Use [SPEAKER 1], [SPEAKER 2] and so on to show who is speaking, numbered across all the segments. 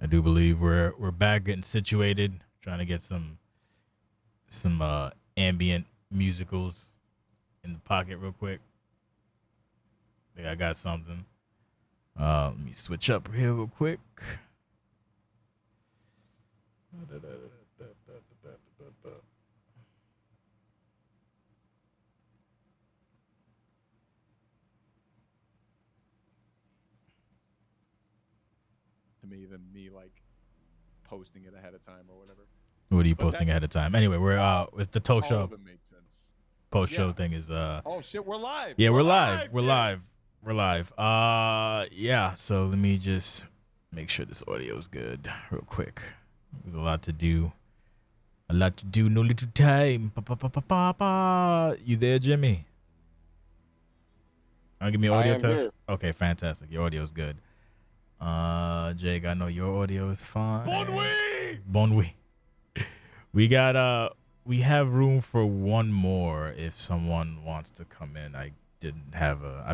[SPEAKER 1] do believe we're back getting situated, trying to get some ambient musicals in the pocket real quick. I think I got something. Let me switch up here real quick.
[SPEAKER 2] To me than me like posting it ahead of time or whatever.
[SPEAKER 1] What are you posting ahead of time? Anyway, we're it's the Toe
[SPEAKER 2] All
[SPEAKER 1] Show.
[SPEAKER 2] of it made sense.
[SPEAKER 1] Post show thing is
[SPEAKER 2] Oh shit, we're live.
[SPEAKER 1] Yeah, we're live. We're live. Yeah, so let me just make sure this audio is good real quick. There's a lot to do. No little time. You there, Jimmy? Give me an audio test.
[SPEAKER 3] Here.
[SPEAKER 1] Okay, fantastic. Your audio is good. Jake, I know your audio is fine. Bon oui. We got we have room for one more if someone wants to come in. I've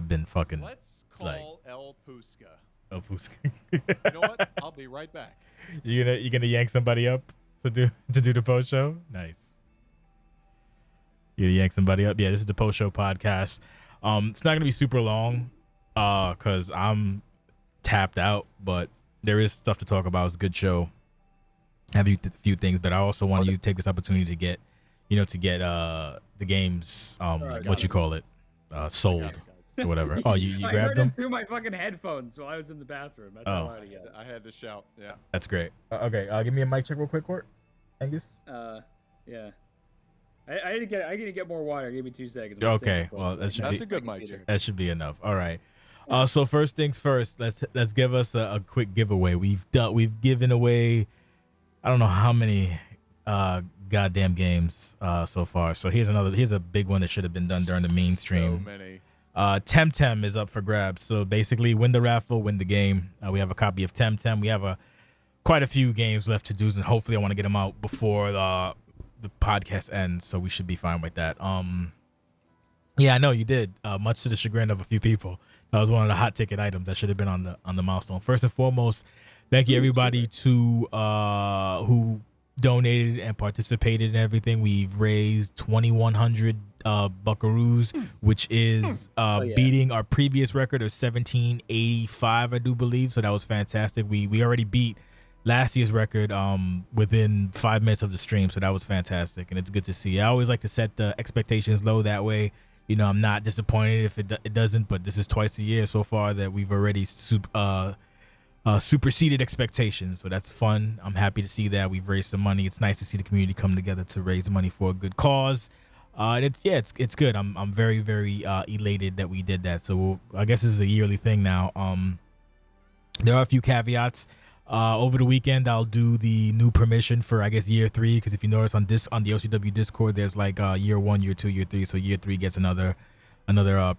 [SPEAKER 1] been fucking.
[SPEAKER 2] Let's call
[SPEAKER 1] like,
[SPEAKER 2] El Puska.
[SPEAKER 1] El Puska.
[SPEAKER 2] You know what? I'll be right back.
[SPEAKER 1] You gonna yank somebody up to do the post show? Nice. You yank somebody up? Yeah, this is the post show podcast. It's not gonna be super long, cause I'm tapped out, but there is stuff to talk about. It's a good show. Have a few things, but I also want you to take this opportunity to get, the games, sold or whatever. Oh, you
[SPEAKER 4] I
[SPEAKER 1] grabbed
[SPEAKER 4] heard
[SPEAKER 1] them
[SPEAKER 4] him through my fucking headphones while I was in the bathroom. That's how loud he got.
[SPEAKER 2] I had to shout. Yeah.
[SPEAKER 1] That's great. Okay, give me a mic check real quick, Court. Angus.
[SPEAKER 4] Yeah. I need to get more water. Give me 2 seconds.
[SPEAKER 1] Okay, well that's
[SPEAKER 2] a good mic check.
[SPEAKER 1] That should be enough. All right. So first things first, let's give us a quick giveaway. We've given away, I don't know how many goddamn games so far. So here's a big one that should have been done during the main stream.
[SPEAKER 2] So many.
[SPEAKER 1] Temtem is up for grabs. So basically, win the raffle, win the game. We have a copy of Temtem. We have quite a few games left to do, and hopefully I want to get them out before the podcast ends. So we should be fine with that. Yeah, I know you did. Much to the chagrin of a few people. That was one of the hot ticket items that should have been on the milestone. First and foremost, thank you everybody who donated and participated in everything. We've raised 2,100 buckaroos, which is beating our previous record of 1,785, I do believe. So that was fantastic. We already beat last year's record within 5 minutes of the stream, so that was fantastic, and it's good to see. I always like to set the expectations low, that way I'm not disappointed if it doesn't, but this is twice a year so far that we've already superseded expectations, so that's fun. I'm happy to see that we've raised some money. It's nice to see the community come together to raise money for a good cause. And it's good. I'm very, very elated that we did that. So I guess this is a yearly thing now. There are a few caveats. Over the weekend, I'll do the new permission for, I guess, year 3, because if you notice on the OCW Discord, there's like year 1, year 2, year 3. So year 3 gets another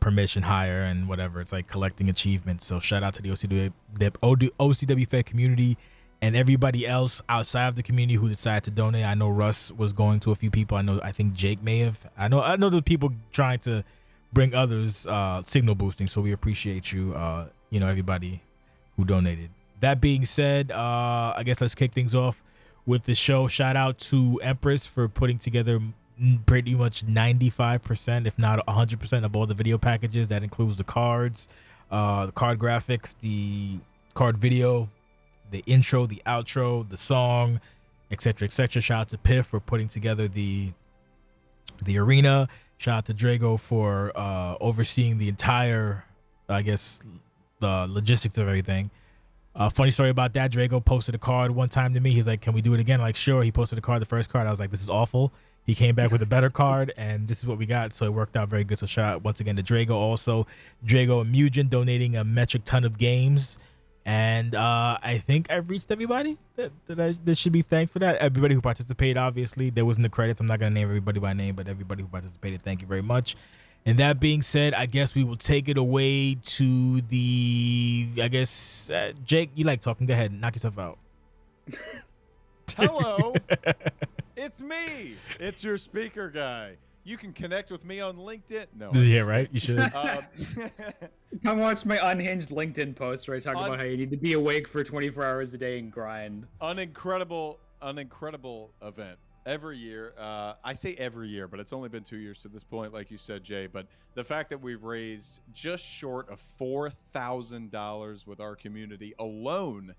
[SPEAKER 1] permission higher and whatever. It's like collecting achievements. So shout out to the OCWFED community and everybody else outside of the community who decided to donate. I know Russ was going to a few people. I think Jake may have. I know there's people trying to bring others signal boosting. So we appreciate you, everybody who donated. That being said, I guess let's kick things off with the show. Shout out to Empress for putting together pretty much 95%, if not 100% of all the video packages. That includes the cards, the card graphics, the card video, the intro, the outro, the song, etc., etc. Shout out to Piff for putting together the arena. Shout out to Drago for overseeing the entire, I guess, the logistics of everything. Funny story about that, Drago posted a card one time to me. He's like, can we do it again? Like, sure. He posted a card, the first card. I was like, this is awful. He came back with a better card, and this is what we got. So it worked out very good. So shout out once again to Drago. Also, Drago and Mugen donating a metric ton of games. And I think I've reached everybody that should be thanked for that. Everybody who participated, obviously. There was in the credits. I'm not going to name everybody by name, but everybody who participated, thank you very much. And that being said, I guess we will take it away to the, Jake, you like talking. Go ahead. Knock yourself out.
[SPEAKER 2] Hello. It's me. It's your speaker guy. You can connect with me on LinkedIn. No.
[SPEAKER 1] Yeah, right. You should.
[SPEAKER 4] Come watch my unhinged LinkedIn post where I talk about how you need to be awake for 24 hours a day and grind.
[SPEAKER 2] An incredible event every year. I say every year, but it's only been 2 years to this point, like you said, Jay. But the fact that we've raised just short of $4,000 with our community alone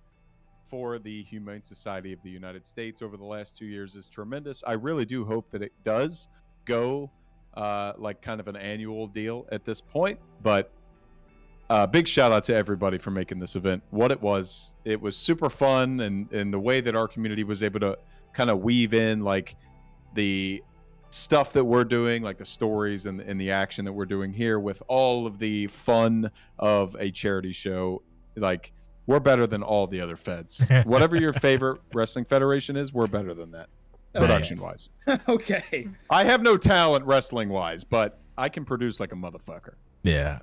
[SPEAKER 2] for the Humane Society of the United States over the last 2 years is tremendous. I really do hope that it does go like kind of an annual deal at this point. But big shout out to everybody for making this event what it was. It was super fun, and the way that our community was able to kind of weave in like the stuff that we're doing, like the stories and the action that we're doing here with all of the fun of a charity show. Like, we're better than all the other feds. Whatever your favorite wrestling federation is, we're better than that, production wise.
[SPEAKER 4] Okay.
[SPEAKER 2] I have no talent wrestling wise, but I can produce like a motherfucker.
[SPEAKER 1] Yeah.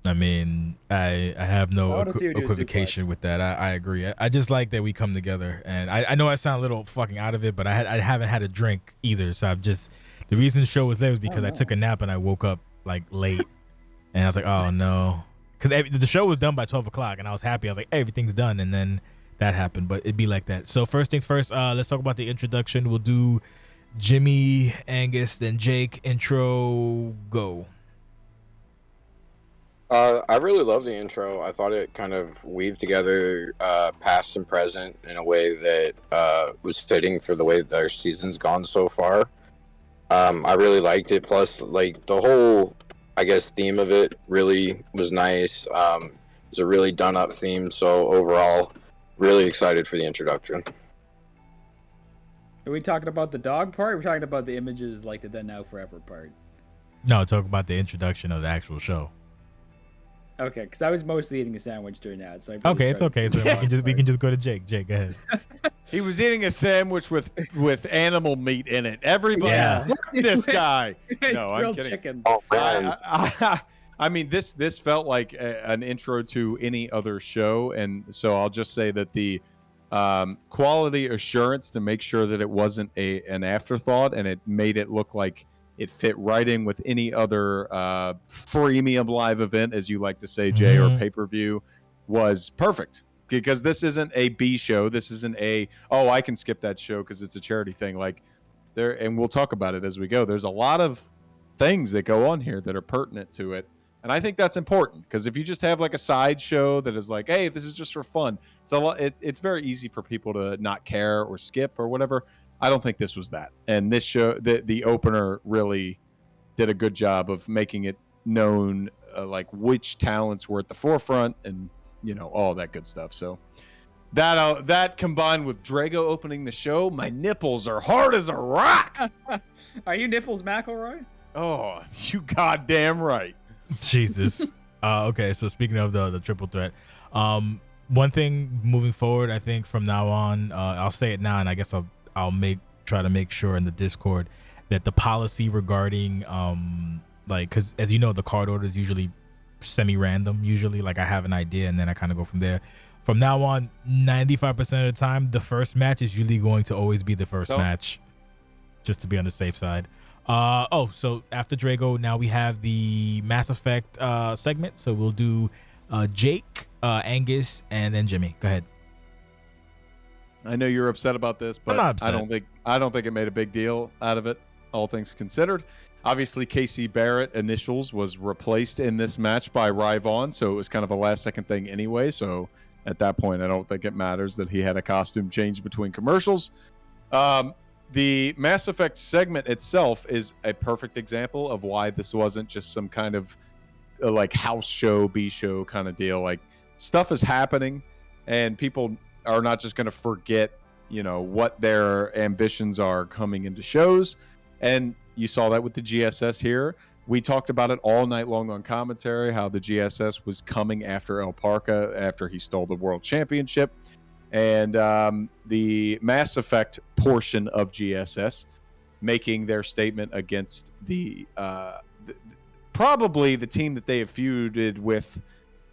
[SPEAKER 1] I mean, I have no equivocation with that. I agree. I just like that we come together, and I know I sound a little fucking out of it, but I haven't had a drink either. So I've just, the reason the show was late was because I took a nap and I woke up like late, and I was like, oh no. Because the show was done by 12 o'clock, and I was happy. I was like, hey, everything's done. And then that happened. But it'd be like that. So first things first, let's talk about the introduction. We'll do Jimmy, Angus, then Jake. Intro, go.
[SPEAKER 3] I really love the intro. I thought it kind of weaved together past and present in a way that was fitting for the way that our season's gone so far. I really liked it. Plus, like, the whole, I guess, theme of it really was nice. It was a really done-up theme, so overall, really excited for the introduction.
[SPEAKER 4] Are we talking about the dog part? Or are we talking about the images like the Then Now Forever part?
[SPEAKER 1] No, talk about the introduction of the actual show.
[SPEAKER 4] Okay, because I was mostly eating a sandwich during that. So
[SPEAKER 1] okay, it's okay. So we can just go to Jake. Jake, go ahead.
[SPEAKER 2] He was eating a sandwich with animal meat in it. Everybody, fuck this guy. No, I'm kidding.
[SPEAKER 4] Chicken.
[SPEAKER 3] Oh,
[SPEAKER 2] I mean, this felt like an intro to any other show, and so I'll just say that the quality assurance to make sure that it wasn't an afterthought, and it made it look like it fit right in with any other freemium live event, as you like to say, Jay, or pay-per-view, was perfect. Because this isn't a B show. This isn't I can skip that show because it's a charity thing. Like, and we'll talk about it as we go. There's a lot of things that go on here that are pertinent to it. And I think that's important, because if you just have like a side show that is like, hey, this is just for fun, it's very easy for people to not care or skip or whatever. I don't think this was that. And this show, the opener really did a good job of making it known like which talents were at the forefront and, you know, all that good stuff. So that combined with Drago opening the show, my nipples are hard as a rock.
[SPEAKER 4] Are you Nipples McElroy?
[SPEAKER 2] Oh, you goddamn right.
[SPEAKER 1] Jesus. Okay, so speaking of the triple threat, one thing moving forward, I think from now on, I'll say it now, and I guess I'll try to make sure in the Discord that the policy regarding like, because as you know, the card order is usually semi-random. Usually, like, I have an idea and then I kind of go from there. From now on, 95% of the time, the first match is usually going to always be the first match, just to be on the safe side. So after Drago, now we have the Mass Effect segment. So we'll do Jake, Angus, and then Jimmy. Go ahead.
[SPEAKER 2] I know you're upset about this, but I don't think it made a big deal out of it, all things considered. Obviously, Casey Barrett initials was replaced in this match by Ryvon, so it was kind of a last-second thing anyway. So at that point, I don't think it matters that he had a costume change between commercials. The Mass Effect segment itself is a perfect example of why this wasn't just some kind of like house show, B show kind of deal. Like, stuff is happening, and people are not just going to forget, you know, what their ambitions are coming into shows. And you saw that with the GSS here. We talked about it all night long on commentary, how the GSS was coming after El Parca after he stole the world championship. And the Mass Effect portion of GSS making their statement against probably the team that they have feuded with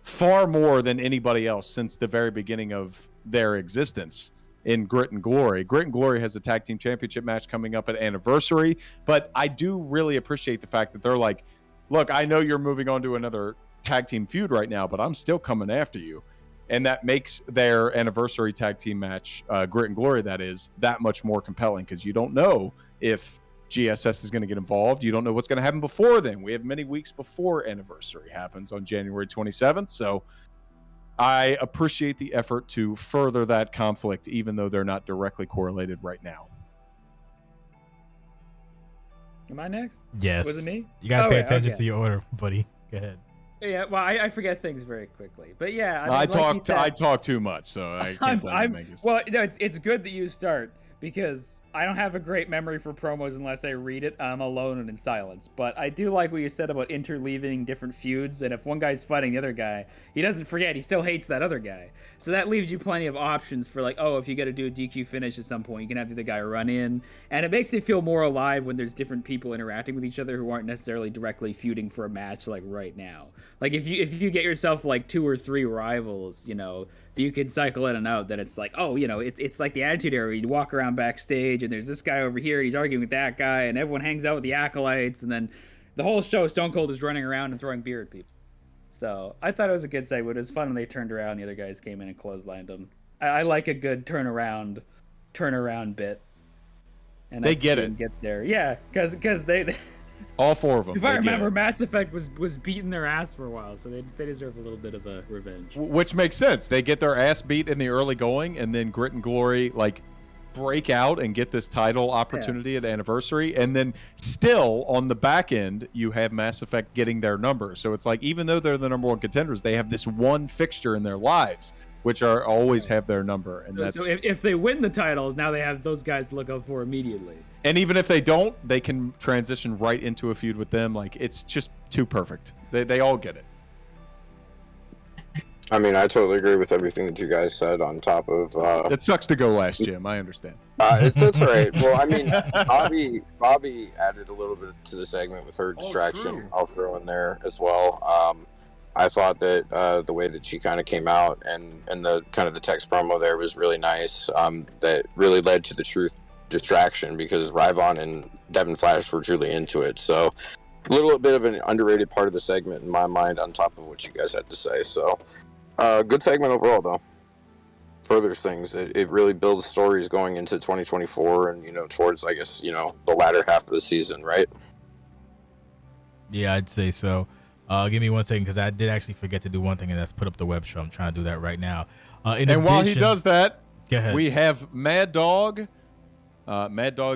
[SPEAKER 2] far more than anybody else since the very beginning of their existence in Grit and Glory. Grit and Glory has a tag team championship match coming up at Anniversary, but I do really appreciate the fact that they're like, look, I know you're moving on to another tag team feud right now, but I'm still coming after you. And that makes their Anniversary tag team match, Grit and Glory, that is, that much more compelling, because you don't know if GSS is going to get involved. You don't know what's going to happen before then. We have many weeks before Anniversary happens on January 27th. So I appreciate the effort to further that conflict, even though they're not directly correlated right now.
[SPEAKER 4] Am I next?
[SPEAKER 1] Yes.
[SPEAKER 4] Was it me?
[SPEAKER 1] You got to pay attention to your order, buddy. Go ahead.
[SPEAKER 4] Yeah, well, I forget things very quickly, but yeah,
[SPEAKER 2] I talk too much, so I can't blame you.
[SPEAKER 4] Well, no, it's good that you start, because I don't have a great memory for promos unless I read it. I'm alone and in silence. But I do like what you said about interleaving different feuds, and if one guy's fighting the other guy, he doesn't forget, he still hates that other guy. So that leaves you plenty of options for, like, oh, if you got to do a DQ finish at some point, you can have the other guy run in. And it makes it feel more alive when there's different people interacting with each other who aren't necessarily directly feuding for a match, like right now. Like, if you get yourself, like, 2 or 3 rivals, you know, that you can cycle in and out, then it's like, oh, you know, it's like the Attitude Era. You walk around backstage, and there's this guy over here, and he's arguing with that guy, and everyone hangs out with the Acolytes, and then the whole show, Stone Cold is running around and throwing beer at people. So I thought it was a good segment. It was fun when they turned around and the other guys came in and clotheslined them. I like a good turnaround bit. And
[SPEAKER 2] they get it.
[SPEAKER 4] Get there, yeah, because they
[SPEAKER 2] all 4 of them.
[SPEAKER 4] If I remember, Mass Effect was beating their ass for a while, so they deserve a little bit of a revenge.
[SPEAKER 2] Which makes sense. They get their ass beat in the early going, and then Grit and Glory, like, break out and get this title opportunity at Anniversary, and then still on the back end you have Mass Effect getting their number. So it's like, even though they're the number 1 contenders, they have this one fixture in their lives which are always have their number, and that's
[SPEAKER 4] so if they win the titles, now they have those guys to look out for immediately.
[SPEAKER 2] And even if they don't, they can transition right into a feud with them. Like, it's just too perfect. They all get it.
[SPEAKER 3] I mean, I totally agree with everything that you guys said. On top of,
[SPEAKER 2] it sucks to go last, Jim. I understand.
[SPEAKER 3] It's all right. Well, I mean, Bobby added a little bit to the segment with her distraction. I'll throw in there as well. I thought that the way that she kind of came out and the kind of the text promo there was really nice. That really led to the truth distraction, because Ryvon and Devin Flash were truly into it. So a little bit of an underrated part of the segment in my mind, on top of what you guys had to say. So good segment overall, though. Furthers things. It really builds stories going into 2024 and, towards, I guess, the latter half of the season, right?
[SPEAKER 1] Yeah, I'd say so. Give me 1 second, because I did actually forget to do one thing, and that's put up the web show. I'm trying to do that right now.
[SPEAKER 2] While he does that,
[SPEAKER 1] go ahead.
[SPEAKER 2] We have Mad Dog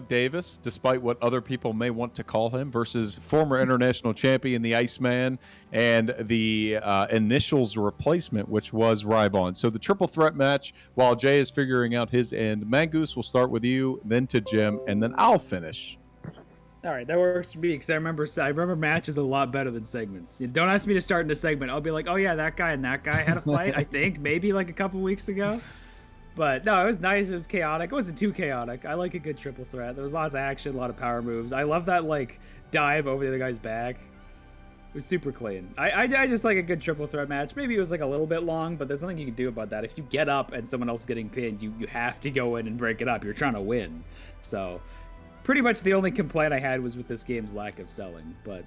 [SPEAKER 2] Davis, despite what other people may want to call him, versus former international champion, the Iceman, and the Initials replacement, which was Ryvon. So the triple threat match, while Jay is figuring out his end, Mangoose will start with you, then to Jim, and then I'll finish.
[SPEAKER 4] All right, that works for me, because I remember matches a lot better than segments. Don't ask me to start in a segment. I'll be like, oh yeah, that guy and that guy had a fight, I think, maybe like a couple weeks ago. But no, it was nice. It was chaotic. It wasn't too chaotic. I like a good triple threat. There was lots of action, a lot of power moves. I love that, like, dive over the other guy's back. It was super clean. I just like a good triple threat match. Maybe it was like a little bit long, but there's nothing you can do about that. If you get up and someone else is getting pinned, you have to go in and break it up. You're trying to win. So pretty much the only complaint I had was with this game's lack of selling. But,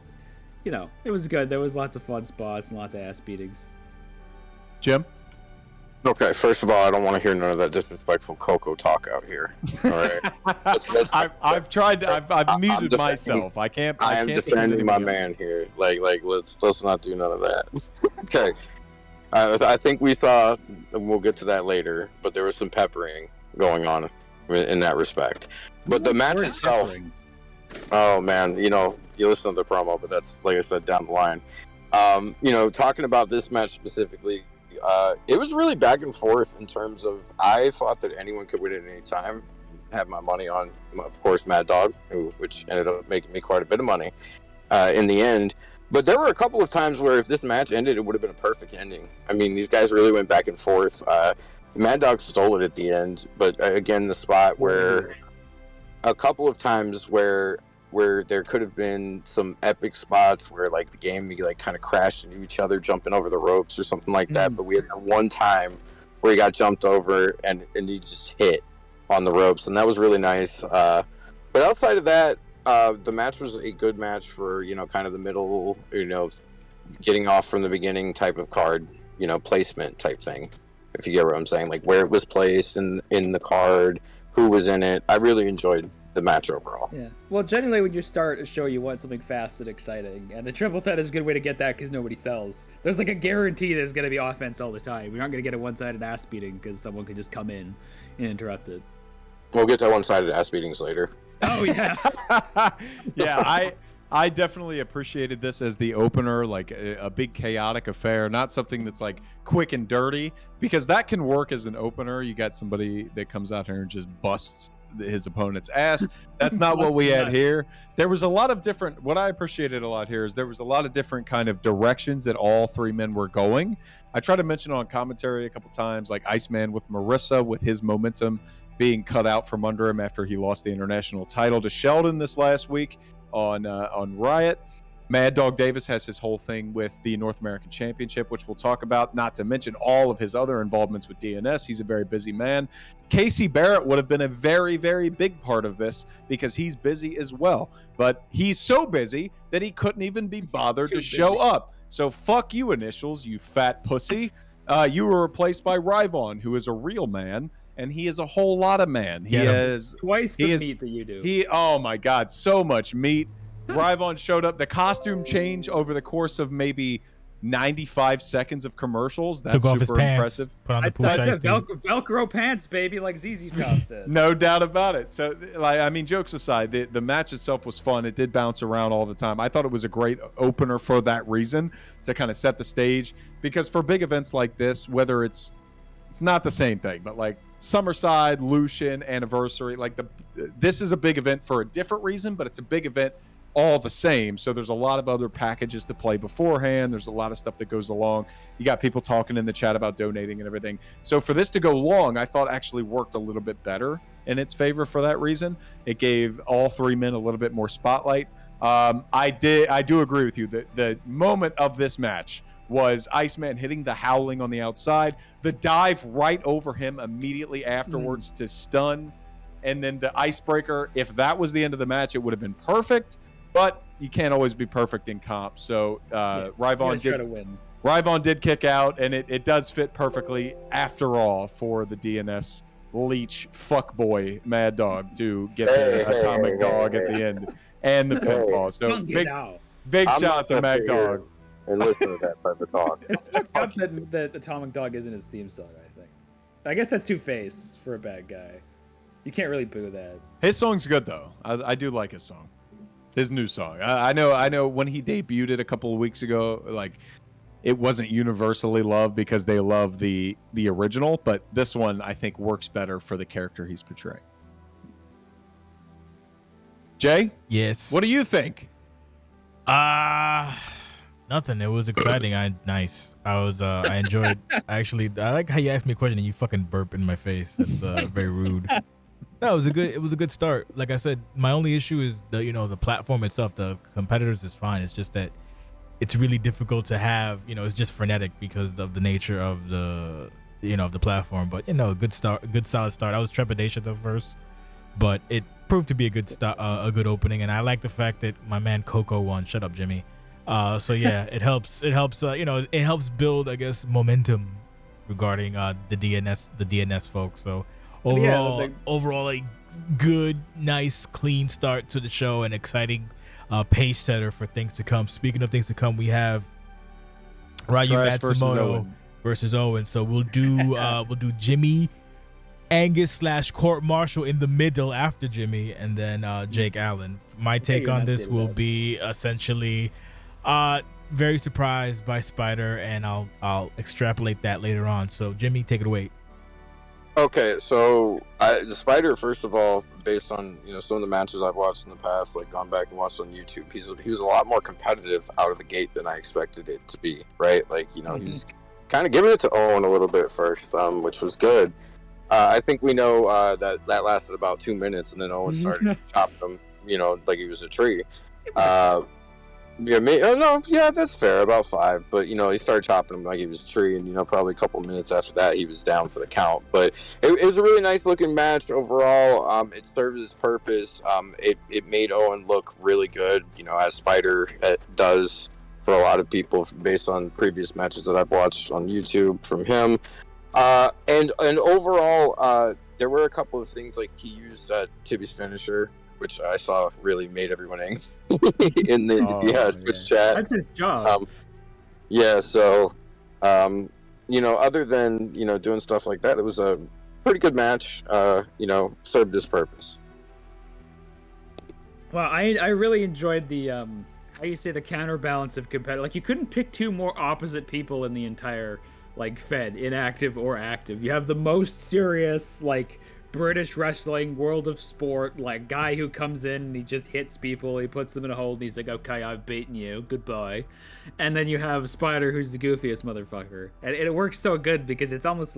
[SPEAKER 4] it was good. There was lots of fun spots and lots of ass beatings.
[SPEAKER 2] Jim?
[SPEAKER 3] Okay, first of all, I don't want to hear none of that disrespectful Coco talk out here. All right.
[SPEAKER 2] I've tried. I've muted myself. I can't.
[SPEAKER 3] I am defending my man here. Like, let's not do none of that. Okay. I think we saw, and we'll get to that later, but there was some peppering going on in that respect. But the match itself. Peppering? Oh man, you listen to the promo, but that's, like I said, down the line. Talking about this match specifically. It was really back and forth in terms of, I thought that anyone could win at any time. Have my money on, of course, Mad Dog, which ended up making me quite a bit of money in the end. But there were a couple of times where if this match ended, it would have been a perfect ending. I mean, these guys really went back and forth. Mad Dog stole it at the end, but again, the spot where a couple of times where there could have been some epic spots where, like, the game kind of crashed into each other, jumping over the ropes or something like that. But we had the one time where he got jumped over and he just hit. on the ropes, and that was really nice. But outside of that, the match was a good match for, kind of the middle, getting off from the beginning type of card, placement type thing. If you get what I'm saying, like where it was placed in the card, who was in it. I really enjoyed the match overall.
[SPEAKER 4] Yeah. Well, generally, when you start a show, you want something fast and exciting, and the triple threat is a good way to get that because nobody sells. There's like a guarantee there's going to be offense all the time. You're not going to get a one-sided ass beating because someone could just come in and interrupt it.
[SPEAKER 3] We'll get to one-sided ass beatings later.
[SPEAKER 4] Oh yeah.
[SPEAKER 2] Yeah, I definitely appreciated this as the opener, like a big chaotic affair, not something that's like quick and dirty, because that can work as an opener. You got somebody that comes out here and just busts his opponent's ass. That's not what we had here. There was a lot of different, what I appreciated a lot here is there was a lot of different kind of directions that all three men were going. I tried to mention on commentary a couple times, like Iceman with Marissa, with his momentum being cut out from under him after he lost the international title to Sheldon this last week on Riot. Mad Dog Davis has his whole thing with the North American Championship, which we'll talk about, not to mention all of his other involvements with DNS. He's a very busy man. Casey Barrett would have been a very, very big part of this because he's busy as well. But he's so busy that he couldn't even be bothered to show up. So fuck you, Initials, you fat pussy. You were replaced by Ryvon, who is a real man, and he is a whole lot of man. He has
[SPEAKER 4] twice the meat that you do.
[SPEAKER 2] Oh my God, so much meat. Ryvon showed up. The costume change over the course of maybe 95 seconds of commercials. That's
[SPEAKER 1] took off his
[SPEAKER 2] super
[SPEAKER 1] pants,
[SPEAKER 2] impressive.
[SPEAKER 1] put on the pool
[SPEAKER 4] Velcro pants, baby, like ZZ Top said.
[SPEAKER 2] No doubt about it. So, jokes aside, the match itself was fun. It did bounce around all the time. I thought it was a great opener for that reason, to kind of set the stage. Because for big events like this, whether it's not the same thing, but like Summerside, Lucian, Anniversary, this is a big event for a different reason, but it's a big event all the same. So there's a lot of other packages to play beforehand. There's a lot of stuff that goes along. You got people talking in the chat about donating and everything. So for this to go long, I thought actually worked a little bit better in its favor for that reason. It gave all three men a little bit more spotlight. I do agree with you that the moment of this match was Iceman hitting the howling on the outside, the dive right over him immediately afterwards to stun, and then the icebreaker. If that was the end of the match, it would have been perfect. But you can't always be perfect in comp. So Ryvon did kick out, and it does fit perfectly after all for the DNS leech fuckboy Mad Dog to get the atomic dog at the end and the pinfall. So big shout out to Mad Dog.
[SPEAKER 3] And listen to that type of talk.
[SPEAKER 4] It's fucked up that Atomic Dog isn't his theme song, I think. I guess that's Two-Face for a bad guy. You can't really boo that.
[SPEAKER 2] His song's good, though. I do like his song. His new song. I know when he debuted it a couple of weeks ago, like, it wasn't universally loved because they love the original, but this one, I think, works better for the character he's portraying. Jay?
[SPEAKER 1] Yes.
[SPEAKER 2] What do you think?
[SPEAKER 1] Nothing. It was exciting. I enjoyed. I like how you asked me a question and you fucking burp in my face. That's very rude. No, it was a good start. Like I said, my only issue is the platform itself. The competitors is fine. It's just that it's really difficult to have, it's just frenetic because of the nature of the platform. But good start, good solid start. I was trepidatious at first, but it proved to be a good start, a good opening. And I like the fact that my man Coco won. Shut up, Jimmy. So yeah, it helps build, I guess, momentum regarding the DNS folks. So overall a good, nice, clean start to the show, and exciting pace setter for things to come. Speaking of things to come, we have Ryu Matsumoto versus Owen. So we'll do Jimmy, Angus / Court Marshall in the middle after Jimmy, and then Jake Allen. My take on this will be essentially very surprised by Spider, and I'll extrapolate that later on. So Jimmy, take it away.
[SPEAKER 3] Okay, so the Spider, first of all, based on some of the matches I've watched in the past, like gone back and watched on YouTube, he was a lot more competitive out of the gate than I expected it to be. Right, like he was kind of giving it to Owen a little bit first, which was good. I think we know that lasted about 2 minutes, and then Owen started chopping him, like he was a tree. Yeah, oh no, yeah, that's fair. About 5, but he started chopping him like he was a tree, and probably a couple minutes after that, he was down for the count. But it was a really nice looking match overall. It served its purpose. It made Owen look really good, as Spider does for a lot of people based on previous matches that I've watched on YouTube from him. And overall, there were a couple of things like he used Tibby's finisher, which I saw really made everyone angry in the Twitch chat.
[SPEAKER 4] That's his job.
[SPEAKER 3] Yeah, so other than doing stuff like that, it was a pretty good match. Served its purpose.
[SPEAKER 4] Well, I really enjoyed the how you say the counterbalance of competitive. Like, you couldn't pick two more opposite people in the entire Fed, inactive or active. You have the most serious British wrestling, world of sport, guy who comes in and he just hits people, he puts them in a hold, and he's like, okay, I've beaten you, goodbye. And then you have Spider, who's the goofiest motherfucker. And it works so good because it's almost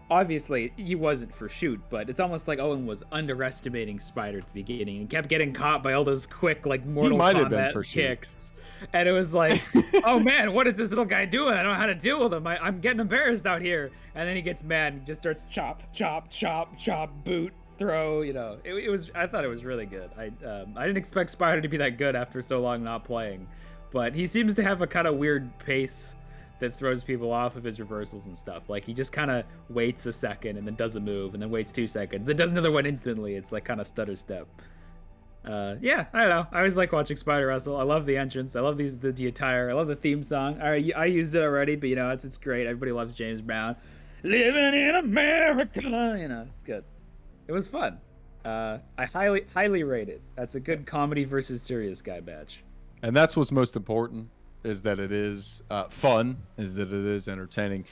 [SPEAKER 4] obviously he wasn't for shoot, but it's almost like Owen was underestimating Spider at the beginning and kept getting caught by all those quick Mortal Kombat kicks. And it was like, oh man, what is this little guy doing? I don't know how to deal with him. I'm getting embarrassed out here. And then he gets mad and just starts chop, chop, chop, chop, boot, throw. It was. I thought it was really good. I didn't expect Spider to be that good after so long not playing, but he seems to have a kind of weird pace that throws people off of his reversals and stuff. He just kind of waits a second and then does a move and then waits 2 seconds, then does another one instantly. It's kind of stutter step. Yeah, I don't know. I always like watching Spider wrestle. I love the entrance. I love the attire. I love the theme song. I used it already, but it's great. Everybody loves James Brown. Living in America. It's good. It was fun. I highly rate it. That's a good comedy versus serious guy match.
[SPEAKER 2] And that's what's most important, is that it is fun, is that it is entertaining.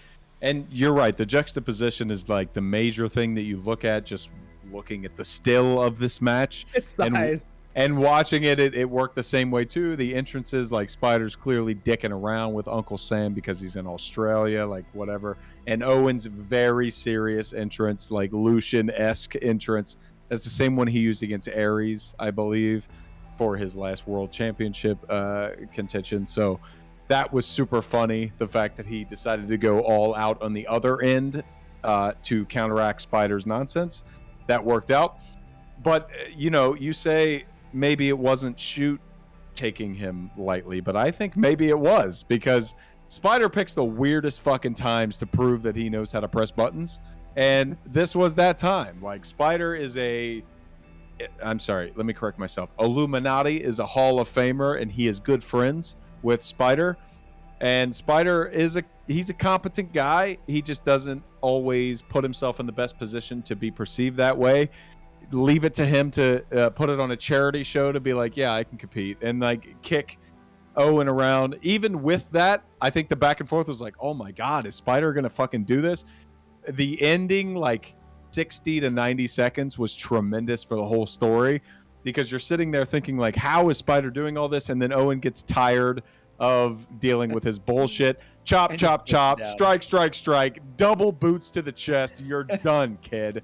[SPEAKER 2] And you're right, the juxtaposition is the major thing that you look at, just looking at the still of this match.
[SPEAKER 4] Its size.
[SPEAKER 2] And watching it worked the same way too. The entrances, Spider's clearly dicking around with Uncle Sam because he's in Australia, whatever. And Owen's very serious entrance, Lucian-esque entrance. That's the same one he used against Aries, I believe, for his last World Championship contention. So that was super funny. The fact that he decided to go all out on the other end to counteract Spider's nonsense, that worked out. But you say maybe it wasn't shoot taking him lightly, but I think maybe it was, because Spider picks the weirdest fucking times to prove that he knows how to press buttons, and this was that time. Spider is I'm sorry, let me correct myself. Illuminati is a Hall of Famer, and he is good friends with Spider. And Spider he's a competent guy. He just doesn't always put himself in the best position to be perceived that way. Leave it to him to put it on a charity show to be yeah, I can compete, and kick Owen around. Even with that, I think the back and forth was oh my God, is Spider gonna fucking do this? The ending, 60 to 90 seconds, was tremendous for the whole story, because you're sitting there thinking how is Spider doing all this? And then Owen gets tired of dealing with his bullshit. Chop, chop, chop, strike, strike, strike, double boots to the chest. You're done, kid.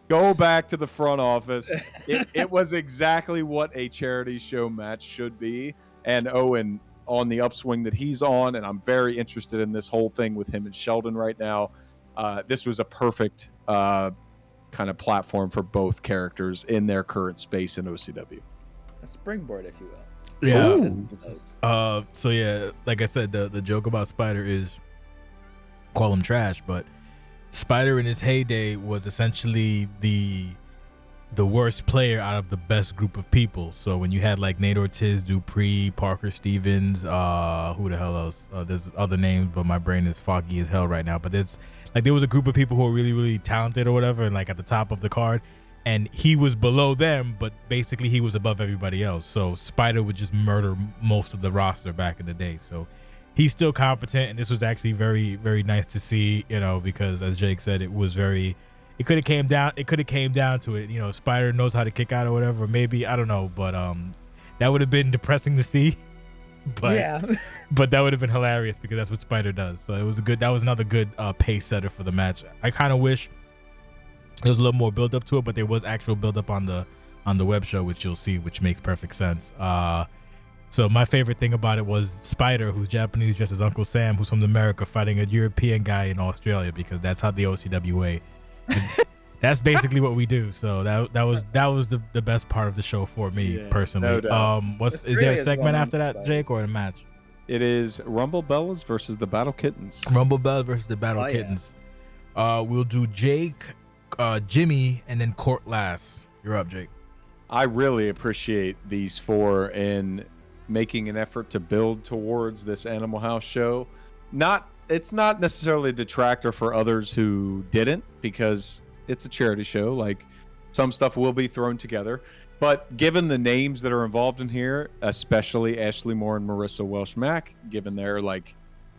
[SPEAKER 2] Go back to the front office. It was exactly what a charity show match should be. And Owen on the upswing that he's on, and I'm very interested in this whole thing with him and Sheldon right now. This was a perfect kind of platform for both characters in their current space in OCW.
[SPEAKER 4] A springboard, if you will.
[SPEAKER 1] Yeah. So yeah, like I said, the joke about Spider is call him trash, but Spider in his heyday was essentially the worst player out of the best group of people. So when you had Nate Ortiz, Dupree, Parker Stevens, who the hell else? There's other names, but my brain is foggy as hell right now. But there's there was a group of people who were really, really talented or whatever, and at the top of the card. And he was below them, but basically he was above everybody else. So Spider would just murder most of the roster back in the day. So he's still competent, and this was actually very, very nice to see, because as Jake said, it was very, it could have came down to it. Spider knows how to kick out or whatever. Maybe, I don't know, but that would have been depressing to see. But
[SPEAKER 4] yeah.
[SPEAKER 1] But that would have been hilarious because that's what Spider does. So that was another good pace setter for the match. I kind of wish there's a little more build up to it, but there was actual build up on the web show, which you'll see, which makes perfect sense. So my favorite thing about it was Spider, who's Japanese, dressed as Uncle Sam, who's from America, fighting a European guy in Australia, because that's how the OCWA. That's basically what we do. So that was the best part of the show for me personally.
[SPEAKER 2] No doubt.
[SPEAKER 1] Is there a segment after that, Jake, or a match?
[SPEAKER 2] It is Rumble Bellas versus the Battle Kittens.
[SPEAKER 1] Rumble Bellas versus the Battle Kittens. We'll do Jake, Jimmy, and then Court last. You're up, Jake.
[SPEAKER 2] I really appreciate these four in making an effort to build towards this Animal House show. It's not necessarily a detractor for others who didn't, because it's a charity show. Like, some stuff will be thrown together, but given the names that are involved in here, especially Ashley Moore and Marissa Welsh-Mack, given their like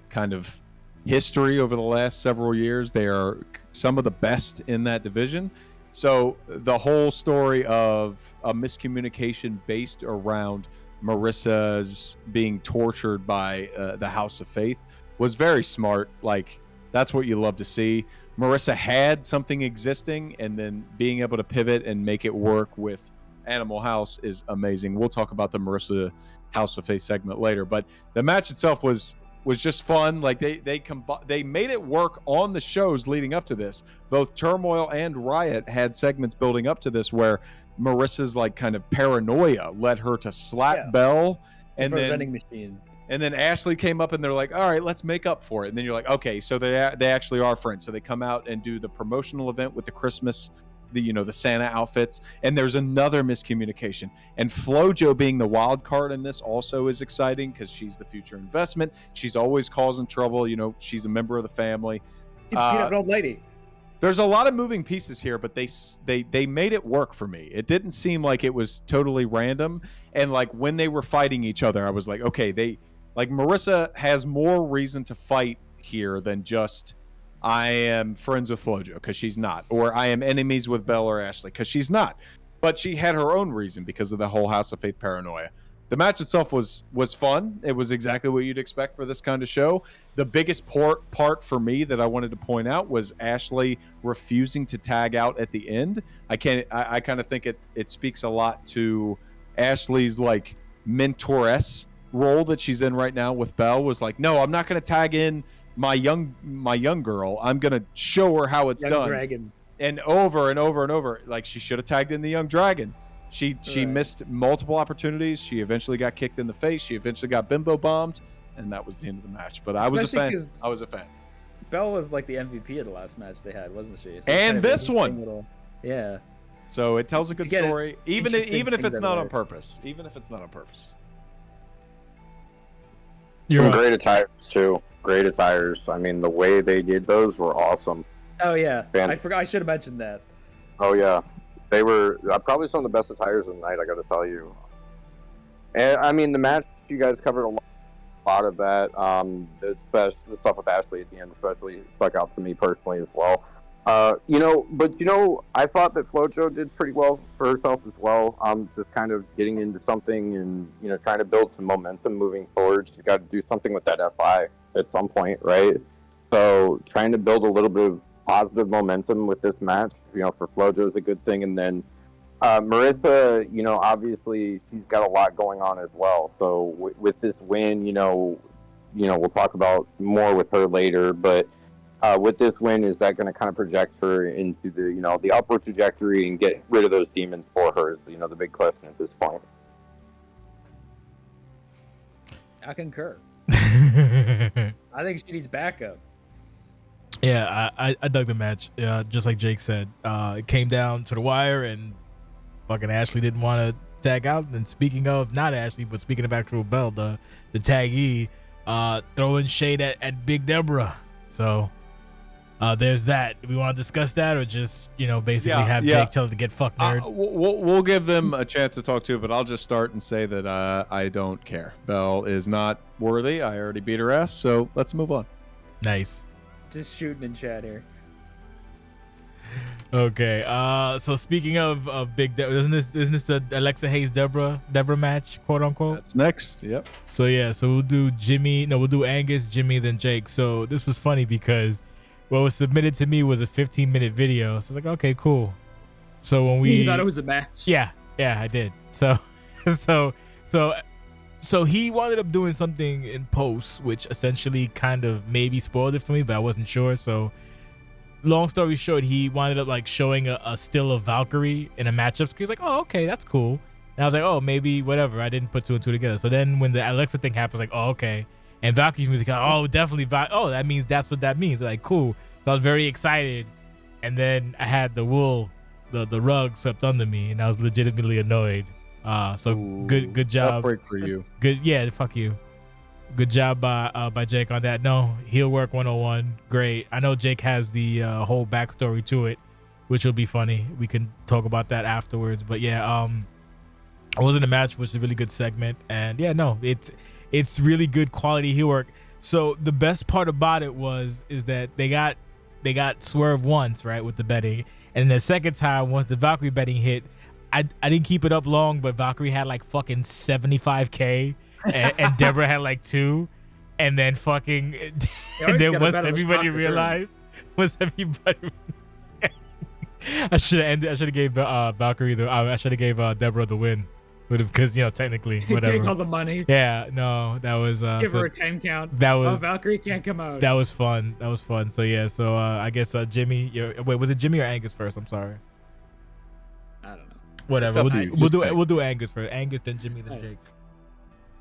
[SPEAKER 2] kind of history over the last several years, they are some of the best in that division. So the whole story of a miscommunication based around Marissa's being tortured by the House of Faith was very smart. Like, that's what you love to see. Marissa had something existing, and then being able to pivot and make it work with Animal House is amazing. We'll talk about the Marissa House of Faith segment later, but the match itself was just fun. Like, they made it work on the shows leading up to this. Both Turmoil and Riot had segments building up to this where Marissa's like kind of paranoia led her to slap Belle, and then
[SPEAKER 4] vending machine.
[SPEAKER 2] And then Ashley came up and they're like, all right, let's make up for it. And then you're like, okay, so they actually are friends. So they come out and do the promotional event with the Christmas, the Santa outfits. And there's another miscommunication. And FloJo being the wild card in this also is exciting, because she's the future investment. She's always causing trouble. She's a member of the family.
[SPEAKER 4] You beat up an old lady.
[SPEAKER 2] There's a lot of moving pieces here, but they made it work for me. It didn't seem like it was totally random. And like when they were fighting each other, I was like, okay, like Marissa has more reason to fight here than just I am friends with FloJo, because she's not, or I am enemies with Belle or Ashley, because she's not. But she had her own reason because of the whole House of Faith paranoia. The match itself was fun. It was exactly what you'd expect for this kind of show. The biggest part for me that I wanted to point out was Ashley refusing to tag out at the end. I kind of think it speaks a lot to Ashley's like mentoress role that she's in right now with Belle. Was like, no, I'm not going to tag in my young girl. I'm going to show her how it's done.
[SPEAKER 4] Dragon.
[SPEAKER 2] And over and over and over, like, she should have tagged in the young dragon. She missed multiple opportunities. She eventually got kicked in the face. She eventually got bimbo bombed, and that was the end of the match. But I was a fan.
[SPEAKER 4] Belle was like the MVP of the last match they had, wasn't she? So
[SPEAKER 2] and this one.
[SPEAKER 4] Yeah.
[SPEAKER 2] So it tells a good story, even if it's not on purpose.
[SPEAKER 3] Some great attires too. Great attires. I mean, the way they did those were awesome.
[SPEAKER 4] Oh yeah, I forgot. I should have mentioned that.
[SPEAKER 3] Oh yeah, they were probably some of the best attires of the night. I got to tell you. And I mean, the match, you guys covered a lot of that. The stuff with Ashley at the end, especially, stuck out to me personally as well. But I thought that FloJo did pretty well for herself as well. Just kind of getting into something and, trying to build some momentum moving forward. She's got to do something with that FI at some point, right? So trying to build a little bit of positive momentum with this match, for FloJo is a good thing. And then Marissa, obviously she's got a lot going on as well. So with this win, we'll talk about more with her later, but with this win, is that going to kind of project her into the upward trajectory and get rid of those demons for her? Is the big question at this point.
[SPEAKER 4] I concur. I think she needs backup.
[SPEAKER 1] Yeah, I dug the match. Just like Jake said, it came down to the wire, and fucking Ashley didn't want to tag out. And speaking of not Ashley, but speaking of actual Belle, the taggee, throwing shade at Big Deborah. So. There's that. Do we want to discuss that, or just basically have Jake tell her to get fucked, nerd?
[SPEAKER 2] We'll give them a chance to talk to, but I'll just start and say that I don't care. Belle is not worthy. I already beat her ass, so let's move on.
[SPEAKER 1] Nice.
[SPEAKER 4] Just shooting in chat here.
[SPEAKER 1] Okay. So speaking of Big Deborah, isn't this the Alexa Hayes Deborah match, quote unquote?
[SPEAKER 2] That's next. Yep.
[SPEAKER 1] So we'll do we'll do Angus, Jimmy, then Jake. So this was funny because what was submitted to me was a 15-minute video. So I was like, okay, cool. So when
[SPEAKER 4] you thought it was a match.
[SPEAKER 1] Yeah, I did. So So he wound up doing something in post, which essentially kind of maybe spoiled it for me, but I wasn't sure. So long story short, he wound up like showing a still of Valkyrie in a matchup. He's like, oh, okay, that's cool. And I was like, oh, maybe whatever. I didn't put two and two together. So then when the Alexa thing happened, I was like, oh, okay. And Valkyrie's music, oh, definitely. Oh, that means that's what that means. Like, cool. So I was very excited. And then I had the wool, the rug swept under me, and I was legitimately annoyed.
[SPEAKER 2] Ooh,
[SPEAKER 1] good job.
[SPEAKER 2] Break for you.
[SPEAKER 1] Good, yeah, fuck you. Good job by Jake on that. No, heel work 101. Great. I know Jake has the whole backstory to it, which will be funny. We can talk about that afterwards. But yeah, I was in a match, which is a really good segment, and yeah, no, it's really good quality heel work. So the best part about it is that they got swerved once, right, with the betting, and the second time once the Valkyrie betting hit, I didn't keep it up long, but Valkyrie had like fucking 75K, and Deborah had like 2, and then fucking, and then once everybody realized, I should have gave Valkyrie I should have gave Deborah the win, because technically whatever.
[SPEAKER 4] Take all the money.
[SPEAKER 1] Yeah, no, that was
[SPEAKER 4] give her a 10 count.
[SPEAKER 1] That was
[SPEAKER 4] Valkyrie can't come out.
[SPEAKER 1] That was fun. So yeah, so I guess Jimmy. Wait, was it Jimmy or Angus first? I'm sorry.
[SPEAKER 4] I don't know.
[SPEAKER 1] Whatever. We'll do Angus first. Angus, then Jimmy, then Jake.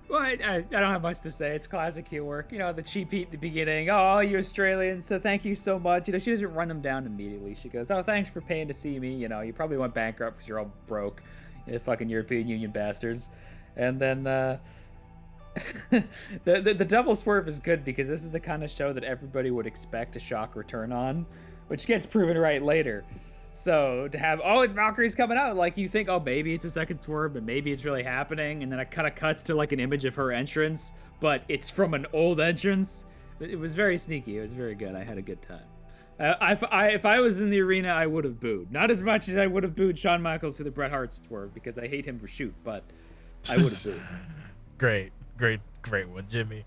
[SPEAKER 4] Well, I don't have much to say. It's classic heel work. The cheap heat at the beginning. Oh, you Australians, so thank you so much. She doesn't run them down immediately. She goes, oh, thanks for paying to see me. You probably went bankrupt because you're all broke. You fucking European Union bastards. And then the double swerve is good because this is the kind of show that everybody would expect a shock return on, which gets proven right later. So to have, it's Valkyrie's coming out, like you think, oh, maybe it's a second swerve, but maybe it's really happening, and then it kind of cuts to like an image of her entrance, but it's from an old entrance. It was very sneaky. It was very good. I had a good time. If I was in the arena, I would have booed. Not as much as I would have booed Shawn Michaels to the Bret Hart swerve because I hate him for shoot, but I would have booed. Great one, Jimmy.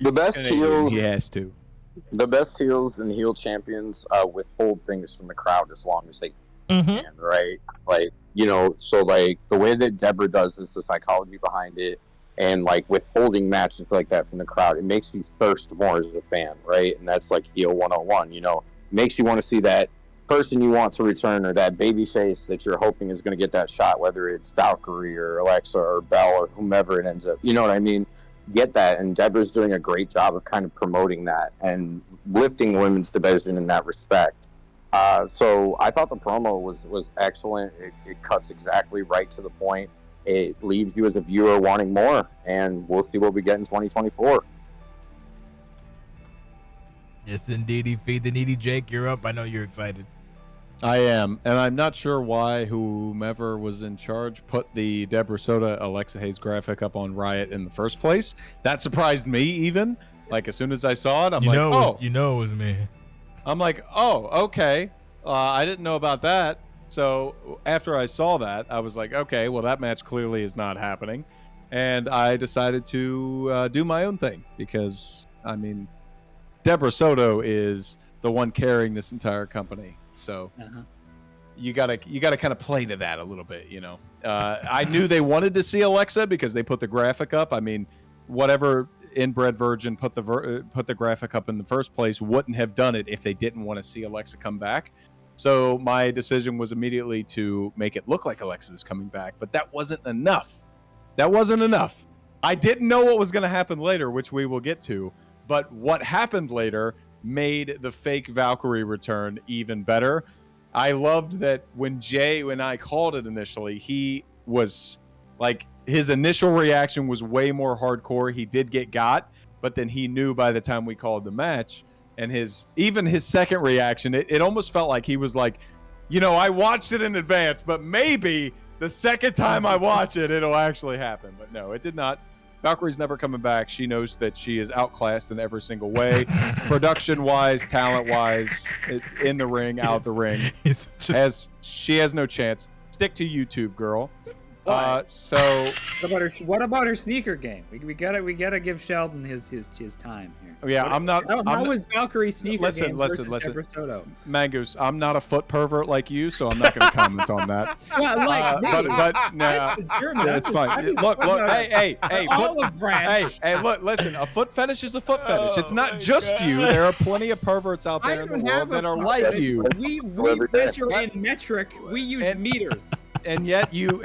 [SPEAKER 3] The best heels.
[SPEAKER 2] He has to.
[SPEAKER 3] The best heels and heel champions withhold things from the crowd as long as they can, right? Like, so like the way that Deborah does this, the psychology behind it, and like withholding matches like that from the crowd, it makes you thirst more as a fan, right? And that's like heel 101, it makes you want to see that person you want to return or that baby face that you're hoping is going to get that shot, whether it's Valkyrie or Alexa or Belle or whomever it ends up, you know what I mean? Get that, and Deborah's doing a great job of kind of promoting that and lifting women's division in that respect. So I thought the promo was excellent. It cuts exactly right to the point. It leaves you as a viewer wanting more, and we'll see what we get in 2024.
[SPEAKER 1] Yes, indeed. Feed the needy. Jake, you're up. I know you're excited.
[SPEAKER 2] I am, and I'm not sure why whomever was in charge put the Deborah Soda Alexa Hayes graphic up on Riot in the first place. That surprised me even. Like, as soon as I saw it, I'm like, oh.
[SPEAKER 1] It was me.
[SPEAKER 2] I'm like, oh, okay. I didn't know about that. So after I saw that, I was like, okay, well, that match clearly is not happening. And I decided to do my own thing because, I mean, Deborah Soto is the one carrying this entire company. So you gotta kind of play to that a little bit, I knew they wanted to see Alexa because they put the graphic up. I mean, whatever inbred virgin put the graphic up in the first place wouldn't have done it if they didn't want to see Alexa come back. So my decision was immediately to make it look like Alexa was coming back, but that wasn't enough. I didn't know what was going to happen later, which we will get to, but what happened later made the fake Valkyrie return even better. I loved that when I called it initially, he was like, his initial reaction was way more hardcore. He did get got, but then he knew by the time we called the match, and his second reaction, it almost felt like he was like, I watched it in advance, but maybe the second time I watch it, it'll actually happen. But no, it did not. Valkyrie's never coming back. She knows that she is outclassed in every single way, production-wise, talent-wise, in the ring, out the ring. She has no chance. Stick to YouTube, girl. So
[SPEAKER 4] What about her sneaker game? We gotta give Sheldon his time here.
[SPEAKER 2] yeah,
[SPEAKER 4] How was Valkyrie's sneaker game versus Deborah Soto?
[SPEAKER 2] Mangoose, I'm not a foot pervert like you, so I'm not going to comment on that.
[SPEAKER 4] Well, like me.
[SPEAKER 2] But nah,
[SPEAKER 4] That's the German.
[SPEAKER 2] it's fine. Look, hey,
[SPEAKER 4] Olive branch.
[SPEAKER 2] hey, look, listen. A foot fetish is a foot fetish. It's not just you. There are plenty of perverts out there in the world that are like you.
[SPEAKER 4] We measure in metric. We use meters.
[SPEAKER 2] And yet you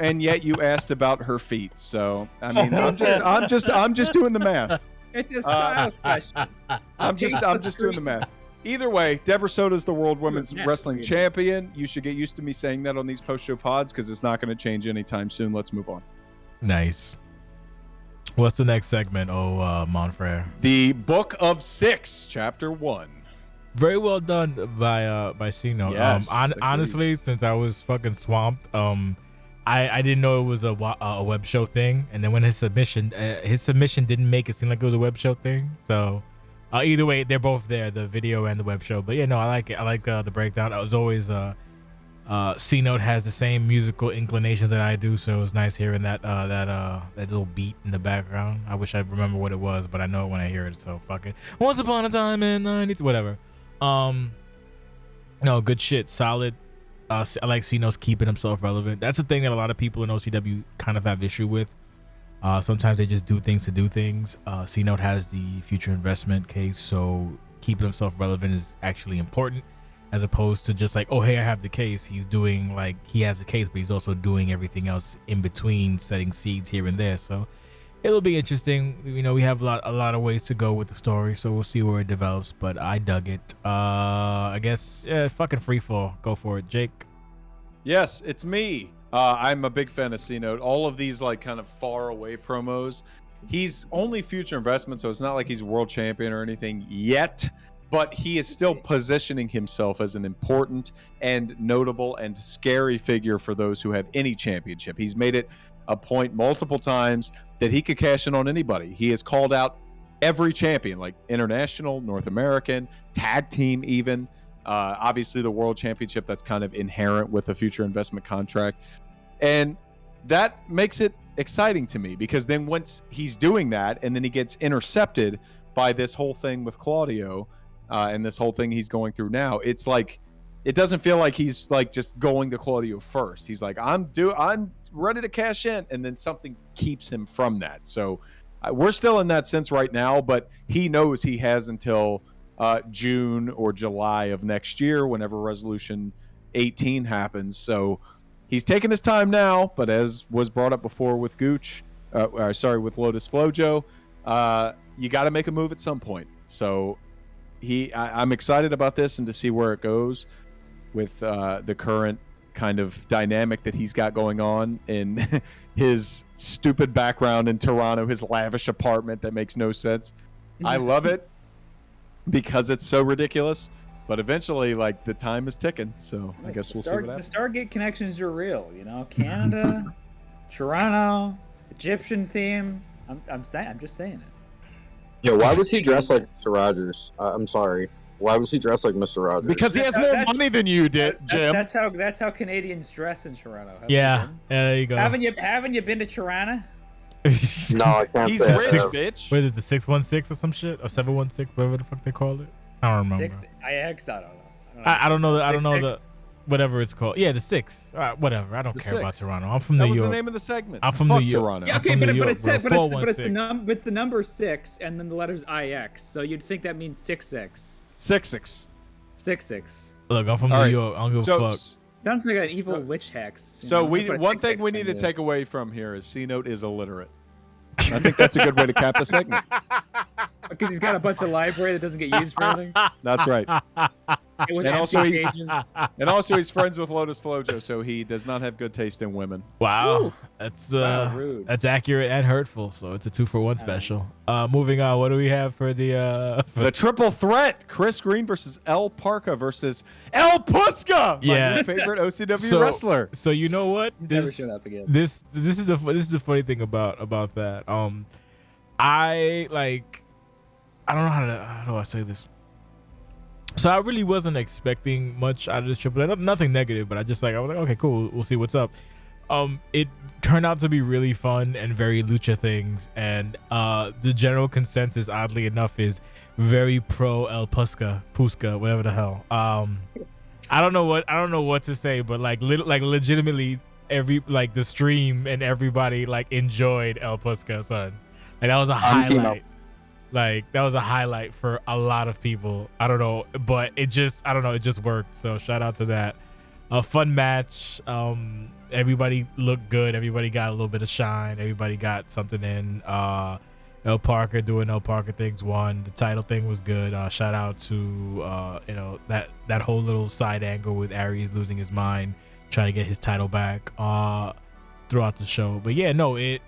[SPEAKER 2] asked about her feet. So I mean, I'm just doing the math.
[SPEAKER 4] It's a style question.
[SPEAKER 2] I'm just doing the math. Either way, Deborah Soto's the World Women's Wrestling Champion. You should get used to me saying that on these post-show pods because it's not going to change anytime soon. Let's move on.
[SPEAKER 1] Nice. What's the next segment, Monfrere?
[SPEAKER 2] The Book of Six, Chapter 1.
[SPEAKER 1] Very well done by Sino.
[SPEAKER 2] Yes,
[SPEAKER 1] honestly, since I was fucking swamped, I didn't know it was a web show thing, and then when his submission didn't make it seem like it was a web show thing. So either way, they're both there, the video and the web show. But yeah, no, I like it. I like the breakdown. I was always C-Note has the same musical inclinations that I do, so it was nice hearing that little beat in the background. I wish I remember what it was, but I know it when I hear it. So fuck it. Once upon a time in whatever. No, good shit. Solid. I like C-Note's keeping himself relevant. That's the thing that a lot of people in OCW kind of have issue with. Sometimes they just do things to do things. C-Note has the future investment case, so keeping himself relevant is actually important, as opposed to just like, oh, hey, I have the case. He's doing like, he has the case, but he's also doing everything else in between, setting seeds here and there. So it'll be interesting. You know, we have a lot of ways to go with the story, so we'll see where it develops. But I dug it. I guess fucking free fall. Go for it, Jake.
[SPEAKER 2] Yes, it's me. I'm a big fan of C-Note. All of these like kind of far away promos. He's only future investment, so it's not like he's a world champion or anything yet. But he is still positioning himself as an important and notable and scary figure for those who have any championship. He's made it a point multiple times that he could cash in on anybody. He has called out every champion, like international, North American, tag team even. Obviously the world championship, that's kind of inherent with the future investment contract. And that makes it exciting to me, because then once he's doing that and then he gets intercepted by this whole thing with Claudio and this whole thing he's going through now, it's like, it doesn't feel like he's like just going to Claudio first. He's like, I'm ready to cash in, and then something keeps him from that. So we're still in that sense right now, but he knows he has until June or July of next year, whenever Resolution 18 happens. So he's taking his time now, but as was brought up before with with Lotus Flojo, you got to make a move at some point. So I'm excited about this and to see where it goes with the current kind of dynamic that he's got going on in his stupid background in Toronto, his lavish apartment that makes no sense. I love it because it's so ridiculous, but eventually like the time is ticking, so I guess we'll see what happens.
[SPEAKER 4] The Stargate connections are real, you know. Canada, Toronto, Egyptian theme. I'm just saying it.
[SPEAKER 3] Yeah, why was he dressed like Mr. Rogers? I'm sorry. Why was he dressed like Mr. Rogers?
[SPEAKER 2] Because he has more money than you did, Jim.
[SPEAKER 4] That's how Canadians dress in Toronto.
[SPEAKER 1] Yeah, there you go.
[SPEAKER 4] Haven't you been to Toronto?
[SPEAKER 3] No, I can't.
[SPEAKER 2] He's
[SPEAKER 3] say
[SPEAKER 2] rich,
[SPEAKER 3] that.
[SPEAKER 2] bitch.
[SPEAKER 1] What is it, the 616 or some shit, or 716, whatever the fuck they call it? I don't remember.
[SPEAKER 4] 6IX, I don't know.
[SPEAKER 1] I don't know the whatever it's called. Yeah, the 6. Whatever. I don't care about Toronto. I'm from New York.
[SPEAKER 2] That was the name of the segment.
[SPEAKER 1] I'm from New York.
[SPEAKER 2] Toronto.
[SPEAKER 4] Yeah, okay,
[SPEAKER 1] I'm from
[SPEAKER 4] but
[SPEAKER 1] New York,
[SPEAKER 4] it's the number 6 and then the letters IX. So you'd think that means 66. 66.
[SPEAKER 1] Look, I'm from New York. I don't give a fuck.
[SPEAKER 4] Sounds like an evil witch hex.
[SPEAKER 2] So one thing we need to take away from here is C-Note is illiterate. I think that's a good way to cap the segment.
[SPEAKER 4] Because he's got a bunch of library that doesn't get used for anything.
[SPEAKER 2] That's right.
[SPEAKER 4] And
[SPEAKER 2] also he's friends with Lotus Flojo, so he does not have good taste in women.
[SPEAKER 1] Wow.
[SPEAKER 4] Ooh.
[SPEAKER 1] That's
[SPEAKER 4] rude.
[SPEAKER 1] That's accurate and hurtful, so it's a 2-for-1 special. Moving on, what do we have for the
[SPEAKER 2] the triple threat? Chris Green versus El Parka versus El Puska, my new favorite OCW wrestler.
[SPEAKER 1] So you know what?
[SPEAKER 4] He's never shown up again.
[SPEAKER 1] This is a funny thing about that. I don't know how do I say this. So I really wasn't expecting much out of this triple threat. Nothing negative, but I was like, okay, cool. We'll see what's up. It turned out to be really fun and very lucha things, and the general consensus, oddly enough, is very pro El Pusca, whatever the hell. I don't know what to say, but like legitimately the stream and everybody like enjoyed El Pusca, son. Like that was a highlight. Like that was a highlight for a lot of people. I don't know, but it just worked. So shout out to that. A fun match. Everybody looked good. Everybody got a little bit of shine. Everybody got something in. El Parker doing El Parker things won. The title thing was good. Shout out to that whole little side angle with Aries losing his mind, trying to get his title back throughout the show. But yeah, no, it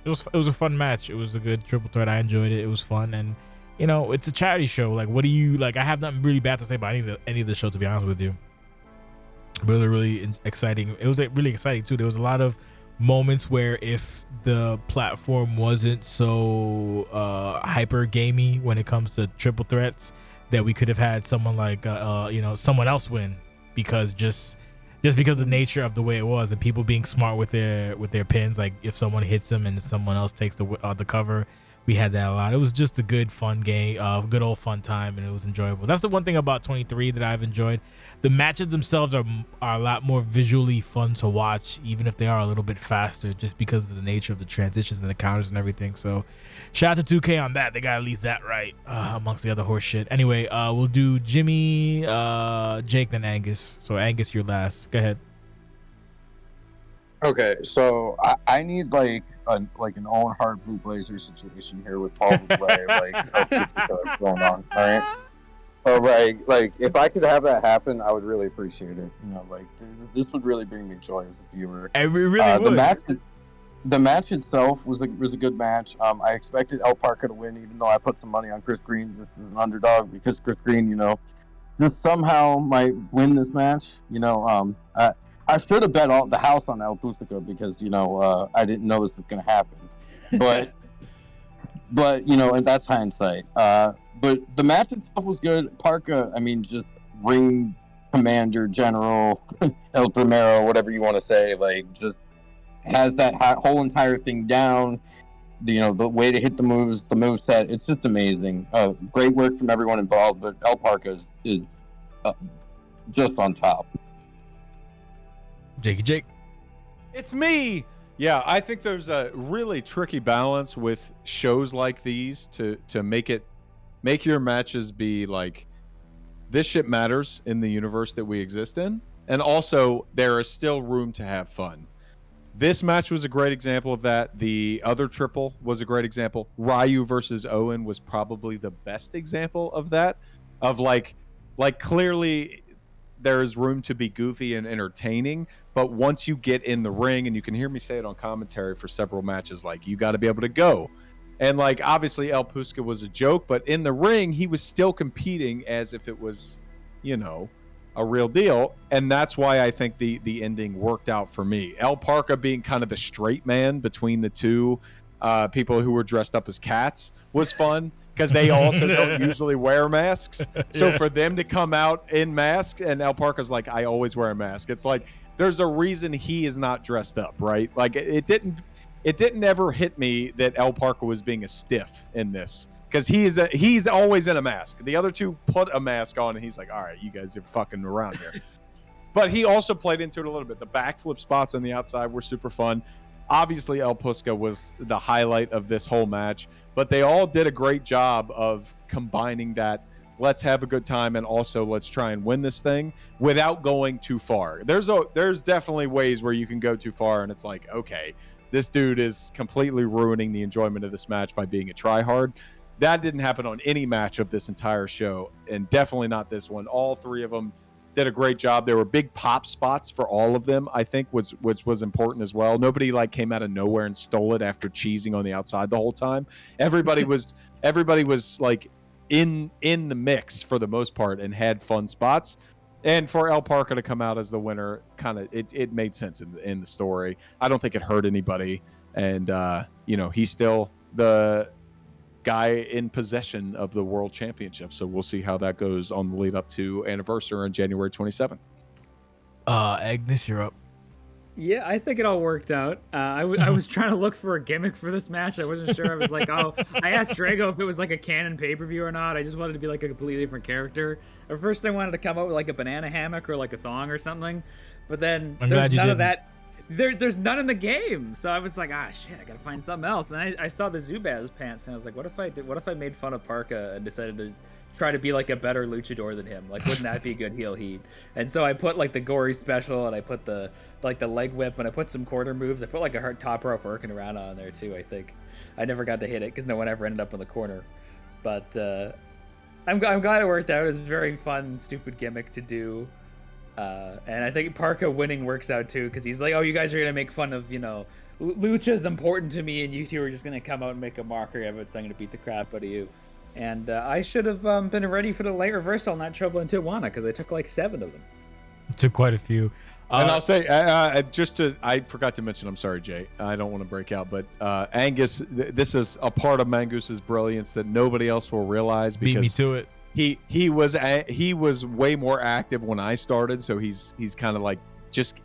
[SPEAKER 1] was a fun match. It was a good triple threat. I enjoyed it. It was fun, and it's a charity show. Like, what do you like? I have nothing really bad to say about any of the show, to be honest with you. Really exciting. It was really exciting too. There was a lot of moments where if the platform wasn't so hyper gamey when it comes to triple threats, that we could have had someone like someone else win, because just because of the nature of the way it was, and people being smart with their pins. Like if someone hits them and someone else takes the cover, we had that a lot. It was just a good fun game, good old fun time, and it was enjoyable. That's the one thing about 23 that I've enjoyed. The matches themselves are a lot more visually fun to watch, even if they are a little bit faster, just because of the nature of the transitions and the counters and everything. So shout out to 2K on that. They got at least that right, amongst the other horse shit. Anyway, we'll do Jimmy, Jake, then Angus. So Angus, you're last. Go ahead.
[SPEAKER 3] Okay, so I need like an Owen Hart Blue Blazer situation here with Paul Blais, like going on. All right. All right, like if I could have that happen, I would really appreciate it. Like this would really bring me joy as a viewer.
[SPEAKER 1] It really would.
[SPEAKER 3] The match itself was a good match. I expected El Parker to win, even though I put some money on Chris Green just as an underdog, because Chris Green, just somehow might win this match. I should have bet the house on El Pustica because I didn't know this was going to happen, but and that's hindsight. But the match itself was good. Parka, just ring commander, general, El Primero, whatever you want to say, like just has that whole entire thing down. The way to hit the moves, the moveset, it's just amazing. Great work from everyone involved, but El Parka is just on top.
[SPEAKER 1] Jake.
[SPEAKER 2] It's me. Yeah, I think there's a really tricky balance with shows like these to make your matches be like, this shit matters in the universe that we exist in, and also there is still room to have fun. This match was a great example of that. The other triple was a great example. Ryu versus Owen was probably the best example of that. Of like clearly there is room to be goofy and entertaining, but once you get in the ring, and you can hear me say it on commentary for several matches, like you got to be able to go. And like obviously El Pusca was a joke, but in the ring he was still competing as if it was, a real deal. And that's why I think the ending worked out for me. El Parka being kind of the straight man between the two people who were dressed up as cats was fun, because they also don't usually wear masks. So for them to come out in masks, and El Parka's like, I always wear a mask. It's like, there's a reason he is not dressed up, right? Like it didn't ever hit me that El Parka was being a stiff in this, because he's always in a mask. The other two put a mask on, and he's like, all right, you guys are fucking around here. But he also played into it a little bit. The backflip spots on the outside were super fun. Obviously, El Pusca was the highlight of this whole match, but they all did a great job of combining that. Let's have a good time, and also let's try and win this thing without going too far. There's definitely ways where you can go too far, and it's like, okay, this dude is completely ruining the enjoyment of this match by being a tryhard. That didn't happen on any match of this entire show, and definitely not this one. All three of them did a great job. There were big pop spots for all of them, I think, which was important as well. Nobody like came out of nowhere and stole it after cheesing on the outside the whole time. Everybody was like in the mix for the most part and had fun spots. And for El Parka to come out as the winner, kind of it made sense in the story. I don't think it hurt anybody, and he's still the guy in possession of the world championship. So we'll see how that goes on the lead up to anniversary on January 27th.
[SPEAKER 1] Agnes, you're up.
[SPEAKER 4] Yeah, I think it all worked out. I was trying to look for a gimmick for this match. I wasn't sure. I was like, oh, I asked Drago if it was like a canon pay-per-view or not. I just wanted to be like a completely different character. At first, I wanted to come out with like a banana hammock or like a thong or something, but then
[SPEAKER 1] I'm
[SPEAKER 4] there's
[SPEAKER 1] glad you
[SPEAKER 4] none of
[SPEAKER 1] didn't.
[SPEAKER 4] that. There's none in the game, so I was like, ah, shit, I gotta find something else. And then I saw the Zubaz pants, and I was like, what if I made fun of Parka and decided to try to be like a better luchador than him? Like, wouldn't that be good heel heat? And so I put like the gory special, and I put the leg whip, and I put some quarter moves. I put like a hard top rope working around on there too. I think I never got to hit it because no one ever ended up in the corner. But I'm glad it worked out. It was a very fun, stupid gimmick to do. And I think Parka winning works out too, because he's like, oh, you guys are gonna make fun of, Lucha's important to me, and you two are just gonna come out and make a mockery of it, so I'm gonna beat the crap out of you. And I should have been ready for the late reversal on that Trouble in Tijuana, because I took like 7 of them.
[SPEAKER 1] Took quite a few.
[SPEAKER 2] And I'll say, I forgot to mention, I'm sorry, Jay, I don't want to break out, but Angus, this is a part of Mangus's brilliance that nobody else will realize, because
[SPEAKER 1] beat me to it.
[SPEAKER 2] he was way more active when I started, so he's kind of like just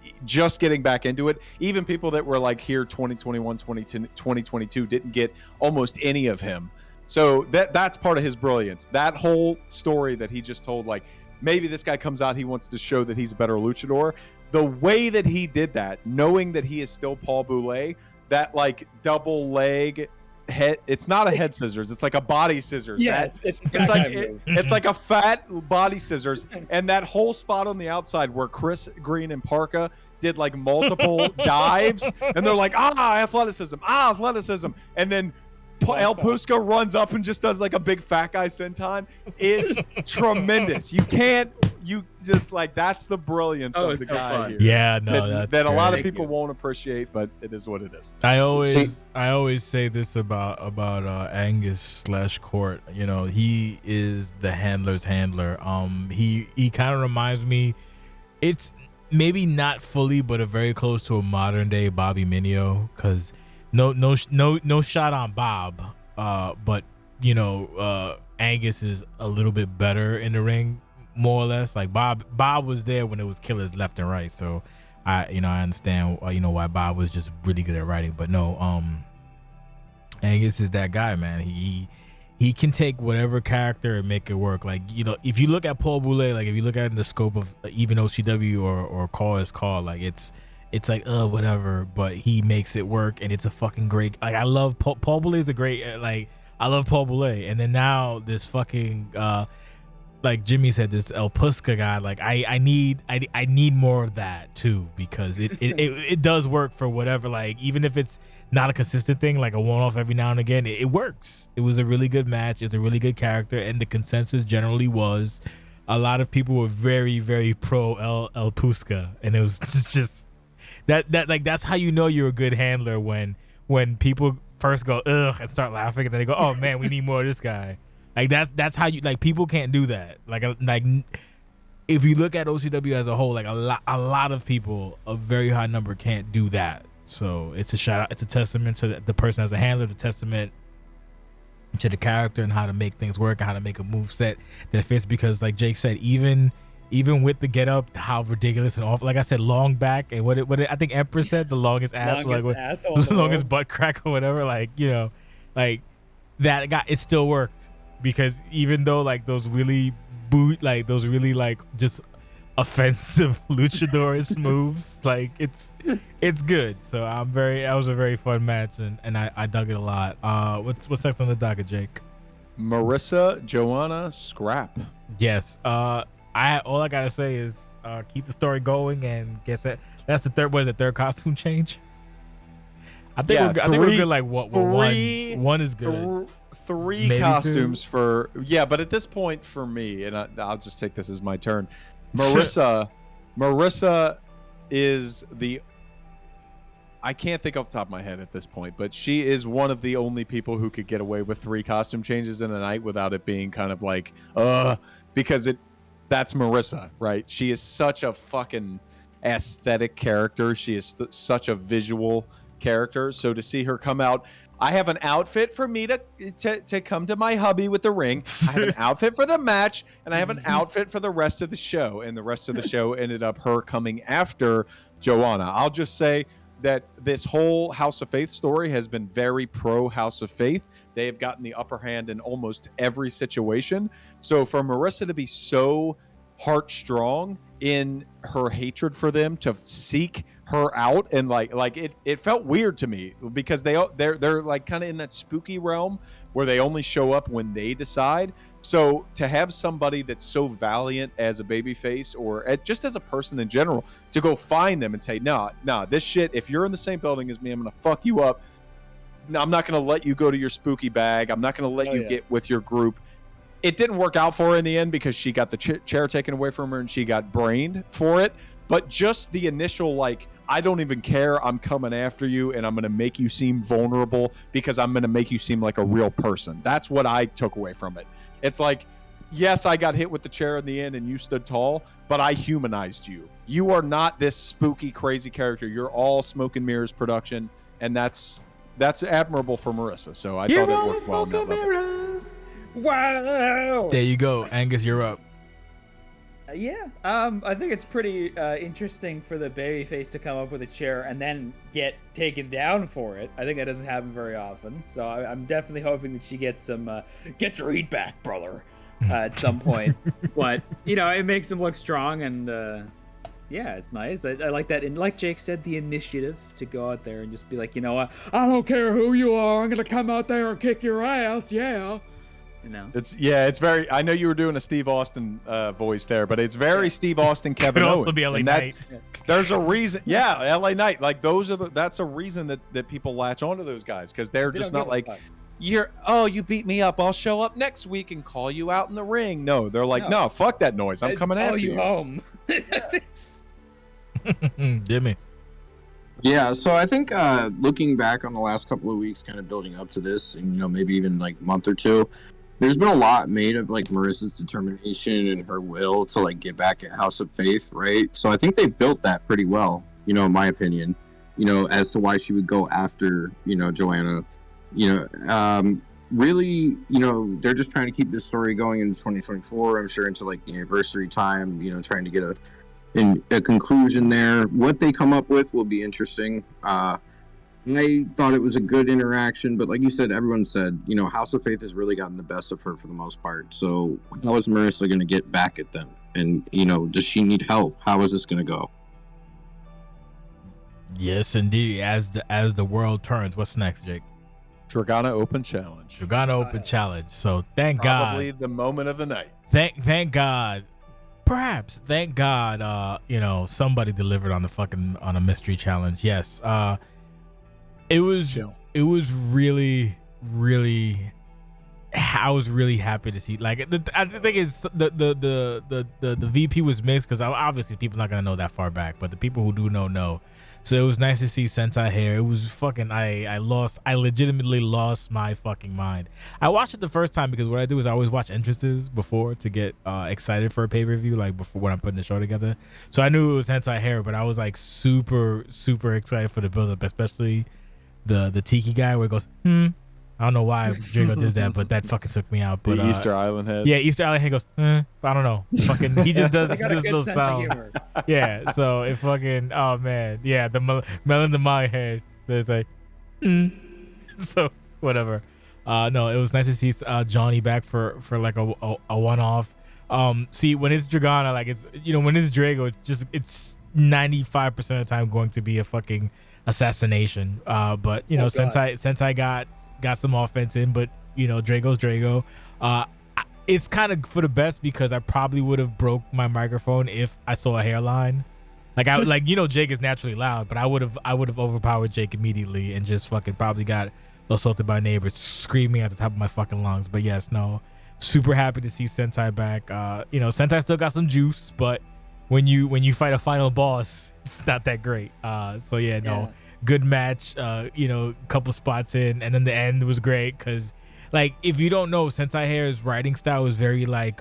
[SPEAKER 2] getting back into it. Even people that were like here 2021, 2022 didn't get almost any of him. So that's part of his brilliance. That whole story that he just told, like, maybe this guy comes out, he wants to show that he's a better luchador. The way that he did that, knowing that he is still Paul Boulay, that like double leg head, it's not a head scissors, it's like a body scissors.
[SPEAKER 4] Yes,
[SPEAKER 2] it's like a fat body scissors. And that whole spot on the outside where Chris Green and Parka did like multiple dives, and they're like, athleticism. And then El Pusca runs up and just does like a big fat guy senton. It's tremendous. You just like, that's the brilliance of the guy here.
[SPEAKER 1] Yeah, no,
[SPEAKER 2] that a lot of people won't appreciate, but it is what it is.
[SPEAKER 1] I always say this about Angus / Court. He is the handler's handler. He kind of reminds me. It's maybe not fully, but a very close to a modern day Bobby Minio, because. No shot on Bob, but Angus is a little bit better in the ring, more or less. Like Bob was there when it was killers left and right, so I understand why Bob was just really good at writing. But no, Angus is that guy, man. He can take whatever character and make it work. Like, if you look at Paul Boulay, like if you look at it in the scope of even OCW or Call is Call, like it's like whatever, but he makes it work, and it's a fucking great. Like, I love Paul Boulay is a great. I love Paul Boulay, and then now this fucking like Jimmy said, this El Pusca guy. Like, I need more of that too, because it does work for whatever. Like, even if it's not a consistent thing, like a one-off every now and again, it works. It was a really good match. It's a really good character, and the consensus generally was a lot of people were very, very pro El Pusca, and it was just. That's how you know you're a good handler, when people first go ugh and start laughing, and then they go, oh man, we need more of this guy. Like, that's how you, like, people can't do that. Like if you look at OCW as a whole, like a lot of people, a very high number, can't do that. So it's a shout out. It's a testament to the person as a handler, the testament to the character and how to make things work and how to make a move set that fits. Because like Jake said, even with the get up, how ridiculous and awful. Like I said, long back, and what I think Empress said, the longest ass, the longest butt crack or whatever. Like, like that guy, it still worked, because even though like those really like just offensive luchador's moves, like it's good. So that was a very fun match, and I dug it a lot. What's next on the docket, Jake?
[SPEAKER 2] Marissa Joanna Scrap.
[SPEAKER 1] Yes. All I gotta say is keep the story going, and guess that's the third. What is the third costume change? I think we're good. Like one is good.
[SPEAKER 2] Three
[SPEAKER 1] Maybe
[SPEAKER 2] costumes for but at this point for me, and I'll just take this as my turn. Marissa is I can't think off the top of my head at this point, but she is one of the only people who could get away with 3 costume changes in a night without it being kind of like because that's Marissa, right? She is such a fucking aesthetic character. She is such a visual character. So to see her come out, I have an outfit for me to come to my hubby with the ring. I have an outfit for the match, and I have an outfit for the rest of the show. And the rest of the show ended up her coming after Joanna. I'll just say that this whole House of Faith story has been very pro House of Faith. They have gotten the upper hand in almost every situation. So for Marissa to be so heartstrong in her hatred for them, to seek her out, and like it felt weird to me, because they're like kind of in that spooky realm where they only show up when they decide. So to have somebody that's so valiant as a babyface, or just as a person in general, to go find them and say, nah, this shit, if you're in the same building as me, I'm gonna fuck you up. No, I'm not gonna let you go to your spooky bag. I'm not gonna let you get with your group. It didn't work out for her in the end, because she got the chair taken away from her and she got brained for it. But just the initial, like, I don't even care, I'm coming after you, and I'm going to make you seem vulnerable because I'm going to make you seem like a real person. That's what I took away from it. It's like, yes, I got hit with the chair in the end and you stood tall, but I humanized you. You are not this spooky, crazy character. You're all smoke and mirrors production, and that's admirable for Marissa. So I thought it worked well on that level.
[SPEAKER 4] Wow.
[SPEAKER 1] There you go, Angus. You're up.
[SPEAKER 4] I think it's pretty interesting for the babyface to come up with a chair and then get taken down for it. I think that doesn't happen very often. So I'm definitely hoping that she gets some gets her heat back, brother, at some point. But it makes him look strong, and it's nice. I like that. And like Jake said, the initiative to go out there and just be like, I don't care who you are. I'm gonna come out there and kick your ass. Yeah.
[SPEAKER 2] It's very, I know you were doing a Steve Austin voice there, but it's very Steve Austin, Kevin Owens.
[SPEAKER 1] Could also be LA Knight.
[SPEAKER 2] There's a reason. Yeah, LA Knight. Like, that's a reason that people latch onto those guys, because they're just not like, you beat me up, I'll show up next week and call you out in the ring. No, they're like, no, fuck that noise, I'm coming after you.
[SPEAKER 4] Home.
[SPEAKER 1] Jimmy.
[SPEAKER 3] Yeah, so I think looking back on the last couple of weeks, kind of building up to this, and maybe even like month or two, there's been a lot made of like Marissa's determination and her will to like get back at House of Faith, right? So I think they built that pretty well, in my opinion, as to why she would go after, Joanna. Really, they're just trying to keep this story going into 2024. I'm sure into like the anniversary time, trying to get a conclusion there. What they come up with will be interesting. I thought it was a good interaction, but like you said, everyone said, House of Faith has really gotten the best of her for the most part. So how is Marissa going to get back at them? And, does she need help? How is this going to go?
[SPEAKER 1] Yes, indeed. As the world turns, what's next, Jake?
[SPEAKER 2] Dragana Open Challenge.
[SPEAKER 1] Dragana Open Challenge. So thank God.
[SPEAKER 2] Probably the moment of the night.
[SPEAKER 1] Thank God. Perhaps. Thank God. Somebody delivered on a mystery challenge. Yes. It was really, really. I was really happy to see. Like, I think it's the VP was mixed, because obviously people not gonna know that far back, but the people who do know. So it was nice to see Sentai hair. It was fucking. I legitimately lost my fucking mind. I watched it the first time because what I do is I always watch entrances before to get excited for a pay-per-view, like before when I'm putting the show together. So I knew it was Sentai hair, but I was like super, super excited for the build-up, especially the Tiki guy where it goes, I don't know why Drago does that, but that fucking took me out. But
[SPEAKER 2] the Easter Island head.
[SPEAKER 1] Yeah, Easter Island head goes, I don't know. Fucking, he just does those sounds. Yeah, so it fucking, oh man, yeah, the melon to my head. There's like, so whatever. No, it was nice to see Johnny back for like a one-off. See, when it's Dragana, like it's when it's Drago, it's 95% of the time going to be a fucking assassination. But Sentai got some offense in, but Drago's Drago. It's kind of for the best, because I probably would have broke my microphone if I saw a hairline. Like I Jake is naturally loud, but I would have overpowered Jake immediately and just fucking probably got assaulted by neighbors screaming at the top of my fucking lungs. But yes, no, super happy to see Sentai back. Sentai still got some juice, but when you fight a final boss, it's not that great. No. Good match, couple spots in, and then the end was great, because like, if you don't know, Sentai Hair's writing style is very like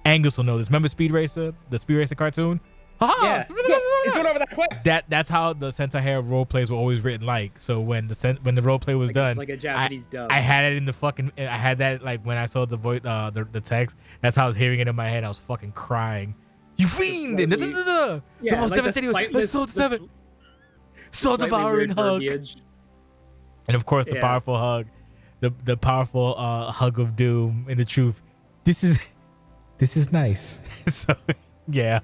[SPEAKER 1] Angus will know this. Remember the Speed Racer cartoon?
[SPEAKER 4] Yeah, he's going over that cliff.
[SPEAKER 1] That's how the Sentai hair role plays were always written like. So when the role play was done,
[SPEAKER 4] like a Japanese dub.
[SPEAKER 1] I had it in the fucking. I had that like when I saw the voice, the text. That's how I was hearing it in my head. I was fucking crying. You fiend!
[SPEAKER 4] Yeah,
[SPEAKER 1] The most devastating. The soul devouring hug.
[SPEAKER 4] Verbiage.
[SPEAKER 1] And of course, the powerful hug, the powerful hug of doom and the truth. This is nice. So yeah.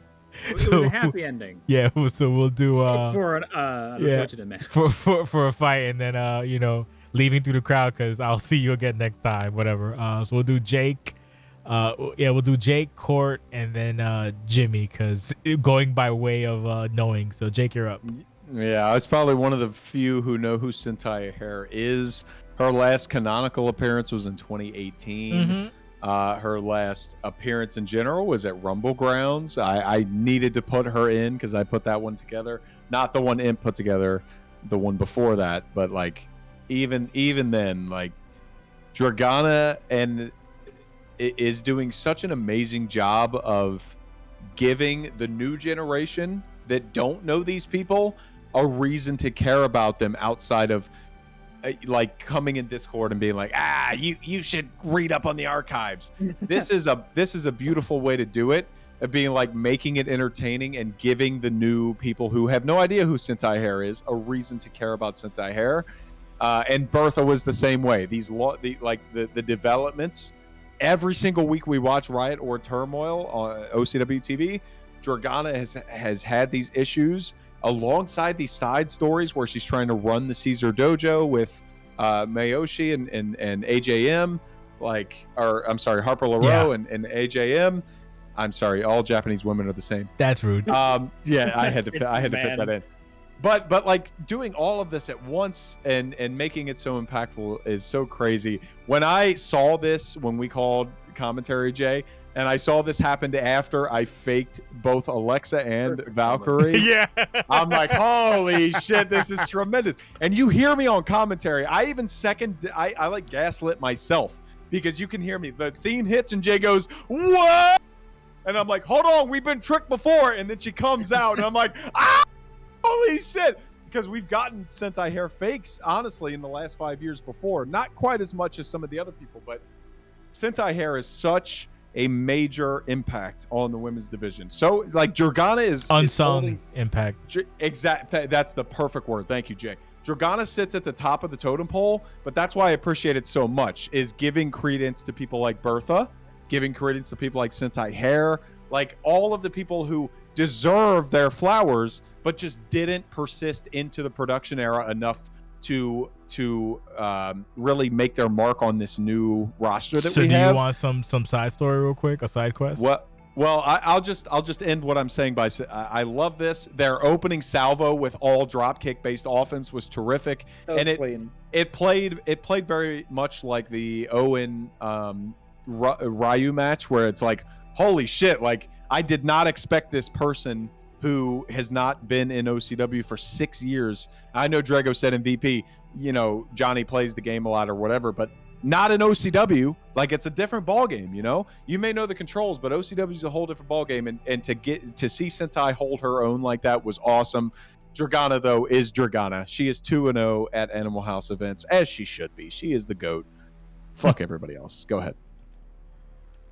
[SPEAKER 4] It was a happy ending.
[SPEAKER 1] Yeah, so we'll do
[SPEAKER 4] for an unfortunate man.
[SPEAKER 1] For a fight, and then leaving through the crowd because I'll see you again next time. Whatever. So we'll do Jake. We'll do Jake, Court, and then Jimmy because going by way of knowing. So Jake, you're up.
[SPEAKER 2] Yeah, I was probably one of the few who know who Sentai Hair is. Her last canonical appearance was in 2018.
[SPEAKER 1] Mm-hmm.
[SPEAKER 2] Her last appearance in general was at Rumble Grounds. I needed to put her in because I put that one together. Not the one Imp put together, the one before that. But like, even then, like, Dragana is doing such an amazing job of giving the new generation that don't know these people a reason to care about them outside of like coming in Discord and being like, you should read up on the archives. This is a beautiful way to do it, of being like making it entertaining and giving the new people who have no idea who Sentai Hair is a reason to care about Sentai Hair. And Bertha was the same way. The developments every single week we watch Riot or Turmoil on OCW TV. Dragana has had these issues alongside these side stories where she's trying to run the Caesar Dojo with Mayoshi and AJM, Harper LaRoe and AJM. I'm sorry, all Japanese women are the same.
[SPEAKER 1] That's rude.
[SPEAKER 2] I had to fit that in. But like doing all of this at once and making it so impactful is so crazy. When I saw this, when we called commentary, Jay, and I saw this happen after I faked both Alexa and Valkyrie.
[SPEAKER 1] Yeah.
[SPEAKER 2] I'm like, holy shit, this is tremendous. And you hear me on commentary. I even I like gaslit myself because you can hear me. The theme hits and Jay goes, what? And I'm like, hold on, we've been tricked before. And then she comes out and I'm like, holy shit. Because we've gotten Sentai Hair fakes, honestly, in the last 5 years before. Not quite as much as some of the other people, but Sentai Hair is such a major impact on the women's division. So like Dragana is
[SPEAKER 1] unsung impact.
[SPEAKER 2] That's the perfect word. Thank you, Jay. Dragana sits at the top of the totem pole, but that's why I appreciate it so much, is giving credence to people like Bertha, giving credence to people like Sentai Hair, like all of the people who deserve their flowers, but just didn't persist into the production era enough to really make their mark on this new roster that we have.
[SPEAKER 1] So do you want some side story real quick, a side quest?
[SPEAKER 2] Well, I'll just end what I'm saying by I love this. Their opening salvo with all dropkick based offense was terrific, and it played very much like the Owen Ryu match, where it's like, holy shit, like I did not expect this person who has not been in OCW for 6 years. I know Drago said in VP, Johnny plays the game a lot or whatever, but not in OCW. Like, it's a different ball game, You may know the controls, but OCW is a whole different ball game, and to see Sentai hold her own like that was awesome. Dragana, though, is Dragana. She is 2-0 at Animal House events, as she should be. She is the GOAT. Fuck everybody else. Go ahead.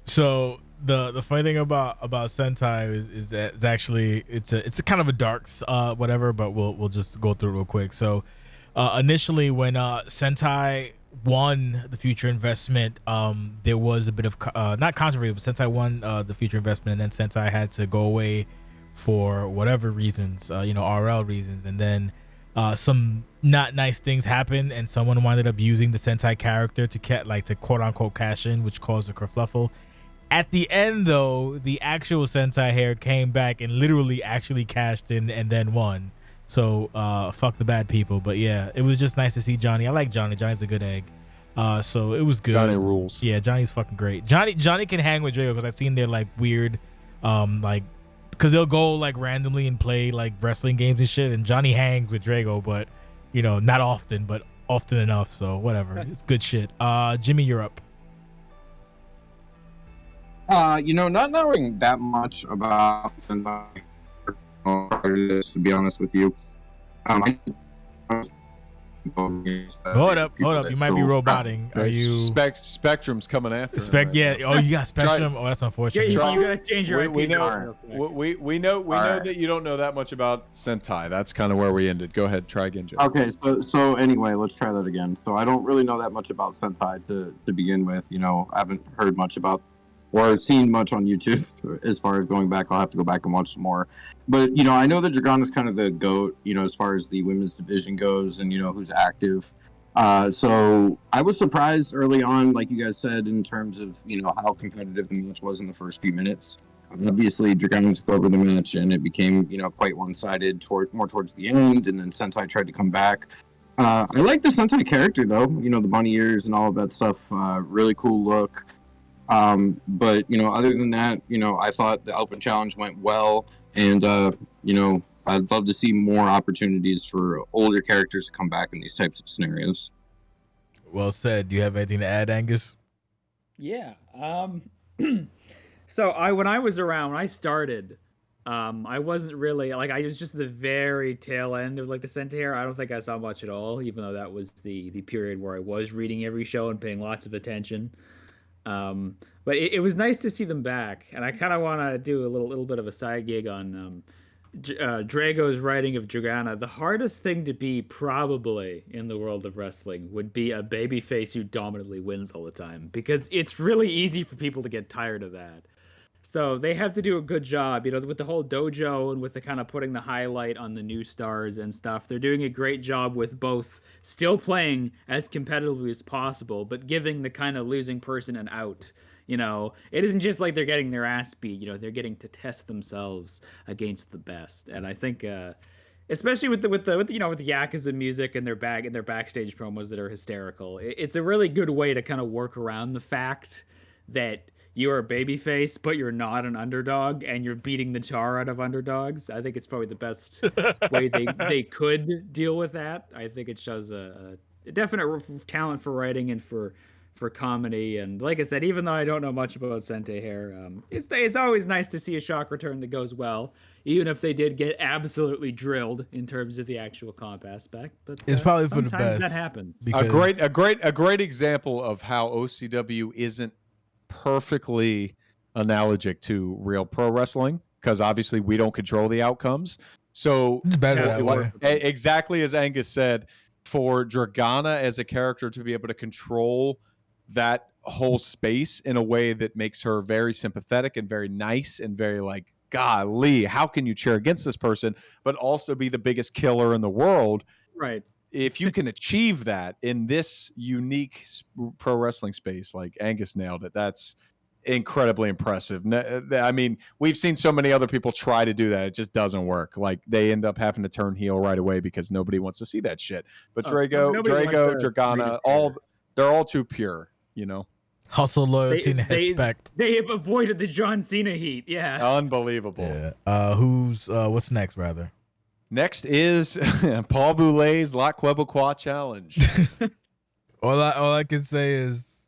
[SPEAKER 1] So the funny thing about Sentai is that it's a kind of a dark whatever, but we'll just go through it real quick. So initially when Sentai won the future investment, there was a bit of not controversy, but Sentai won the future investment, and then Sentai had to go away for whatever reasons, RL reasons, and then some not nice things happened, and someone wound up using the Sentai character to quote unquote cash in, which caused a kerfluffle. At the end, though, the actual Sentai Hair came back and literally actually cashed in and then won. So fuck the bad people. But yeah, it was just nice to see Johnny. I like Johnny. Johnny's a good egg. So it was good.
[SPEAKER 2] Johnny rules.
[SPEAKER 1] Yeah, Johnny's fucking great. Johnny can hang with Drago because I've seen their like weird, because they'll go like randomly and play like wrestling games and shit. And Johnny hangs with Drago, but not often, but often enough. So whatever, it's good shit. Jimmy, you're up.
[SPEAKER 3] Not knowing that much about Sentai, this, to be honest with you. I
[SPEAKER 1] Hold up. You might be roboting. Are you
[SPEAKER 2] Spectrum's coming after?
[SPEAKER 1] Yeah. Oh, you got Spectrum. Oh, that's unfortunate.
[SPEAKER 4] You gotta change your IP.
[SPEAKER 2] We know that you don't know that much about Sentai. That's kind of where we ended. Go ahead, try again, Joe.
[SPEAKER 3] Okay, so anyway, let's try that again. So I don't really know that much about Sentai to begin with. I haven't heard much about or seen much on YouTube as far as going back. I'll have to go back and watch some more. But, I know that Dragana is kind of the GOAT, as far as the women's division goes and, who's active. So I was surprised early on, like you guys said, in terms of, how competitive the match was in the first few minutes. Obviously, Dragana took over the match and it became, quite one-sided more towards the end. And then Sentai tried to come back. I like the Sentai character, though, the bunny ears and all of that stuff. Really cool look. But, other than that, I thought the open challenge went well. And, I'd love to see more opportunities for older characters to come back in these types of scenarios.
[SPEAKER 1] Well said. Do you have anything to add, Angus?
[SPEAKER 4] Yeah. So when I started, I wasn't really I was just the very tail end of the Sentai era. I don't think I saw much at all, even though that was the period where I was reading every show and paying lots of attention. But it was nice to see them back, and I kind of want to do a little bit of a side gig on Drago's writing of Dragana. The hardest thing to be probably in the world of wrestling would be a babyface who dominantly wins all the time, because it's really easy for people to get tired of that. So they have to do a good job, with the whole dojo and with the kind of putting the highlight on the new stars and stuff. They're doing a great job with both still playing as competitively as possible, but giving the kind of losing person an out. It isn't just like they're getting their ass beat. They're getting to test themselves against the best. And I think, especially with the Yakuza music and their backstage promos that are hysterical, it's a really good way to kind of work around the fact that you're a babyface, but you're not an underdog, and you're beating the tar out of underdogs. I think it's probably the best way they could deal with that. I think it shows a definite talent for writing and for comedy. And like I said, even though I don't know much about Sentai hair, it's always nice to see a shock return that goes well, even if they did get absolutely drilled in terms of the actual comp aspect. But
[SPEAKER 1] it's probably for the best.
[SPEAKER 4] That happens.
[SPEAKER 2] A great example of how OCW isn't perfectly analogic to real pro wrestling, because obviously we don't control the outcomes. So
[SPEAKER 1] it's better that way.
[SPEAKER 2] Exactly as Angus said, for Dragana as a character to be able to control that whole space in a way that makes her very sympathetic and very nice and very golly, how can you cheer against this person, but also be the biggest killer in the world?
[SPEAKER 4] Right.
[SPEAKER 2] If you can achieve that in this unique pro wrestling space, like Angus nailed it, that's incredibly impressive. I mean, we've seen so many other people try to do that. It just doesn't work. They end up having to turn heel right away because nobody wants to see that shit. But Drago, Dragana, they're all too pure,
[SPEAKER 1] Hustle, loyalty, and respect.
[SPEAKER 4] They have avoided the John Cena heat. Yeah.
[SPEAKER 2] Unbelievable.
[SPEAKER 1] Yeah. What's next, rather?
[SPEAKER 2] Next is Paul Boulet's La Quebecois Challenge.
[SPEAKER 1] all I can say is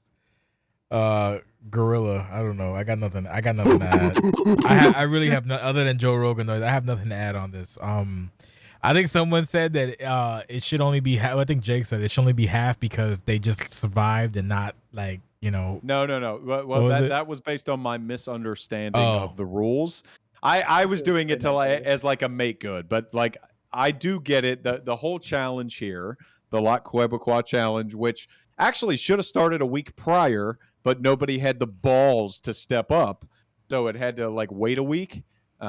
[SPEAKER 1] Gorilla. I don't know. I got nothing to add. I really have no, other than Joe Rogan, though, I have nothing to add on this. I think someone said that it should only be half. I think Jake said it should only be half because they just survived and not No.
[SPEAKER 2] Well, that was based on my misunderstanding of the rules. I was doing it as a make good, but I do get it. The whole challenge here, the La Quebecois Challenge, which actually should have started a week prior, but nobody had the balls to step up, so it had to wait a week,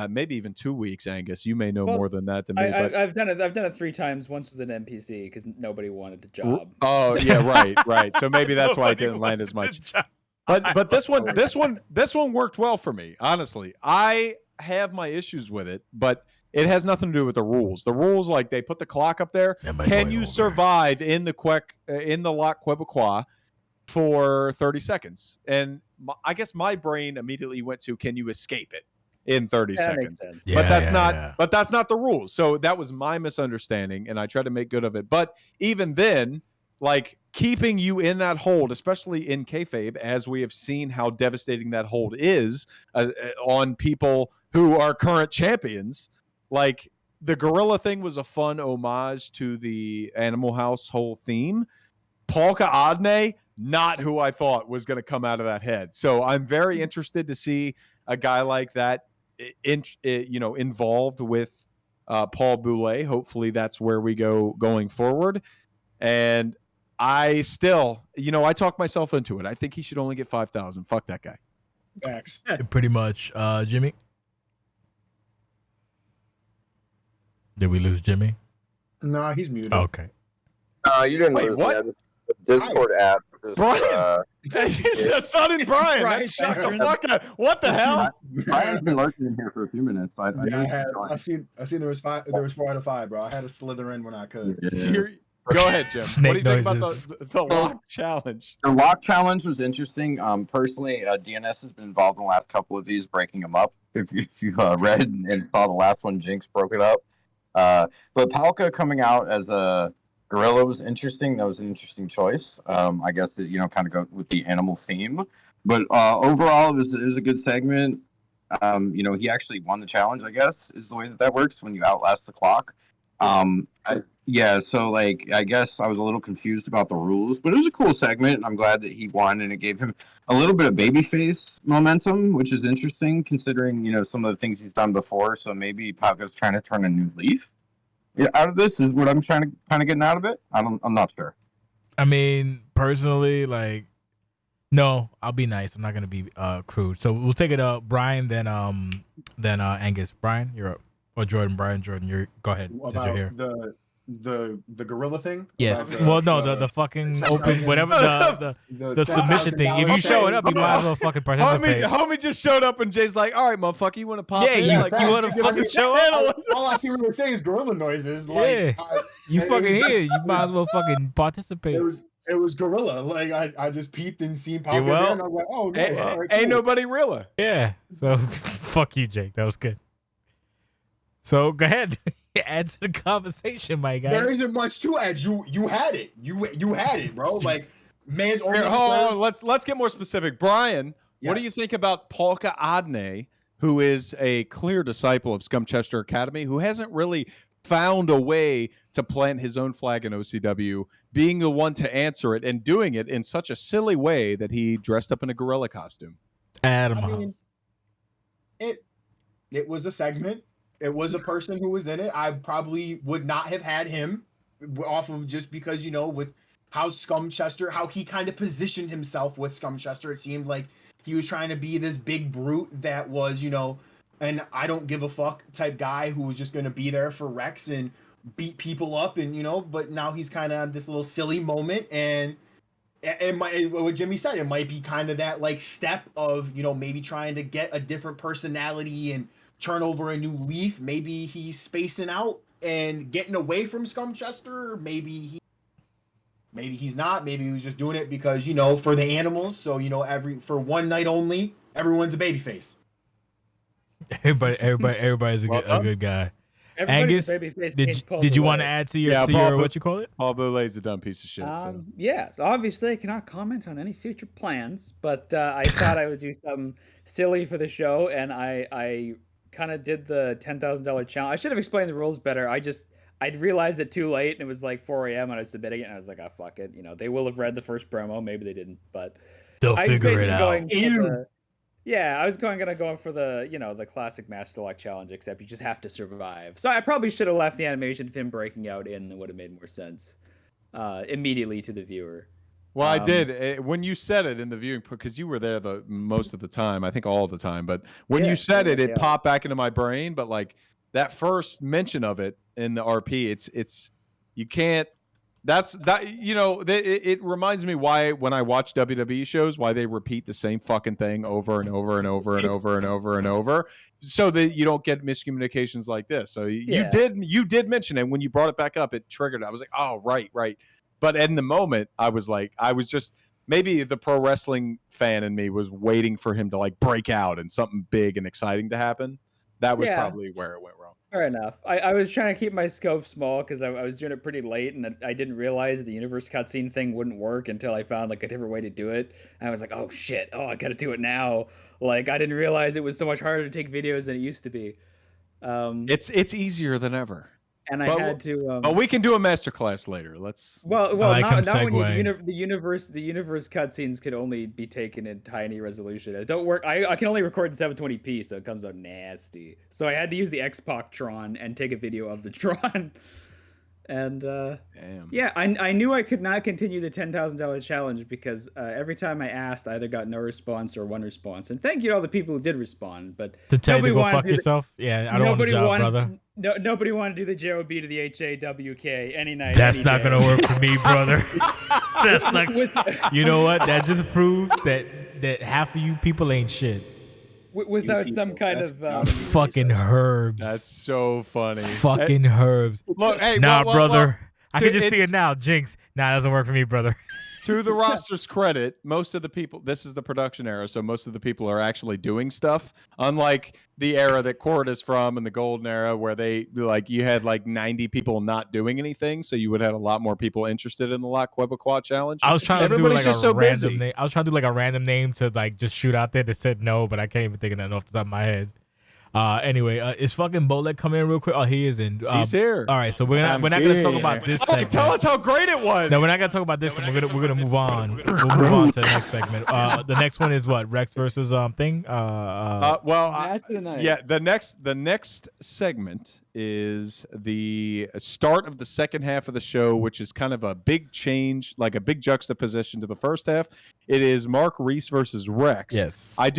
[SPEAKER 2] maybe even 2 weeks. Angus, you may know more than that than me.
[SPEAKER 4] I've done it 3 times. Once with an NPC because nobody wanted the job.
[SPEAKER 2] Oh yeah, right. So maybe that's why it didn't land as much. But this one worked well for me. Honestly, I have my issues with it, but it has nothing to do with the rules. The rules, they put the clock up there. Can you survive in the La Quebecois for 30 seconds? And I guess my brain immediately went to, can you escape it in 30 seconds?
[SPEAKER 1] Yeah,
[SPEAKER 2] but that's not the rules. So that was my misunderstanding, and I tried to make good of it. But even then, keeping you in that hold, especially in kayfabe, as we have seen how devastating that hold is on people who are current champions, the gorilla thing was a fun homage to the Animal House whole theme. Polka Adne, not who I thought was going to come out of that head. So I'm very interested to see a guy like that, involved with Paul Boulay. Hopefully that's where we go going forward. And I still, I talked myself into it. I think he should only get 5,000. Fuck that guy.
[SPEAKER 5] Facts.
[SPEAKER 1] Pretty much. Jimmy? Did we lose Jimmy?
[SPEAKER 5] Nah, he's muted.
[SPEAKER 1] Oh, okay.
[SPEAKER 3] You didn't
[SPEAKER 2] Wait,
[SPEAKER 3] lose
[SPEAKER 2] what?
[SPEAKER 3] me. The Discord app. Just,
[SPEAKER 2] Brian! It's the sudden Brian.
[SPEAKER 4] Brian
[SPEAKER 2] That shocked the
[SPEAKER 4] Turner.
[SPEAKER 2] fuck out. What the hell?
[SPEAKER 6] Brian's been lurking in here for a few minutes. I
[SPEAKER 5] seen there was 4 out of 5, bro. I had to slither in when I could.
[SPEAKER 2] Go ahead, Jim.
[SPEAKER 1] Snake
[SPEAKER 2] what do you think
[SPEAKER 1] noises.
[SPEAKER 2] about the lock challenge?
[SPEAKER 6] The lock challenge was interesting. Personally, DNS has been involved in the last couple of these, breaking them up. If you read and saw the last one, Jinx broke it up. But Palka coming out as a gorilla was interesting. That was an interesting choice. I guess that kind of go with the animal theme. But overall, it was a good segment. He actually won the challenge. I guess is the way that works when you outlast the clock. So I guess I was a little confused about the rules, but it was a cool segment, and I'm glad that he won, and it gave him a little bit of babyface momentum, which is interesting considering some of the things he's done before. So maybe Palka's trying to turn a new leaf out of this is what I'm trying to kind of getting out of it. I'm not sure.
[SPEAKER 1] I mean, personally, no, I'll be nice. I'm not gonna be crude. So we'll take it up, Brian, then Angus. Brian, you're up. Or Jordan, BrianJordan, you're go ahead. Since you're here.
[SPEAKER 5] The gorilla thing.
[SPEAKER 1] Yes. The fucking open whatever the submission thing. If you show it up, you might as well fucking participate.
[SPEAKER 2] Homie just showed up and Jay's like, all right, motherfucker, you want to pop in?
[SPEAKER 1] You
[SPEAKER 2] Like,
[SPEAKER 1] want to fucking show up?
[SPEAKER 5] All I see really say is gorilla noises.
[SPEAKER 1] You fucking here. You might as well fucking participate.
[SPEAKER 5] It was gorilla. I just peeped and seen Palka
[SPEAKER 1] Well,
[SPEAKER 5] there, and I was like, oh, nice. All right, cool.
[SPEAKER 2] Ain't nobody realer.
[SPEAKER 1] Yeah. So fuck you, Jake. That was good. So go ahead, add to the conversation, my guy.
[SPEAKER 5] There isn't much to add. You had it. You had it, bro. Man's only.
[SPEAKER 2] Here, hold on. Let's get more specific. Brian, what do you think about Polka Adne, who is a clear disciple of Scumchester Academy, who hasn't really found a way to plant his own flag in OCW, being the one to answer it and doing it in such a silly way that he dressed up in a gorilla costume?
[SPEAKER 5] It was a segment. It was a person who was in it. I probably would not have had him off of just because, with how Scumchester, how he kind of positioned himself with Scumchester. It seemed like he was trying to be this big brute that was, an I don't give a fuck type guy who was just going to be there for Rex and beat people up and, but now he's kind of this little silly moment. And it might, what Jimmy said, it might be kind of that step of, maybe trying to get a different personality and turn over a new leaf. Maybe he's spacing out and getting away from Scumchester. Maybe he's not. Maybe he was just doing it because for the animals. So for one night only, everyone's a babyface.
[SPEAKER 1] Everybody's a good guy. Angus, did you want to add to your what you call it?
[SPEAKER 2] Paul Boulay's a dumb piece of shit.
[SPEAKER 4] Yes, obviously I cannot comment on any future plans, but I thought I would do something silly for the show, and I kind of did the $10,000 challenge. I should have explained the rules better. I'd realized it too late, and it was 4 a.m. when I was submitting it, and I was like, oh, fuck it. They will have read the first promo. Maybe they didn't, but
[SPEAKER 1] they'll figure it out.
[SPEAKER 4] I was gonna go for the the classic Master Lock challenge, except you just have to survive. So I probably should have left the animation of him breaking out in. It would have made more sense immediately to the viewer.
[SPEAKER 2] Well, I did when you said it in the viewing, because you were there the most of the time. I think all the time, but when you said it popped back into my brain. But that first mention of it in the RP, it's you can't. It reminds me why when I watch WWE shows, why they repeat the same fucking thing over and over and over and over and over and over, so that you don't get miscommunications like this. So you did mention it when you brought it back up. It triggered it. I was like, oh, right. But in the moment, I was just maybe the pro wrestling fan in me was waiting for him to break out and something big and exciting to happen. That was probably where it went wrong.
[SPEAKER 4] Fair enough. I was trying to keep my scope small because I was doing it pretty late, and I didn't realize the universe cutscene thing wouldn't work until I found a different way to do it. And I was like, oh shit, I gotta do it now. I didn't realize it was so much harder to take videos than it used to be.
[SPEAKER 2] It's easier than ever.
[SPEAKER 4] And I
[SPEAKER 2] but
[SPEAKER 4] had to.
[SPEAKER 2] But we can do a masterclass later. Let's.
[SPEAKER 4] Well,
[SPEAKER 1] like
[SPEAKER 4] not when the universe cutscenes can only be taken in tiny resolution. It don't work. I can only record in 720p, so it comes out nasty. So I had to use the Xbox Tron and take a video of the Tron. And
[SPEAKER 2] Damn.
[SPEAKER 4] yeah, I knew I could not continue the $10,000 challenge because every time I asked, I either got no response or one response. And thank you to all the people who did respond. But
[SPEAKER 1] to tell you to go fuck yourself. Yeah, I don't want a job, brother.
[SPEAKER 4] No, nobody wanted to do the JOB to the HAWK any night.
[SPEAKER 1] That's
[SPEAKER 4] any
[SPEAKER 1] not
[SPEAKER 4] day.
[SPEAKER 1] gonna work for me, brother. That's not. You know what? That just proves that half of you people ain't shit.
[SPEAKER 4] Without some kind of
[SPEAKER 1] fucking herbs.
[SPEAKER 2] That's so funny.
[SPEAKER 1] Fucking herbs.
[SPEAKER 2] Look, hey,
[SPEAKER 1] brother. I can just see it now. Jinx. Nah, it doesn't work for me, brother.
[SPEAKER 2] To the roster's credit, most of the people, this is the production era, so most of the people are actually doing stuff. Unlike the era that Court is from and the golden era where you had like 90 people not doing anything, so you would have a lot more people interested in the La Quebecois challenge.
[SPEAKER 1] I was trying to do like
[SPEAKER 2] just
[SPEAKER 1] a
[SPEAKER 2] so
[SPEAKER 1] random
[SPEAKER 2] busy.
[SPEAKER 1] name. I was trying to do like a random name to like just shoot out there that said no, but I can't even think of that off the top of my head. Anyway, is fucking Bolek coming in real quick? Oh, he is in.
[SPEAKER 2] He's here.
[SPEAKER 1] All right, so we're not gonna talk about this segment.
[SPEAKER 2] Tell us how great it was.
[SPEAKER 1] No, we're not gonna talk about this. We're gonna move on. We'll move on to the next segment. The next one is what? Rex versus thing.
[SPEAKER 2] Yeah, the next segment is the start of the second half of the show, which is kind of a big change, like a big juxtaposition to the first half. It is Mark Reese versus Rex.
[SPEAKER 1] Yes.
[SPEAKER 2] I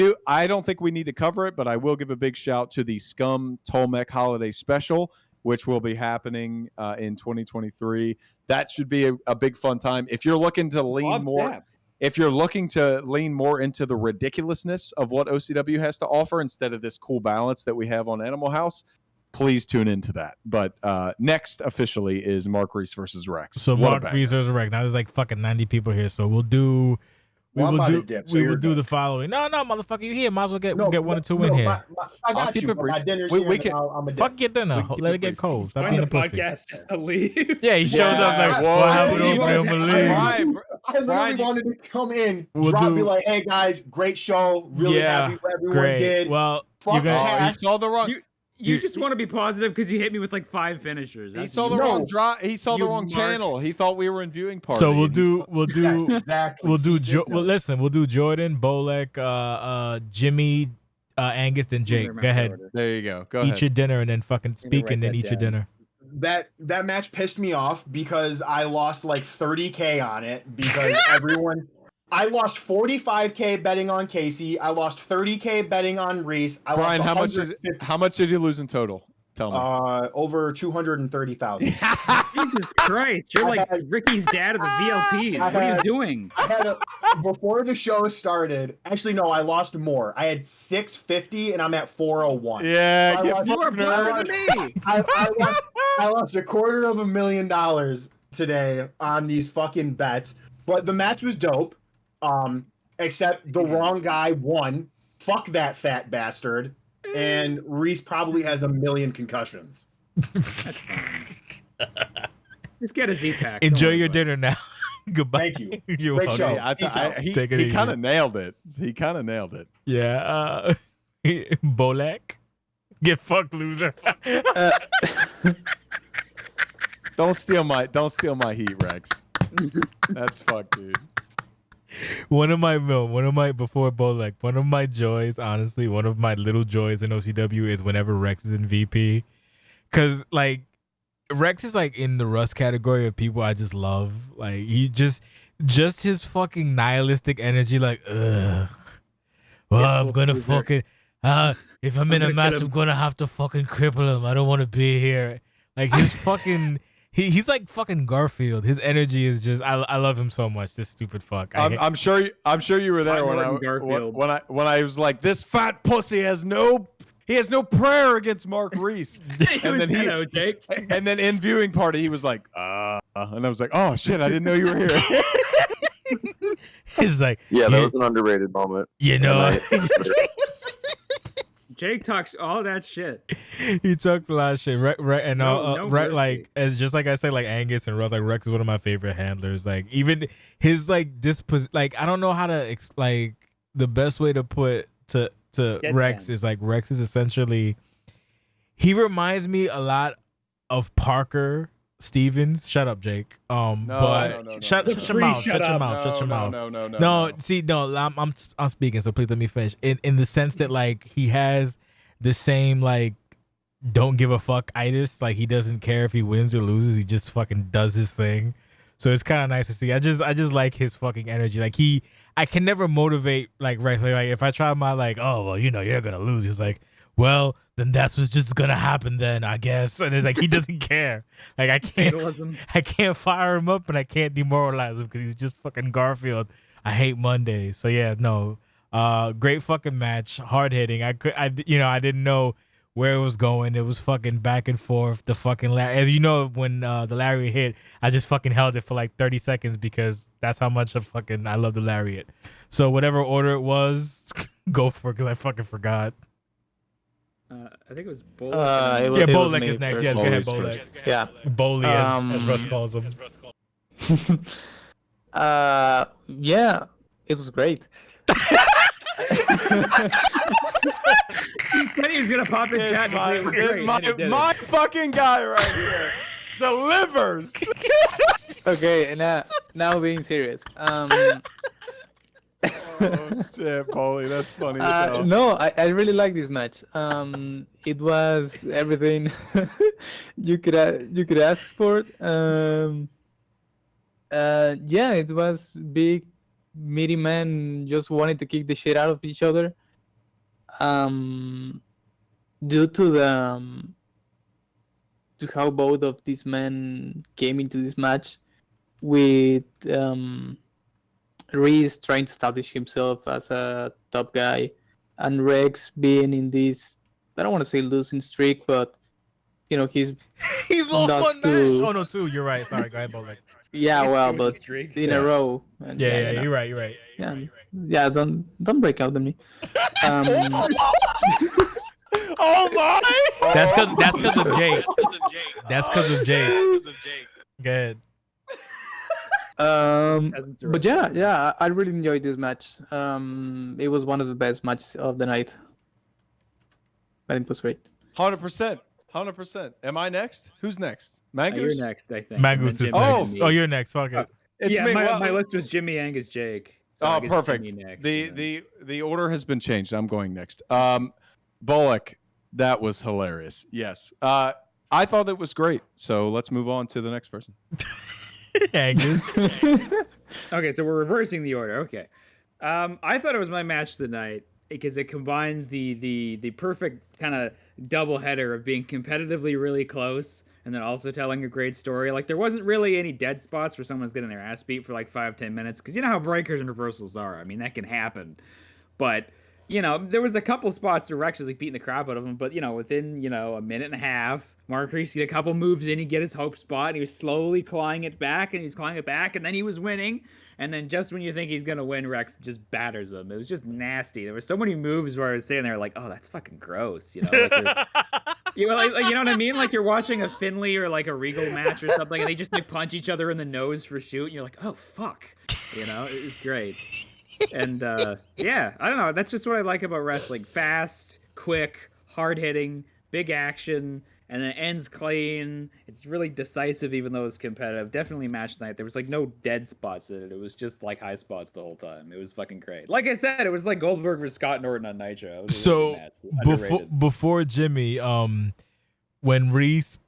[SPEAKER 2] don't think we need to cover it, but I will give a big shout to the Scum Tolmec Holiday Special, which will be happening in 2023. That should be a big fun time. If you're looking to lean more, if you're looking to lean more into the ridiculousness of what OCW has to offer instead of this cool balance that we have on Animal House, please tune into that. But next officially is Mark Reese versus Rex.
[SPEAKER 1] So Mark Reese versus Rex. Now there's like fucking 90 people here, so we'll do. We will do the following. No, motherfucker, you here? Might as well get one or two in here.
[SPEAKER 5] I got you. My dinner's here. I'm a
[SPEAKER 1] fuck your dinner. Let it get cold. Stop being a pussy.
[SPEAKER 4] Podcast just to leave.
[SPEAKER 1] Yeah, he shows up like, what happened over leave?
[SPEAKER 5] I literally wanted to come in, be like, hey guys, great show. Really happy what everyone did.
[SPEAKER 1] Well,
[SPEAKER 2] he saw the wrong.
[SPEAKER 4] You just want to be positive because you hit me with like 5 finishers.
[SPEAKER 2] He saw the wrong drop. He saw the wrong channel. He thought we were in viewing party.
[SPEAKER 1] So we'll do
[SPEAKER 5] exactly.
[SPEAKER 1] we'll do Jordan, Bolek, Jimmy, Angus, and Jake. Go ahead.
[SPEAKER 2] There you go. Go ahead.
[SPEAKER 1] Eat your dinner and then fucking speak and then eat your dinner.
[SPEAKER 5] That match pissed me off because I lost like 30K on it because everyone. I lost 45K betting on Casey. I lost 30K betting on Reese.
[SPEAKER 2] Brian, how much did you lose in total? Tell me.
[SPEAKER 5] Over 230,000.
[SPEAKER 4] Jesus Christ! You're like Ricky's dad of the VLPs. What are you doing?
[SPEAKER 5] Before the show started. Actually, no, I lost more. I had 650, and I'm at 401.
[SPEAKER 2] Yeah,
[SPEAKER 4] you are better than me.
[SPEAKER 5] I lost $250,000 today on these fucking bets, but the match was dope. Except the wrong guy won. Fuck that fat bastard. And Reese probably has 1 million concussions.
[SPEAKER 4] That's fine. Just get a Z-Pack.
[SPEAKER 1] Enjoy your dinner now. Goodbye.
[SPEAKER 5] Thank you.
[SPEAKER 1] You're
[SPEAKER 5] Great show.
[SPEAKER 2] He kind of nailed it.
[SPEAKER 1] Yeah. Bolek. Get fucked, loser.
[SPEAKER 2] Don't steal my heat, Rex. That's fucked, dude.
[SPEAKER 1] One of my joys, honestly, one of my little joys in OCW is whenever Rex is in VP, because like Rex is like in the Rust category of people I just love. Like he just his fucking nihilistic energy, like ugh. Well, I'm gonna fucking if I'm in a match, I'm gonna have to fucking cripple him. I don't want to be here. Like his fucking. He's like fucking Garfield. His energy is just I love him so much. This stupid fuck.
[SPEAKER 2] I'm sure you were there when I was like, this fat pussy has no prayer against Mark Reese. And then in viewing party he was like, and I was like, oh shit, I didn't know you were here.
[SPEAKER 1] He's like,
[SPEAKER 3] yeah, that was an underrated moment.
[SPEAKER 1] You know.
[SPEAKER 4] Jake talks all that shit.
[SPEAKER 1] He talks a lot of shit, right? And like as just like I said, like Angus and Russ, like Rex is one of my favorite handlers. Like even his like like I don't know how to like the best way to put to Rex is like Rex is essentially He reminds me a lot of Parker Stevens. Shut up, Jake.
[SPEAKER 2] No.
[SPEAKER 1] Shut your mouth. Shut your mouth. Shut your mouth.
[SPEAKER 2] No.
[SPEAKER 1] No, see, no, I'm speaking, so please let me finish. In the sense that like he has the same like don't give a fuck itis. Like he doesn't care if he wins or loses. He just fucking does his thing. So it's kind of nice to see. I just like his fucking energy. Like I can never motivate like wrestling. Like if I try my like, oh well, you're gonna lose. He's like, well, then that's what's just gonna happen then, I guess. And it's like he doesn't care. Like I can't fire him up and I can't demoralize him because he's just fucking Garfield. I hate Mondays. So yeah, no. Great fucking match, hard hitting. I didn't know where it was going. It was fucking back and forth. The fucking as you know, when the lariat hit, I just fucking held it for like 30 seconds because that's how much I love the lariat. So whatever order it was, go for it because I fucking forgot.
[SPEAKER 4] I think it was Bolek.
[SPEAKER 1] Bolek is next. Yes, go ahead, Bolek.
[SPEAKER 7] Yeah.
[SPEAKER 1] Boley, as Russ calls him.
[SPEAKER 7] Yeah, it was great.
[SPEAKER 4] He said he was gonna pop in chat.
[SPEAKER 2] It's my fucking guy right here. Delivers.
[SPEAKER 7] Okay, now being serious.
[SPEAKER 2] Oh shit, Paulie, that's funny as hell.
[SPEAKER 7] No, I really like this match. It was everything you could ask for. Yeah, it was big, meaty men just wanting to kick the shit out of each other. Due to how both of these men came into this match with Reese trying to establish himself as a top guy, and Rex being in this, I don't want to say losing streak, but he's
[SPEAKER 1] lost one match. Oh no, two. You're right. Sorry, go ahead, Bolek.
[SPEAKER 7] Yeah, well, but in a row. And
[SPEAKER 1] yeah, you're right.
[SPEAKER 7] Yeah, don't break out on me.
[SPEAKER 2] Oh my!
[SPEAKER 1] That's because of Jake. That's because of Jake. Good.
[SPEAKER 7] But yeah, I really enjoyed this match. It was one of the best matches of the night. But it was great.
[SPEAKER 2] 100%. Am I next? Who's next? Mangoose?
[SPEAKER 4] You're next, I think.
[SPEAKER 1] Mangoose is next. Oh, you're next. Fuck it.
[SPEAKER 2] It's me.
[SPEAKER 4] My list was Jimmy, Angus, Jake. So
[SPEAKER 2] oh, perfect.
[SPEAKER 4] Next,
[SPEAKER 2] the order has been changed. I'm going next. Bolek, that was hilarious. Yes. I thought it was great. So let's move on to the next person.
[SPEAKER 1] Angus.
[SPEAKER 4] Okay, so we're reversing the order. Okay. I thought it was my match tonight because it combines the perfect kind of double header of being competitively really close and then also telling a great story. Like there wasn't really any dead spots where someone's getting their ass beat for like 5-10 minutes because you know how breakers and reversals are. I mean, that can happen. But there was a couple spots where Rex was like beating the crap out of him, but within a minute and a half, Mark Reese get a couple moves in, he'd get his hope spot, and he was slowly clawing it back, and then he was winning. And then just when you think he's gonna win, Rex just batters him. It was just nasty. There were so many moves where I was sitting there like, oh, that's fucking gross. Like you know what I mean? Like you're watching a Finley or like a Regal match or something, and they just like punch each other in the nose for shoot, and you're like, oh fuck. It was great. And yeah, I don't know. That's just what I like about wrestling. Fast, quick, hard-hitting, big action, and then it ends clean. It's really decisive even though it's competitive. Definitely match night. There was like no dead spots in it. It was just like high spots the whole time. It was fucking great. Like I said, it was like Goldberg versus Scott Norton on Nitro. It was
[SPEAKER 1] so before Jimmy, when Reese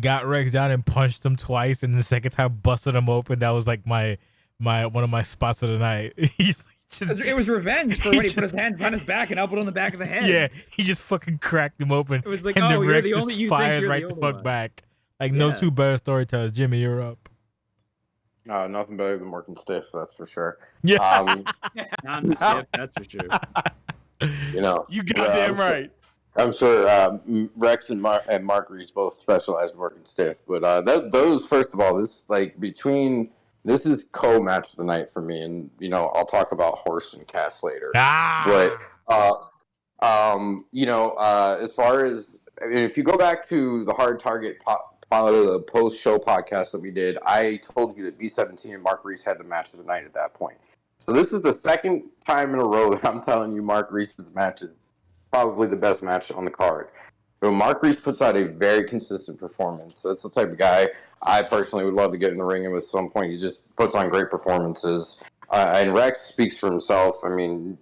[SPEAKER 1] got Rex down and punched him twice, and the second time busted him open, that was like my one of my spots of the night.
[SPEAKER 4] It was revenge for when he put his hand on his back and elbowed on the back of the head.
[SPEAKER 1] Yeah, he just fucking cracked him open.
[SPEAKER 4] It was like,
[SPEAKER 1] and
[SPEAKER 4] the
[SPEAKER 1] Rex
[SPEAKER 4] the
[SPEAKER 1] just
[SPEAKER 4] only you
[SPEAKER 1] fires
[SPEAKER 4] think
[SPEAKER 1] right the fuck back. Like no two better storytellers. Jimmy, you're up.
[SPEAKER 3] Nothing better than working stiff, that's for sure.
[SPEAKER 1] Yeah,
[SPEAKER 4] I'm stiff, that's for sure.
[SPEAKER 2] You goddamn right.
[SPEAKER 3] I'm sure Rex and Mark Reese both specialize in working stiff, but those first of all, this This is co-match of the night for me, and I'll talk about Horse and Cass later. But as far as if you go back to the Hard Target post-show podcast that we did, I told you that B17 and Mark Reese had the match of the night at that point. So this is the second time in a row that I'm telling you Mark Reese's match is probably the best match on the card. But Mark Reese puts out a very consistent performance. That's the type of guy I personally would love to get in the ring with at some point. He just puts on great performances. And Rex speaks for himself. I mean,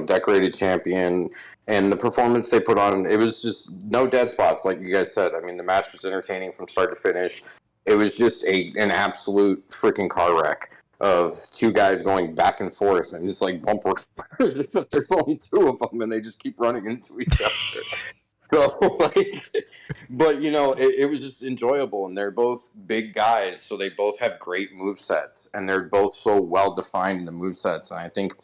[SPEAKER 3] decorated champion, and the performance they put on, it was just no dead spots, like you guys said. I mean, the match was entertaining from start to finish. It was just an absolute freaking car wreck of two guys going back and forth and just like bumper cars. There's only two of them, and they just keep running into each other. So, but it was just enjoyable, and they're both big guys, so they both have great movesets, and they're both so well defined in the movesets. And I think,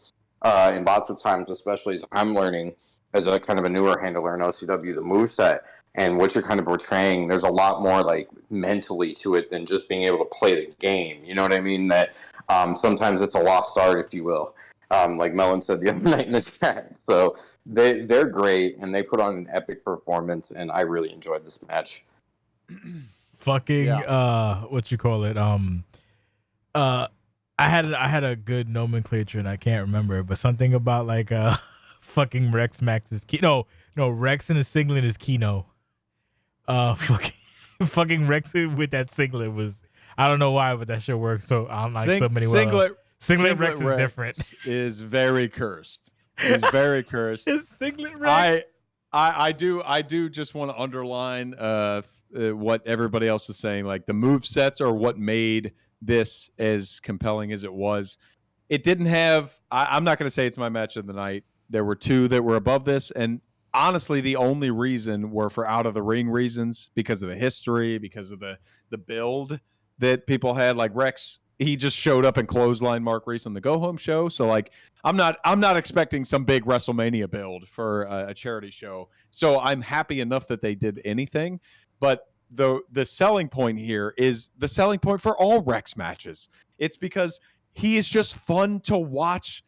[SPEAKER 3] in lots of times, especially as I'm learning as a kind of a newer handler in OCW, the moveset and what you're kind of portraying, there's a lot more like mentally to it than just being able to play the game. You know what I mean? That sometimes it's a lost art, if you will. Like Melon said the other night in the chat. So they're great, and they put on an epic performance, and I really enjoyed this match.
[SPEAKER 1] Fucking what you call it? I had a good nomenclature and I can't remember, but something about like fucking Rex Max is Kino. No, Rex in a singlet is Kino. Fucking Rex with that singlet was, I don't know why, but that shit works so on like so many levels. Singlet Rex is different.
[SPEAKER 2] Is very cursed. Is very cursed.
[SPEAKER 1] It's Singlet Rex.
[SPEAKER 2] I do just want to underline what everybody else is saying. Like the move sets are what made this as compelling as it was. It didn't have. I'm not going to say it's my match of the night. There were two that were above this, and honestly, the only reason were for out of the ring reasons, because of the history, because of the build that people had. Like Rex, he just showed up and clotheslined Mark Reese on the Go Home show. So like, I'm not expecting some big WrestleMania build for a charity show. So I'm happy enough that they did anything. But the selling point here is the selling point for all Rex matches. It's because he is just fun to watch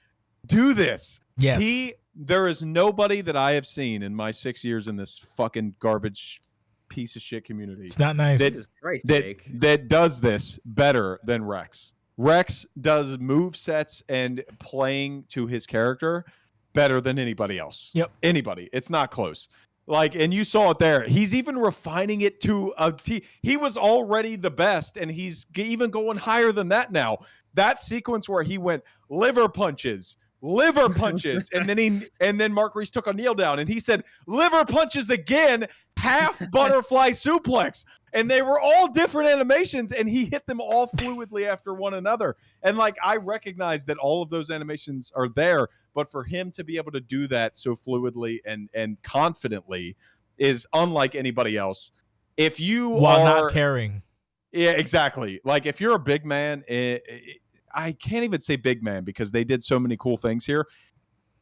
[SPEAKER 2] do this.
[SPEAKER 1] Yes.
[SPEAKER 2] There is nobody that I have seen in my 6 years in this fucking garbage piece of shit community.
[SPEAKER 1] It's not nice.
[SPEAKER 2] That does this better than Rex. Rex does move sets and playing to his character better than anybody else.
[SPEAKER 1] Yep.
[SPEAKER 2] Anybody. It's not close. Like, and you saw it there. He's even refining it to a T. He was already the best, and he's even going higher than that now. That sequence where he went liver punches, and then Mark Reese took a kneel down, and he said liver punches again, half butterfly suplex, and they were all different animations, and he hit them all fluidly after one another. And like, I recognize that all of those animations are there, but for him to be able to do that so fluidly and confidently is unlike anybody else. If you
[SPEAKER 1] while not caring.
[SPEAKER 2] Yeah, exactly. Like if you're a big man, I can't even say big man because they did so many cool things here.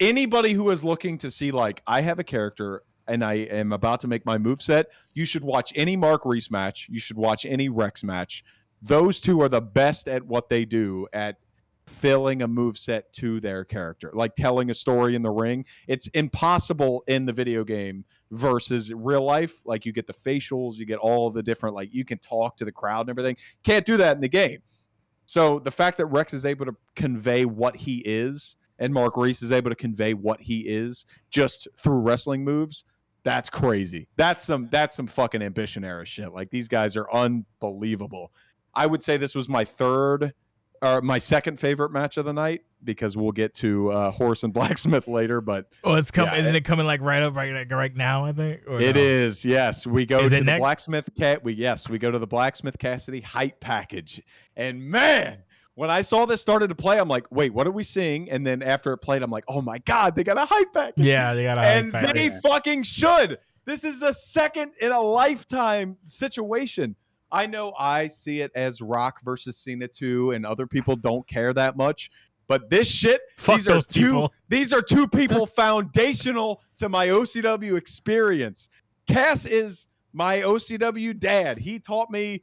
[SPEAKER 2] Anybody who is looking to see, like, I have a character and I am about to make my moveset, you should watch any Mark Reese match. You should watch any Rex match. Those two are the best at what they do at filling a moveset to their character, like telling a story in the ring. It's impossible in the video game versus real life. Like you get the facials, you get all of the different, like you can talk to the crowd and everything. Can't do that in the game. So the fact that Rex is able to convey what he is and Mark Reese is able to convey what he is just through wrestling moves, that's crazy. That's some fucking ambition era shit. Like these guys are unbelievable. I would say this was my second favorite match of the night because we'll get to Horse and Blacksmith later. But
[SPEAKER 1] it's coming. Isn't it coming like right now? I think
[SPEAKER 2] it is. Yes, we go to the Blacksmith we go to the Blacksmith Kassidy hype package, and man, when I saw this started to play, I'm like, wait, what are we seeing? And then after it played, I'm like, oh my god, they got a hype package.
[SPEAKER 1] Yeah, they got a hype package.
[SPEAKER 2] And they fucking should. This is the second in a lifetime situation. I know I see it as Rock versus Cena 2, and other people don't care that much. But this shit, these are two people foundational to my OCW experience. Cass is my OCW dad. He taught me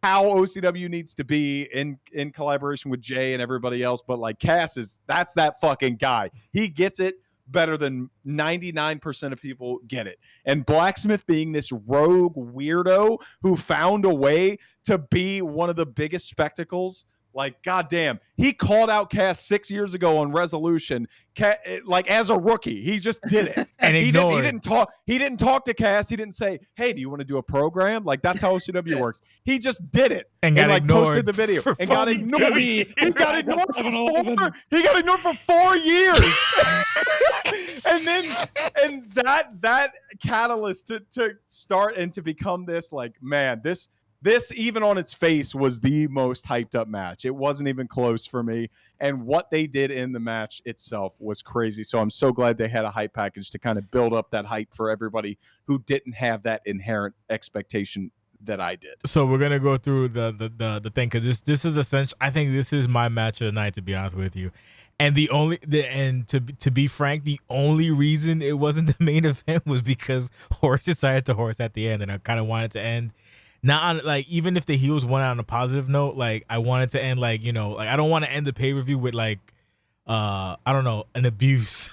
[SPEAKER 2] how OCW needs to be in collaboration with Jay and everybody else. But like Cass that's that fucking guy. He gets it better than 99% of people get it. And Blacksmith being this rogue weirdo who found a way to be one of the biggest spectacles Like, goddamn, he called out Cass 6 years ago on Resolution, like as a rookie. He just did it.
[SPEAKER 1] And
[SPEAKER 2] he
[SPEAKER 1] ignored.
[SPEAKER 2] didn't talk. He didn't talk to Cass. He didn't say, "Hey, do you want to do a program?" Like that's how OCW works. He just did it
[SPEAKER 1] And got
[SPEAKER 2] like
[SPEAKER 1] ignored
[SPEAKER 2] posted the video
[SPEAKER 1] for
[SPEAKER 2] and got
[SPEAKER 1] fucking
[SPEAKER 2] ignored.
[SPEAKER 4] three.
[SPEAKER 2] He got ignored for 4. He got ignored for 4 years. and that catalyst to start and to become this, like, man, this even on its face was the most hyped up match. It wasn't even close for me. And what they did in the match itself was crazy. So I'm so glad they had a hype package to kind of build up that hype for everybody who didn't have that inherent expectation that I did.
[SPEAKER 1] So we're gonna go through the thing, because this is essential. I think this is my match of the night, to be honest with you. And to be frank, the only reason it wasn't the main event was because Horse decided to horse at the end, and I kind of wanted to end. Not on, like, even if the heels went on a positive note, like I wanted to end, like, you know, like I don't want to end the pay-per-view with like I don't know, an abuse.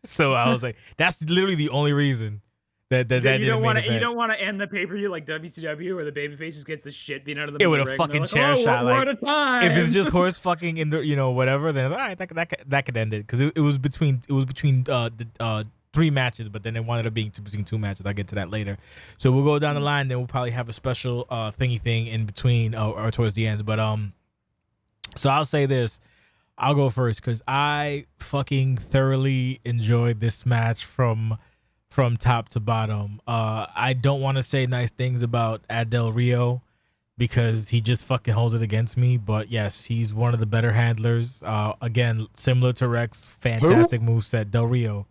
[SPEAKER 1] So I was like, that's literally the only reason that
[SPEAKER 4] you don't want to.
[SPEAKER 1] event.
[SPEAKER 4] You don't want to end the pay-per-view like WCW, where the babyface gets the shit beat out of the.
[SPEAKER 1] Yeah, with a
[SPEAKER 4] ring,
[SPEAKER 1] fucking
[SPEAKER 4] like,
[SPEAKER 1] chair shot.
[SPEAKER 4] We're
[SPEAKER 1] Like,
[SPEAKER 4] out of time.
[SPEAKER 1] if it's just Horse fucking in the, you know, whatever, then all right, that could end it, because it was between 3 matches, but then it wound up being between 2 matches. I'll get to that later. So we'll go down the line, then we'll probably have a special thingy thing in between or towards the end. But so I'll say this. I'll go first because I fucking thoroughly enjoyed this match from top to bottom. I don't want to say nice things about Del Rio because he just fucking holds it against me. But yes, he's one of the better handlers. Again, similar to Rex, fantastic moveset. Del Rio.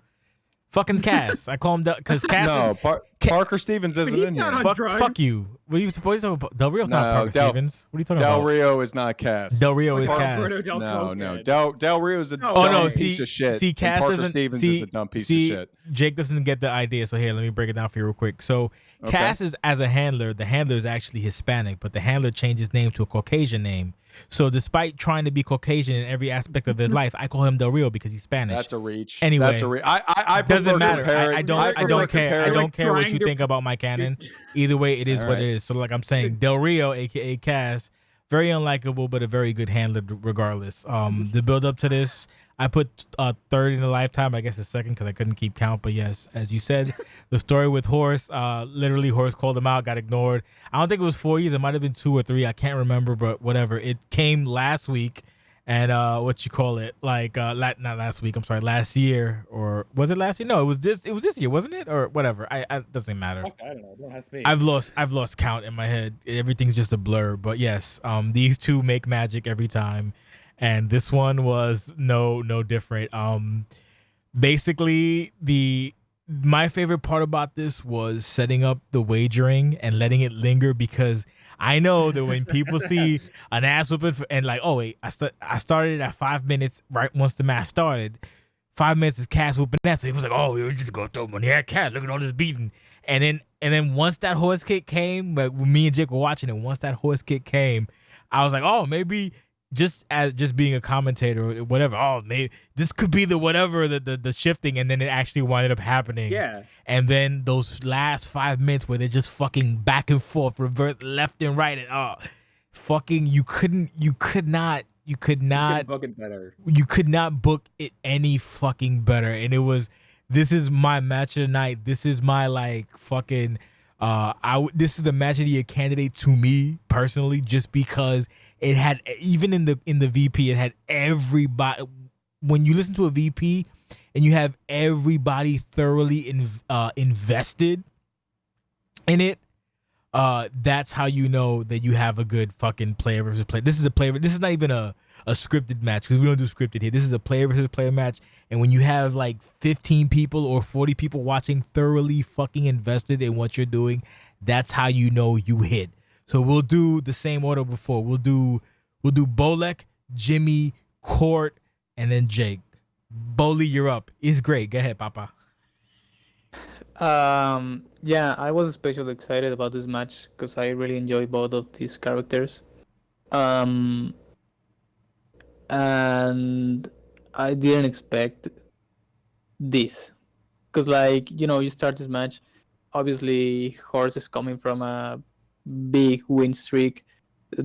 [SPEAKER 1] Fucking Cass. I call him because Cass
[SPEAKER 2] Parker Stevens isn't
[SPEAKER 4] he's
[SPEAKER 2] in
[SPEAKER 4] not
[SPEAKER 2] here.
[SPEAKER 4] on
[SPEAKER 1] fuck you. What are you supposed to talk about? Del Rio's not Parker Stevens. What are you talking
[SPEAKER 2] Del
[SPEAKER 1] about?
[SPEAKER 2] Rio is not Cass.
[SPEAKER 1] Del Rio is
[SPEAKER 4] Alberto
[SPEAKER 1] Cass.
[SPEAKER 4] Del
[SPEAKER 2] No.
[SPEAKER 4] Coke.
[SPEAKER 2] Del Rio is a
[SPEAKER 4] Oh,
[SPEAKER 2] dumb
[SPEAKER 4] no,
[SPEAKER 2] piece of shit.
[SPEAKER 1] See,
[SPEAKER 2] and
[SPEAKER 1] Cass
[SPEAKER 2] Parker
[SPEAKER 1] doesn't.
[SPEAKER 2] Stevens
[SPEAKER 1] see,
[SPEAKER 2] is a dumb piece
[SPEAKER 1] see,
[SPEAKER 2] of shit.
[SPEAKER 1] Jake doesn't get the idea. So here, let me break it down for you real quick. So
[SPEAKER 2] Okay.
[SPEAKER 1] Cass is, as a handler, the handler is actually Hispanic, but the handler changed his name to a Caucasian name. So despite trying to be Caucasian in every aspect of his life, I call him Del Rio because he's Spanish.
[SPEAKER 2] That's a reach.
[SPEAKER 1] Anyway,
[SPEAKER 2] that's a reach. I
[SPEAKER 1] doesn't
[SPEAKER 2] prefer
[SPEAKER 1] matter.
[SPEAKER 2] comparing-
[SPEAKER 1] I don't
[SPEAKER 2] prefer
[SPEAKER 1] care. I
[SPEAKER 2] comparing-
[SPEAKER 1] don't care what
[SPEAKER 4] trying
[SPEAKER 1] you
[SPEAKER 4] to-
[SPEAKER 1] think about my canon. Either way, it is
[SPEAKER 2] All
[SPEAKER 1] what
[SPEAKER 2] right.
[SPEAKER 1] it is. So like I'm saying, Del Rio, aka Cass, very unlikable, but a very good handler regardless. The build up to this, I put third in the lifetime. I guess a second because I couldn't keep count. But yes, as you said, the story with Horse, literally Horse called him out, got ignored. I don't think it was 4 years. It might have been 2 or 3. I can't remember, but whatever. It came last week. And not last week. I'm sorry, last year, or was it last year? No, it was this year, wasn't it? Or whatever. I doesn't matter.
[SPEAKER 4] Fuck, I don't know. Don't ask me.
[SPEAKER 1] I've lost count in my head. Everything's just a blur. But yes, these two make magic every time, and this one was no different. Basically, my favorite part about this was setting up the wagering and letting it linger, because I know that when people see an ass whooping and like, oh wait, I started at 5 minutes right once the match started. 5 minutes is Cass whooping ass. So he was like, oh, we were just gonna throw money at Cass. Look at all this beating. And then once that horse kick came, like when me and Jake were watching it, once that horse kick came, I was like, oh, maybe just being a commentator or whatever. Oh, maybe this could be the whatever the shifting, and then it actually winded up happening.
[SPEAKER 4] Yeah.
[SPEAKER 1] And then those last 5 minutes where they're just fucking back and forth, reverse left and right, and fucking you could not
[SPEAKER 4] book it better.
[SPEAKER 1] You could not book it any fucking better. And this is my match of the night. This is my like fucking this is the match of the year candidate to me personally, just because it had, even in the VP, it had everybody. When you listen to a VP and you have everybody thoroughly invested in it, that's how you know that you have a good fucking player versus player. This is not even a scripted match, because we don't do scripted here. This is a player versus player match. And when you have like 15 people or 40 people watching thoroughly fucking invested in what you're doing, that's how you know you hit. So we'll do the same order before. We'll do Bolek, Yimmy, Court, and then Jake. Boley, you're up. It's great. Go ahead, Papa.
[SPEAKER 7] Yeah, I was especially excited about this match because I really enjoy both of these characters. And I didn't expect this, because like, you start this match, obviously Horse is coming from a big win streak,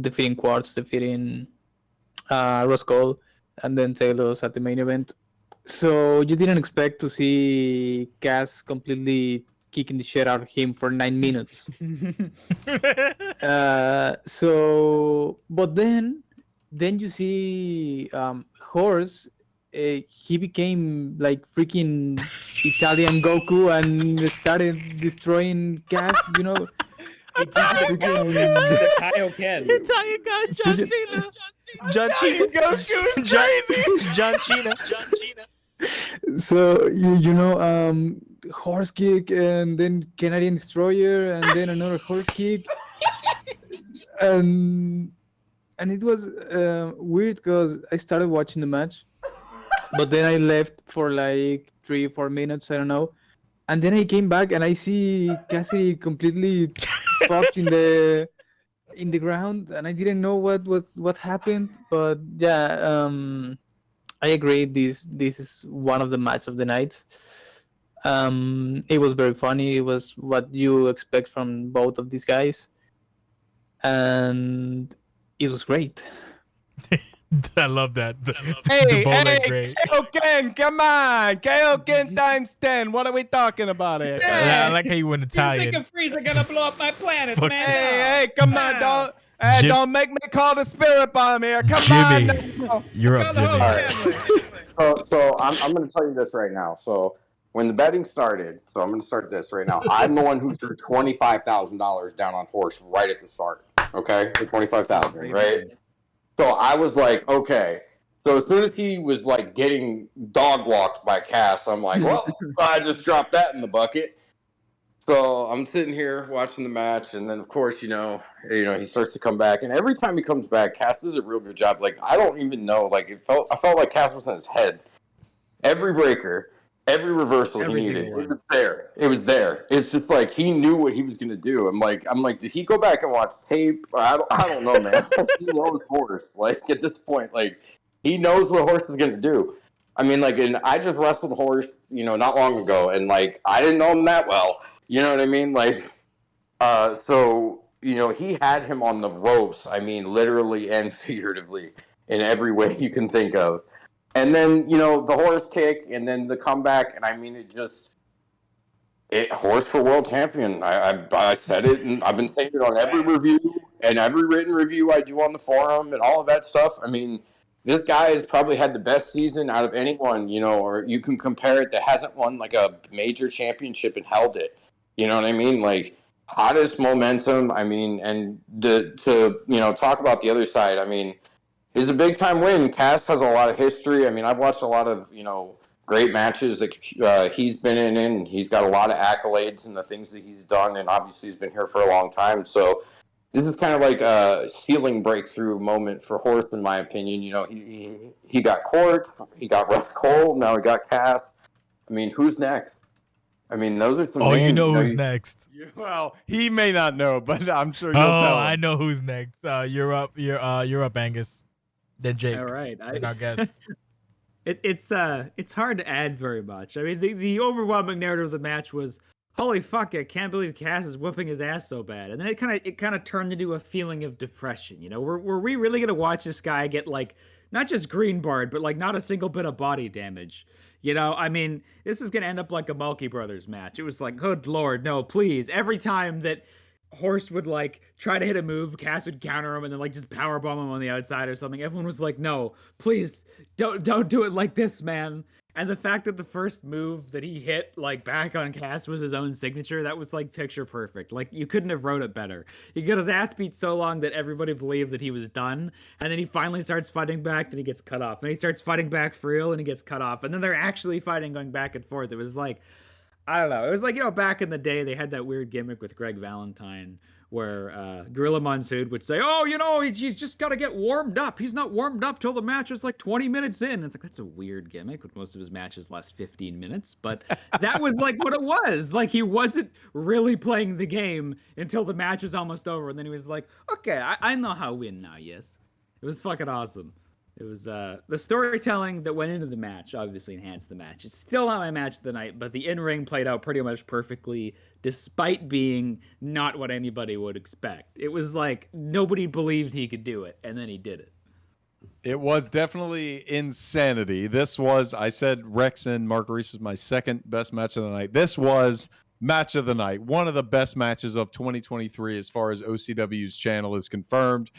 [SPEAKER 7] defeating Quartz, defeating Ross Cole, and then Taylor's at the main event. So you didn't expect to see Cass completely kicking the shit out of him for 9 minutes. But then you see Horse. He became like freaking Italian Goku and started destroying Cass. You know,
[SPEAKER 4] He did the Kaioken.
[SPEAKER 1] Italian guy, John Cena. John Cena.
[SPEAKER 2] Goku is crazy.
[SPEAKER 1] John Cena.
[SPEAKER 7] So horse kick and then Canadian destroyer and then another horse kick, and it was weird because I started watching the match, but then I left for like 3 or 4 minutes, I don't know, and then I came back and I see Cassidy completely fucked in the ground, and I didn't know what happened, but yeah. I agree. This is one of the match of the nights. It was very funny. It was what you expect from both of these guys, and it was great.
[SPEAKER 1] I love that.
[SPEAKER 2] Hey,
[SPEAKER 1] Bolek great.
[SPEAKER 2] Kaioken, come on. Kaioken times 10. What are we talking about here?
[SPEAKER 1] I like how you went
[SPEAKER 4] Do you think
[SPEAKER 1] Italian.
[SPEAKER 4] a freezer gonna blow up my planet,
[SPEAKER 1] Fuck.
[SPEAKER 4] man?
[SPEAKER 2] Hey, come on, dog. Hey,
[SPEAKER 1] Jim-
[SPEAKER 2] don't make me call the spirit bomb here. Come
[SPEAKER 1] Jimmy,
[SPEAKER 2] on.
[SPEAKER 1] you're
[SPEAKER 4] Call
[SPEAKER 1] up,
[SPEAKER 4] the whole
[SPEAKER 1] Jimmy.
[SPEAKER 4] family.
[SPEAKER 6] So I'm going to tell you this right now. So when the betting started, so I'm going to start this right now. I'm the one who threw $25,000 down on Horse right at the start. Okay, the 25,000, right? So I was like, okay. So as soon as he was like getting dog walked by Cass, I'm like, well, I just dropped that in the bucket. So I'm sitting here watching the match, and then of course, he starts to come back, and every time he comes back, Cass does a real good job. Like I don't even know, like I felt like Cass was in his head. Every breaker, every reversal
[SPEAKER 4] Every
[SPEAKER 6] he needed,
[SPEAKER 4] single
[SPEAKER 6] it was there. It was there. It's just like he knew what he was gonna do. I'm like, did he go back and watch tape? I don't know, man. He knows Horse. Like at this point, like he knows what Horse is gonna do. I mean, like, and I just wrestled Horse, not long ago, and like I didn't know him that well. You know what I mean? Like, so he had him on the ropes. I mean, literally and figuratively in every way you can think of. And then the Horse kick, and then the comeback, and I mean, Horse for world champion. I said it, and I've been saying it on every review and every written review I do on the forum and all of that stuff. I mean, this guy has probably had the best season out of anyone, or you can compare it that hasn't won like a major championship and held it. You know what I mean? Like hottest momentum. I mean, and to talk about the other side. I mean, it's a big time win. Cass has a lot of history. I mean, I've watched a lot of great matches that he's been in, and he's got a lot of accolades and the things that he's done, and obviously he's been here for a long time. So this is kind of like a ceiling breakthrough moment for Horse, in my opinion. He got Court, he got Russ Cole, now he got Cass. I mean, who's next? I mean, those are some
[SPEAKER 1] Oh,
[SPEAKER 6] names.
[SPEAKER 1] you know who's next.
[SPEAKER 2] Well, he may not know, but I'm sure you'll tell him.
[SPEAKER 1] I know who's next. You're up. You're up, Angus. Then Jake.
[SPEAKER 4] All right.
[SPEAKER 1] Then our guest.
[SPEAKER 4] It's hard to add very much. I mean, the overwhelming narrative of the match was, holy fuck, I can't believe Cass is whipping his ass so bad. And then it kind of turned into a feeling of depression. Were we really gonna watch this guy get like not just green barred, but like not a single bit of body damage? I mean, this is gonna end up like a Mulkey Brothers match. It was like, good lord, no, please. Every time that Horse would like try to hit a move, Cass would counter him and then like just power bomb him on the outside or something. Everyone was like, no, please don't do it like this, man. And the fact that the first move that he hit like back on Cass was his own signature, that was like picture perfect. Like you couldn't have wrote it better. He got his ass beat so long that everybody believed that he was done, and then he finally starts fighting back and he gets cut off. And he starts fighting back for real and he gets cut off. And then they're actually fighting, going back and forth. It was like, I don't know. It was like, back in the day, they had that weird gimmick with Greg Valentine where Gorilla Monsoon would say, oh, he's just got to get warmed up. He's not warmed up till the match is like 20 minutes in. And it's like, that's a weird gimmick, with most of his matches last 15 minutes. But that was like what it was. Like he wasn't really playing the game until the match was almost over. And then he was like, okay, I know how to win now, yes. It was fucking awesome. It was the storytelling that went into the match obviously enhanced the match. It's still not my match of the night, but the in-ring played out pretty much perfectly, despite being not what anybody would expect. It was like nobody believed he could do it, and then he did it.
[SPEAKER 2] It was definitely insanity. This was, I said, Rex and Mark Reese was my second best match of the night. This was match of the night. One of the best matches of 2023 as far as OCW's channel is confirmed.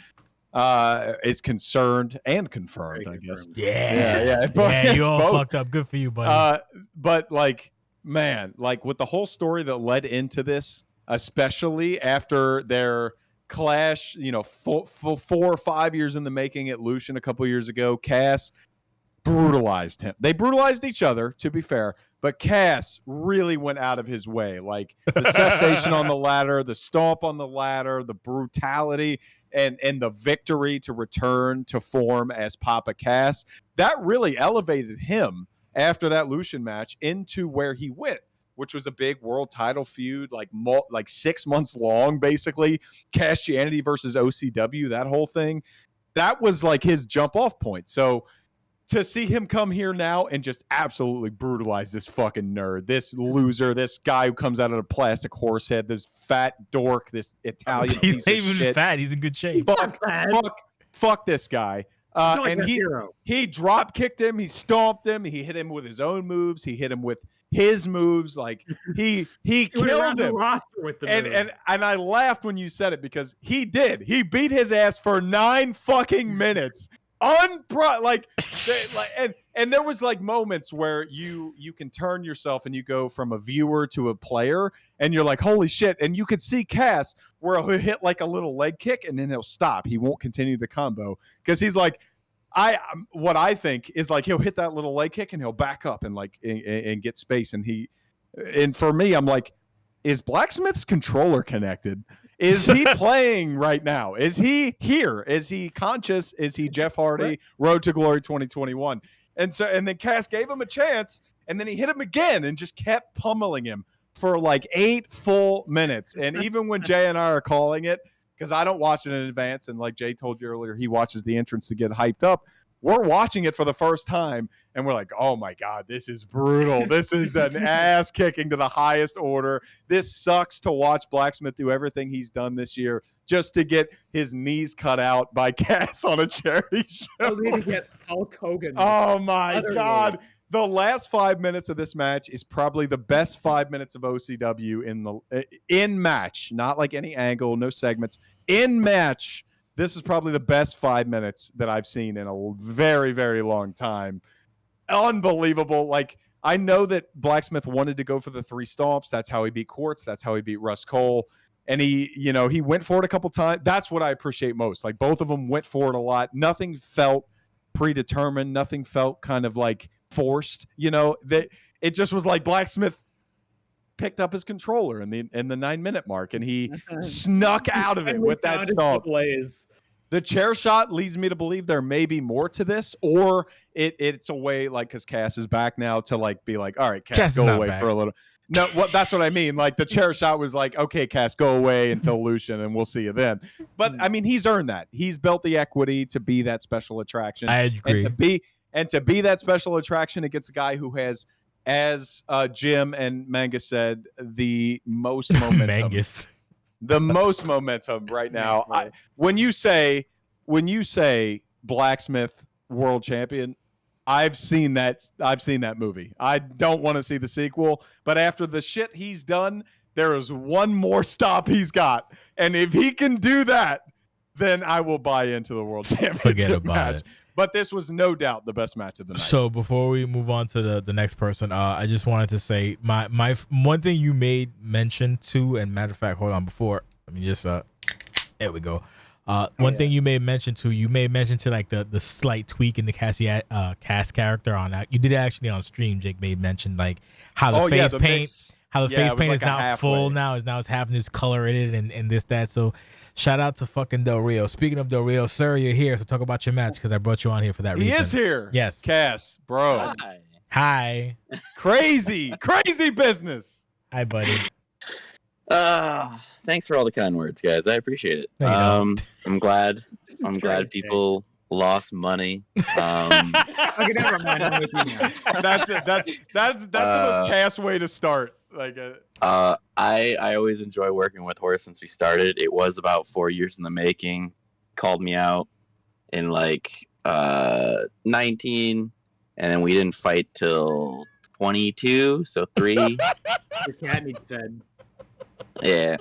[SPEAKER 2] Is concerned and confirmed, I guess.
[SPEAKER 1] Yeah.
[SPEAKER 2] Yeah,
[SPEAKER 1] You
[SPEAKER 2] it's
[SPEAKER 1] all
[SPEAKER 2] both.
[SPEAKER 1] fucked up. Good for you, buddy.
[SPEAKER 2] But like, man, like with the whole story that led into this, especially after their clash, 4 or 5 years in the making at Lucian a couple years ago, Cass brutalized him. They brutalized each other, to be fair, but Cass really went out of his way. Like the cessation on the ladder, the stomp on the ladder, the brutality, and the victory to return to form as Papa Cass. That really elevated him after that Lucian match into where he went, which was a big world title feud, like 6 months long, basically. Cassianity versus OCW, that whole thing. That was like his jump off point. So to see him come here now and just absolutely brutalize this fucking nerd, this loser, this guy who comes out of a plastic horse head, this fat dork, this Italian
[SPEAKER 1] He's
[SPEAKER 2] piece
[SPEAKER 1] not
[SPEAKER 2] of
[SPEAKER 1] even
[SPEAKER 2] shit.
[SPEAKER 1] fat. He's in good shape.
[SPEAKER 2] Fuck this guy.
[SPEAKER 5] Like
[SPEAKER 2] And
[SPEAKER 5] a hero.
[SPEAKER 2] he drop kicked him, he stomped him, he hit him with his own moves, he hit him with his moves, like he killed him.
[SPEAKER 5] Roster with the moves.
[SPEAKER 2] And I laughed when you said it because he did. He beat his ass for 9 fucking minutes. And there was like moments where you can turn yourself and you go from a viewer to a player and you're like, holy shit. And you could see Cass where he'll hit like a little leg kick and then he'll stop. He won't continue the combo because he's like, what I think is like he'll hit that little leg kick and he'll back up and like and get space. And for me, I'm like, is Blacksmith's controller connected? Is he playing right now? Is he here? Is he conscious? Is he Jeff Hardy, Road to Glory 2021? And then Cass gave him a chance, and then he hit him again and just kept pummeling him for like 8 full minutes. And even when Jay and I are calling it, because I don't watch it in advance, and like Jay told you earlier, he watches the entrance to get hyped up. We're watching it for the first time, and we're like, oh my God, this is brutal. This is an ass kicking to the highest order. This sucks to watch Blacksmith do everything he's done this year just to get his knees cut out by Cass on a charity show.
[SPEAKER 4] Oh, they need to get Hulk Hogan.
[SPEAKER 2] Oh my
[SPEAKER 4] Utterly.
[SPEAKER 2] God. The last 5 minutes of this match is probably the best 5 minutes of OCW in match, not like any angle, no segments. In match, this is probably the best 5 minutes that I've seen in a very, very long time. Unbelievable. Like, I know that Blacksmith wanted to go for the 3 stomps. That's how he beat Quartz. That's how he beat Russ Cole. And he went for it a couple times. That's what I appreciate most. Like, both of them went for it a lot. Nothing felt predetermined. Nothing felt kind of like forced. That it just was like Blacksmith picked up his controller in the 9-minute mark and he snuck out of it with that stomp. The chair shot leads me to believe there may be more to this, or it's a way, like, because Cass is back now, to like be like, all right, Cass go away for a little. No, that's what I mean. Like, the chair shot was like, okay, Cass, go away until Lucian, and we'll see you then. But I mean, he's earned that. He's built the equity to be that special attraction.
[SPEAKER 1] I agree.
[SPEAKER 2] And to be that special attraction against a guy who has, as Jim and Mangus said, the most momentum. The most momentum right now. When you say Blacksmith World Champion, I've seen that movie. I don't want to see the sequel, but after the shit he's done, there is one more stop he's got, and if he can do that, then I will buy into the World Championship
[SPEAKER 1] Forget about
[SPEAKER 2] match.
[SPEAKER 1] it.
[SPEAKER 2] But this was no doubt the best match of the night.
[SPEAKER 1] So before we move on to the next person, I just wanted to say my one thing you made mention to, and matter of fact, hold on, before let me just there we go. One thing you made mention to like the slight tweak in the Cass character on that. You did it actually on stream. Jake made mention like how the face paint. How the face paint is not full now. It's having this color in it and this, that. So shout out to fucking Del Rio. Speaking of Del Rio, sir, you're here. So talk about your match because I brought you on here for that reason.
[SPEAKER 2] He is here.
[SPEAKER 1] Yes.
[SPEAKER 2] Cass, bro.
[SPEAKER 1] Hi.
[SPEAKER 2] Crazy business.
[SPEAKER 1] Hi, buddy.
[SPEAKER 8] Thanks for all the kind words, guys. I appreciate it.
[SPEAKER 1] No,
[SPEAKER 8] I'm glad people lost money.
[SPEAKER 4] Okay, never mind. I'm with you now.
[SPEAKER 2] That's it. That's the most Cass way to start. Like,
[SPEAKER 8] I always enjoy working with Horace since we started. It was about 4 years in the making. Called me out in like 19, and then we didn't fight till 22, so 3.
[SPEAKER 4] Your cat needs fed.
[SPEAKER 8] Yeah.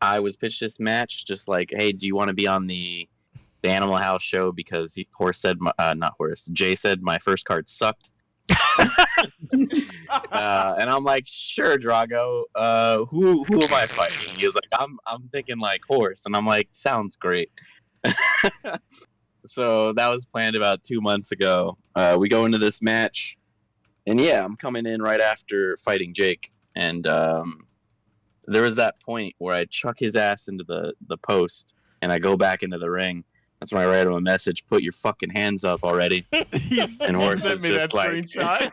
[SPEAKER 8] I was pitched this match just like, hey, do you want to be on the Animal House show? Because Jay said my first card sucked. And I'm like, sure, Drago. Who am I fighting? He was like, I'm thinking like Horse, and I'm like, sounds great. So that was planned about 2 months ago. We go into this match, and yeah, I'm coming in right after fighting Jake, and there was that point where I chuck his ass into the post, and I go back into the ring. That's when I write him a message, put your fucking hands up already. And Horse
[SPEAKER 2] sent
[SPEAKER 8] is
[SPEAKER 2] me
[SPEAKER 8] just
[SPEAKER 2] that
[SPEAKER 8] like,
[SPEAKER 2] screenshot.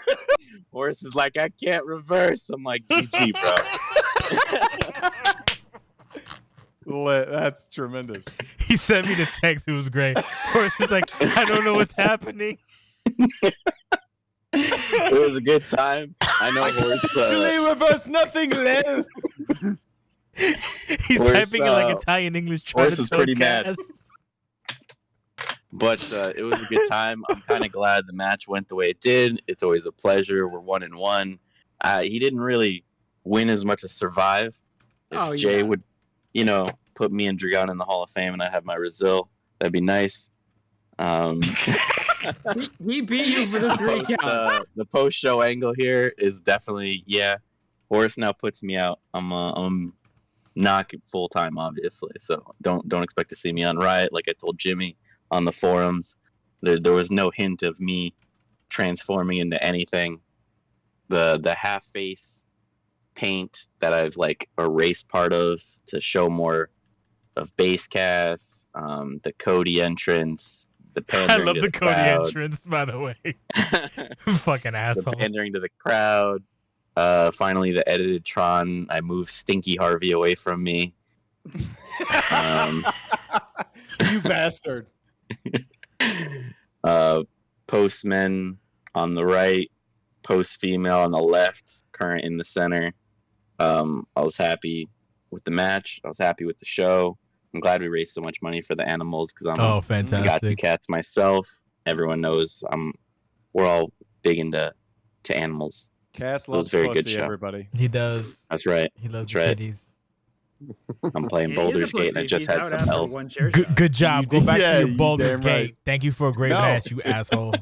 [SPEAKER 8] Horse is like, I can't reverse. I'm like, GG, bro.
[SPEAKER 2] Lit. That's tremendous.
[SPEAKER 1] He sent me the text. It was great. Horse is like, I don't know what's happening.
[SPEAKER 8] It was a good time. I know Horse.
[SPEAKER 2] Actually, reverse nothing, Lil.
[SPEAKER 1] He's
[SPEAKER 8] Horse,
[SPEAKER 1] typing in like Italian English. Trying
[SPEAKER 8] Horse
[SPEAKER 1] to
[SPEAKER 8] is
[SPEAKER 1] tell
[SPEAKER 8] pretty
[SPEAKER 1] Cass.
[SPEAKER 8] mad. But it was a good time. I'm kind of glad the match went the way it did. It's always a pleasure. We're 1-1. He didn't really win as much as survive. If Jay would, put me and Dragon in the Hall of Fame and I have my Brazil, that'd be nice.
[SPEAKER 4] He beat you for the 3 count.
[SPEAKER 8] The post-show angle here is definitely, Horse now puts me out. I'm not full-time, obviously, so don't expect to see me on Riot like I told Jimmy on the forums. There was no hint of me transforming into anything. The half-face paint that I've like erased part of to show more of base cast, the Cody entrance, the pandering
[SPEAKER 1] I love
[SPEAKER 8] to
[SPEAKER 1] the Cody
[SPEAKER 8] crowd.
[SPEAKER 1] entrance, by the way. Fucking asshole.
[SPEAKER 8] The pandering to the crowd. Finally, the edited Tron. I moved Stinky Harvey away from me.
[SPEAKER 2] You bastard.
[SPEAKER 8] Postmen on the right, post female on the left, current in the center. I was happy with the match. I was happy with the show. I'm glad we raised so much money for the animals because I got 2
[SPEAKER 1] fantastic.
[SPEAKER 8] cats myself. Everyone knows we're all big into animals.
[SPEAKER 2] Cass
[SPEAKER 8] It was
[SPEAKER 2] loves
[SPEAKER 8] a very
[SPEAKER 2] pussy,
[SPEAKER 8] good show.
[SPEAKER 2] everybody.
[SPEAKER 1] He does.
[SPEAKER 8] That's right.
[SPEAKER 1] He loves
[SPEAKER 8] That's right.
[SPEAKER 1] kitties.
[SPEAKER 8] I'm playing
[SPEAKER 4] Yeah, he is a
[SPEAKER 8] Baldur's Gate and I
[SPEAKER 4] pussy.
[SPEAKER 8] just
[SPEAKER 4] He's
[SPEAKER 8] had
[SPEAKER 4] out
[SPEAKER 8] some
[SPEAKER 4] after
[SPEAKER 8] elves.
[SPEAKER 4] one chair
[SPEAKER 1] Good,
[SPEAKER 4] shot.
[SPEAKER 1] good job. Go back to your
[SPEAKER 2] you
[SPEAKER 1] Baldur's
[SPEAKER 2] damn
[SPEAKER 1] Gate.
[SPEAKER 2] right.
[SPEAKER 1] Thank you for a great
[SPEAKER 2] No.
[SPEAKER 1] match, you asshole.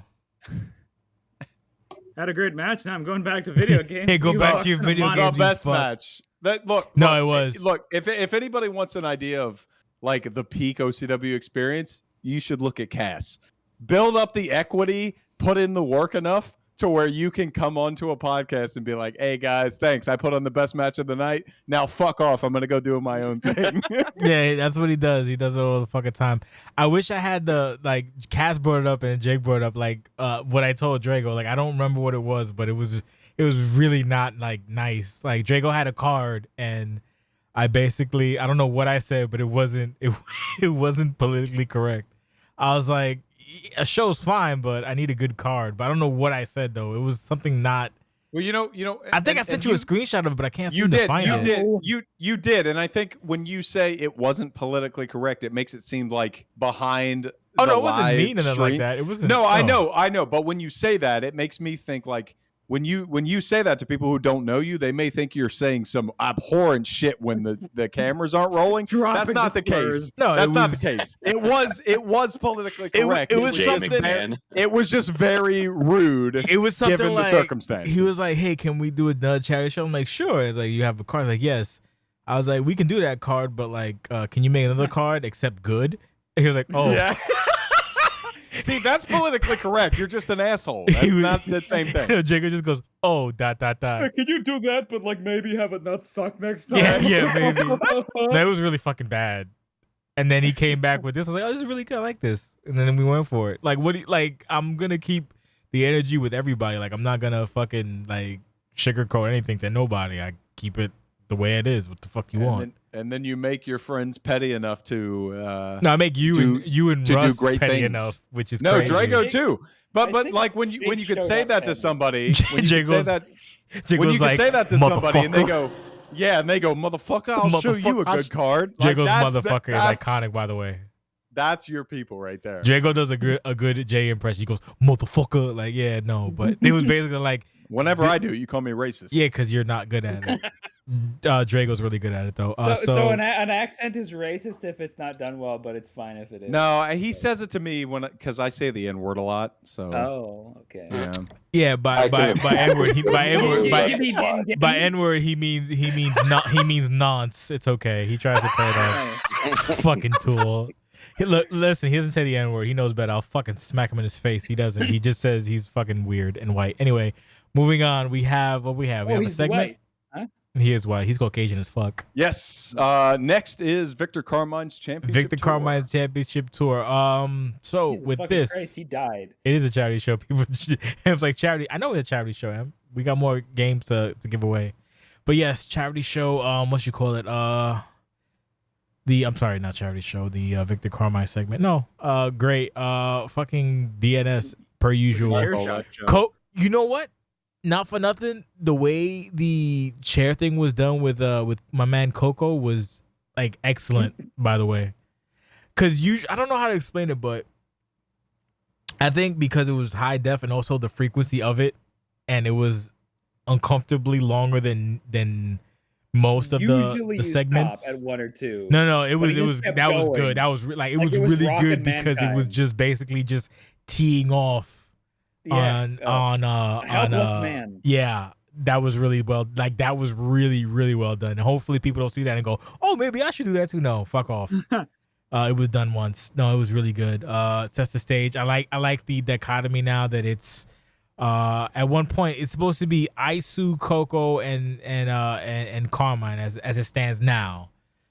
[SPEAKER 4] Had a great match. Now I'm going back to video games.
[SPEAKER 1] Hey, go
[SPEAKER 4] You
[SPEAKER 1] back
[SPEAKER 4] lost
[SPEAKER 1] to your
[SPEAKER 4] in a
[SPEAKER 1] video
[SPEAKER 4] mono.
[SPEAKER 1] games.
[SPEAKER 2] The best
[SPEAKER 1] fuck.
[SPEAKER 2] match. Look.
[SPEAKER 1] No, it was.
[SPEAKER 2] Look, if anybody wants an idea of like the peak OCW experience, you should look at Cass. Build up the equity, put in the work enough to where you can come onto a podcast and be like, "Hey guys, thanks. I put on the best match of the night. Now fuck off. I'm gonna go do my own thing."
[SPEAKER 1] Yeah, that's what he does. He does it all the fucking time. I wish I had Cass brought it up and Jake brought it up what I told Drago. Like I don't remember what it was, but it was really not like nice. Like Drago had a card and I don't know what I said, but it wasn't politically correct. I was like, a show's fine, but I need a good card. But I don't know what I said though. It was something not.
[SPEAKER 2] Well,
[SPEAKER 1] I think I sent you a screenshot of it, but I can't seem to find it.
[SPEAKER 2] You did, and I think when you say it wasn't politically correct, it makes it seem like behind.
[SPEAKER 1] Oh
[SPEAKER 2] the
[SPEAKER 1] no, it wasn't
[SPEAKER 2] live
[SPEAKER 1] meaning it like
[SPEAKER 2] stream.
[SPEAKER 1] that. It wasn't.
[SPEAKER 2] No, I know. But when you say that, it makes me think like when you say that to people who don't know you, they may think you're saying some abhorrent shit when the cameras aren't rolling. That's not the case.
[SPEAKER 1] No,
[SPEAKER 2] that's not the case. It was politically correct.
[SPEAKER 1] It was something.
[SPEAKER 2] It was just very rude.
[SPEAKER 1] It was something
[SPEAKER 2] given
[SPEAKER 1] like
[SPEAKER 2] the circumstances.
[SPEAKER 1] He was like, "Hey, can we do another charity show?" I'm like, "Sure." It's like, "You have a card?" Like, "Yes." I was like, "We can do that card, but like, can you make another card except good?" And he was like, "Oh."
[SPEAKER 2] Yeah. See, that's politically correct. You're just an asshole. That's not the same thing.
[SPEAKER 1] Jacob just goes, "Oh, ...
[SPEAKER 4] Can you do that, but like maybe have it not suck next time?
[SPEAKER 1] Yeah, maybe. No, it was really fucking bad. And then he came back with this. I was like, "Oh, this is really good. I like this." And then we went for it. Like, I'm gonna keep the energy with everybody. Like, I'm not gonna fucking like sugarcoat anything to nobody. I keep it the way it is. What the fuck you want?
[SPEAKER 2] And then you make your friends petty enough to
[SPEAKER 1] No, I make you and
[SPEAKER 2] to
[SPEAKER 1] Russ
[SPEAKER 2] do great
[SPEAKER 1] petty
[SPEAKER 2] things
[SPEAKER 1] enough, which is
[SPEAKER 2] no
[SPEAKER 1] crazy.
[SPEAKER 2] Drago too. But
[SPEAKER 5] I think
[SPEAKER 2] like when you
[SPEAKER 5] Jake
[SPEAKER 2] could
[SPEAKER 5] showed
[SPEAKER 2] say
[SPEAKER 5] up
[SPEAKER 2] that to
[SPEAKER 5] petty.
[SPEAKER 2] somebody, when you
[SPEAKER 1] Jake
[SPEAKER 2] could say
[SPEAKER 1] goes-
[SPEAKER 2] that
[SPEAKER 1] Jake
[SPEAKER 2] when
[SPEAKER 1] was
[SPEAKER 2] you could
[SPEAKER 1] like,
[SPEAKER 2] say that to somebody and they
[SPEAKER 1] "Motherfucker."
[SPEAKER 2] go, yeah, and they go, "Motherfucker, I'll show you a
[SPEAKER 1] Motherfucker,
[SPEAKER 2] good card."
[SPEAKER 1] Jago's
[SPEAKER 2] that's
[SPEAKER 1] motherfucker is iconic, by the way.
[SPEAKER 2] That's your people right there.
[SPEAKER 1] Drago does a good Jay impression. He goes, motherfucker. Like, yeah, no. But it was basically like,
[SPEAKER 2] Whenever I do, you call me racist.
[SPEAKER 1] yeah, because you're not good at it. Drago's really good at it, though.
[SPEAKER 4] So an accent is racist if it's not done well, but it's fine if it is.
[SPEAKER 2] No, he says it to me because I say the N-word a lot. So.
[SPEAKER 4] Oh, okay.
[SPEAKER 2] Yeah.
[SPEAKER 1] Yeah, by N-word, by N-word he means nonce. It's okay. He tries to play it off. Fucking tool. Listen, he doesn't say the N-word. He knows better. I'll fucking smack him in his face. He doesn't. He just says he's fucking weird and white. Anyway, moving on. We have what we have. We have a segment.
[SPEAKER 4] White. Huh?
[SPEAKER 1] He is white. He's Caucasian as fuck.
[SPEAKER 2] Yes. Next is Victor Carmine's championship.
[SPEAKER 1] Victor Carmine's championship tour. So
[SPEAKER 4] Jesus
[SPEAKER 1] with
[SPEAKER 4] fucking
[SPEAKER 1] this,
[SPEAKER 4] Christ, he died.
[SPEAKER 1] it is a charity show. People, it's like charity. I know it's a charity show. Em. We got more games to give away, but yes, charity show. What you call it? I'm sorry, not charity show. The Victor Carmine segment. No. Great. Fucking DNS per usual. You know what? Not for nothing. The way the chair thing was done with my man Coco was like excellent. By the way, because I don't know how to explain it, but I think because it was high def and also the frequency of it, and it was uncomfortably longer than most of the segments
[SPEAKER 4] at 1 or 2.
[SPEAKER 1] No, it was that was good. That was it was really good because it was just basically just teeing off on
[SPEAKER 4] Man.
[SPEAKER 1] Yeah, that was really well. Like that was really really well done. And hopefully people don't see that and go, oh, maybe I should do that too. No, fuck off. It was done once. No, it was really good. Sets the stage. I like the dichotomy now that it's. At one point, it's supposed to be Isu, Coco, and Carmine as it stands now.